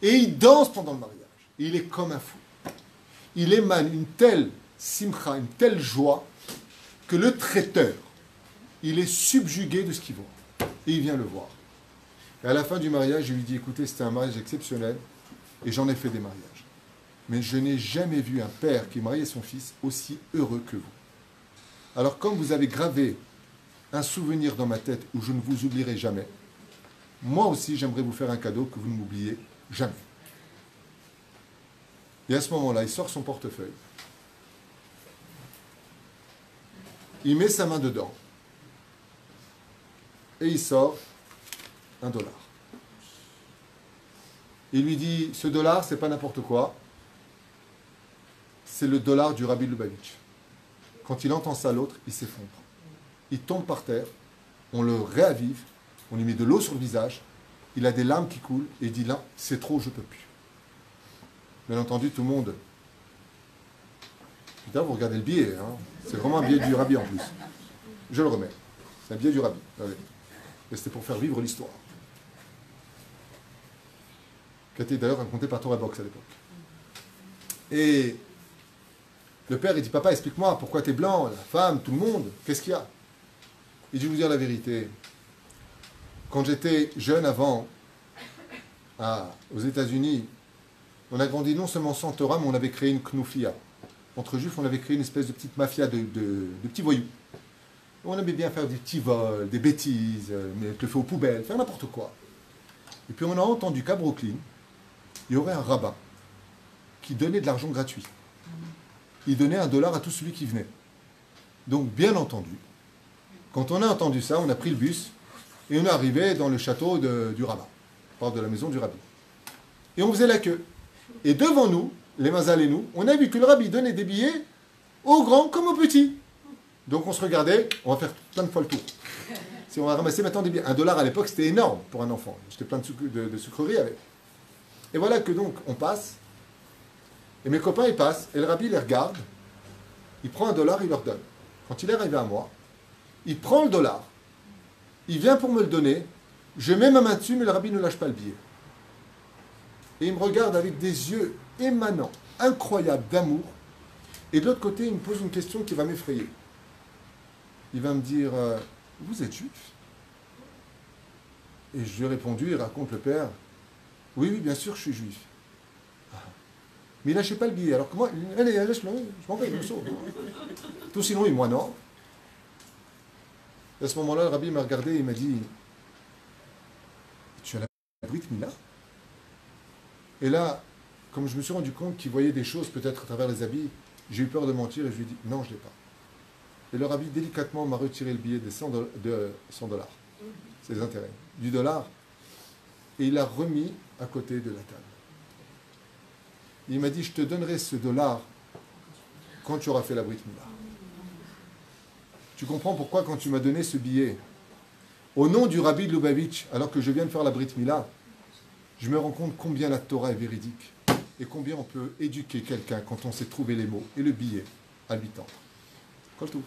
Et il danse pendant le mariage. Et il est comme un fou. Il émane une telle simcha, une telle joie, que le traiteur, il est subjugué de ce qu'il voit. Et il vient le voir. Et à la fin du mariage, je lui dis, écoutez, c'était un mariage exceptionnel, et j'en ai fait des mariages. Mais je n'ai jamais vu un père qui mariait son fils aussi heureux que vous. Alors, comme vous avez gravé un souvenir dans ma tête où je ne vous oublierai jamais, moi aussi, j'aimerais vous faire un cadeau que vous ne m'oubliez jamais. Et à ce moment-là, il sort son portefeuille. Il met sa main dedans. Et il sort $1. Il lui dit, ce dollar, c'est pas n'importe quoi. C'est le dollar du Rabbi Lubavitch. Quand il entend ça, l'autre, il s'effondre. Il tombe par terre, on le réavive, on lui met de l'eau sur le visage, il a des larmes qui coulent, et il dit là, c'est trop, je ne peux plus. Bien entendu, tout le monde. Putain, vous regardez le billet. Hein. C'est vraiment un billet du rabbi en plus. Je le remets. C'est un billet du rabbi. Allez. Et c'était pour faire vivre l'histoire. Qui a été d'ailleurs raconté par Torah Box à l'époque. Et le père, il dit, papa, explique-moi, pourquoi t'es blanc, la femme, tout le monde, qu'est-ce qu'il y a? Il dit, je vais vous dire la vérité. Quand j'étais jeune avant, aux États-Unis, on a grandi non seulement sans Torah, mais on avait créé une knoufia. Entre juifs, on avait créé une espèce de petite mafia de petits voyous. On aimait bien faire des petits vols, des bêtises, mettre le feu aux poubelles, faire n'importe quoi. Et puis on a entendu qu'à Brooklyn, il y aurait un rabbin qui donnait de l'argent gratuit. Il donnait $1 à tout celui qui venait. Donc, bien entendu, quand on a entendu ça, on a pris le bus et on est arrivé dans le château du rabbin, de la maison du rabbi. Et on faisait la queue. Et devant nous, les Mazal et nous, on a vu que le rabbi donnait des billets aux grands comme aux petits. Donc on se regardait, on va faire plein de fois le tour. Si on va ramasser maintenant des billets. $1 à l'époque, c'était énorme pour un enfant. J'étais plein de sucreries avec. Et voilà que donc, on passe. Et mes copains, ils passent. Et le rabbi les regarde. Il prend $1, il leur donne. Quand il est arrivé à moi, il prend le $. Il vient pour me le donner. Je mets ma main dessus, mais le rabbi ne lâche pas le billet. Et il me regarde avec des yeux émanants, incroyables d'amour. Et de l'autre côté, il me pose une question qui va m'effrayer. Il va me dire, vous êtes juif? Et je lui ai répondu, il raconte le père, oui, bien sûr, je suis juif. Mais il lâchez pas le billet. Alors que moi, allez, lâche-le, je m'en vais, je me sauve. Tout sinon, et moi non. Et à ce moment-là, le rabbi m'a regardé et il m'a dit, tu as la Brit Mila? Et là, comme je me suis rendu compte qu'il voyait des choses peut-être à travers les habits, j'ai eu peur de mentir et je lui ai dit, non, je ne l'ai pas. Et le rabbi délicatement m'a retiré le billet de $100, c'est les intérêts, du $, et il l'a remis à côté de la table. Il m'a dit, je te donnerai ce $, quand tu auras fait la Brit Mila. Tu comprends pourquoi quand tu m'as donné ce billet, au nom du rabbi de Lubavitch, alors que je viens de faire la Brit Mila, je me rends compte combien la Torah est véridique et combien on peut éduquer quelqu'un quand on sait trouver les mots et le billet à 8 ans. Colle tout.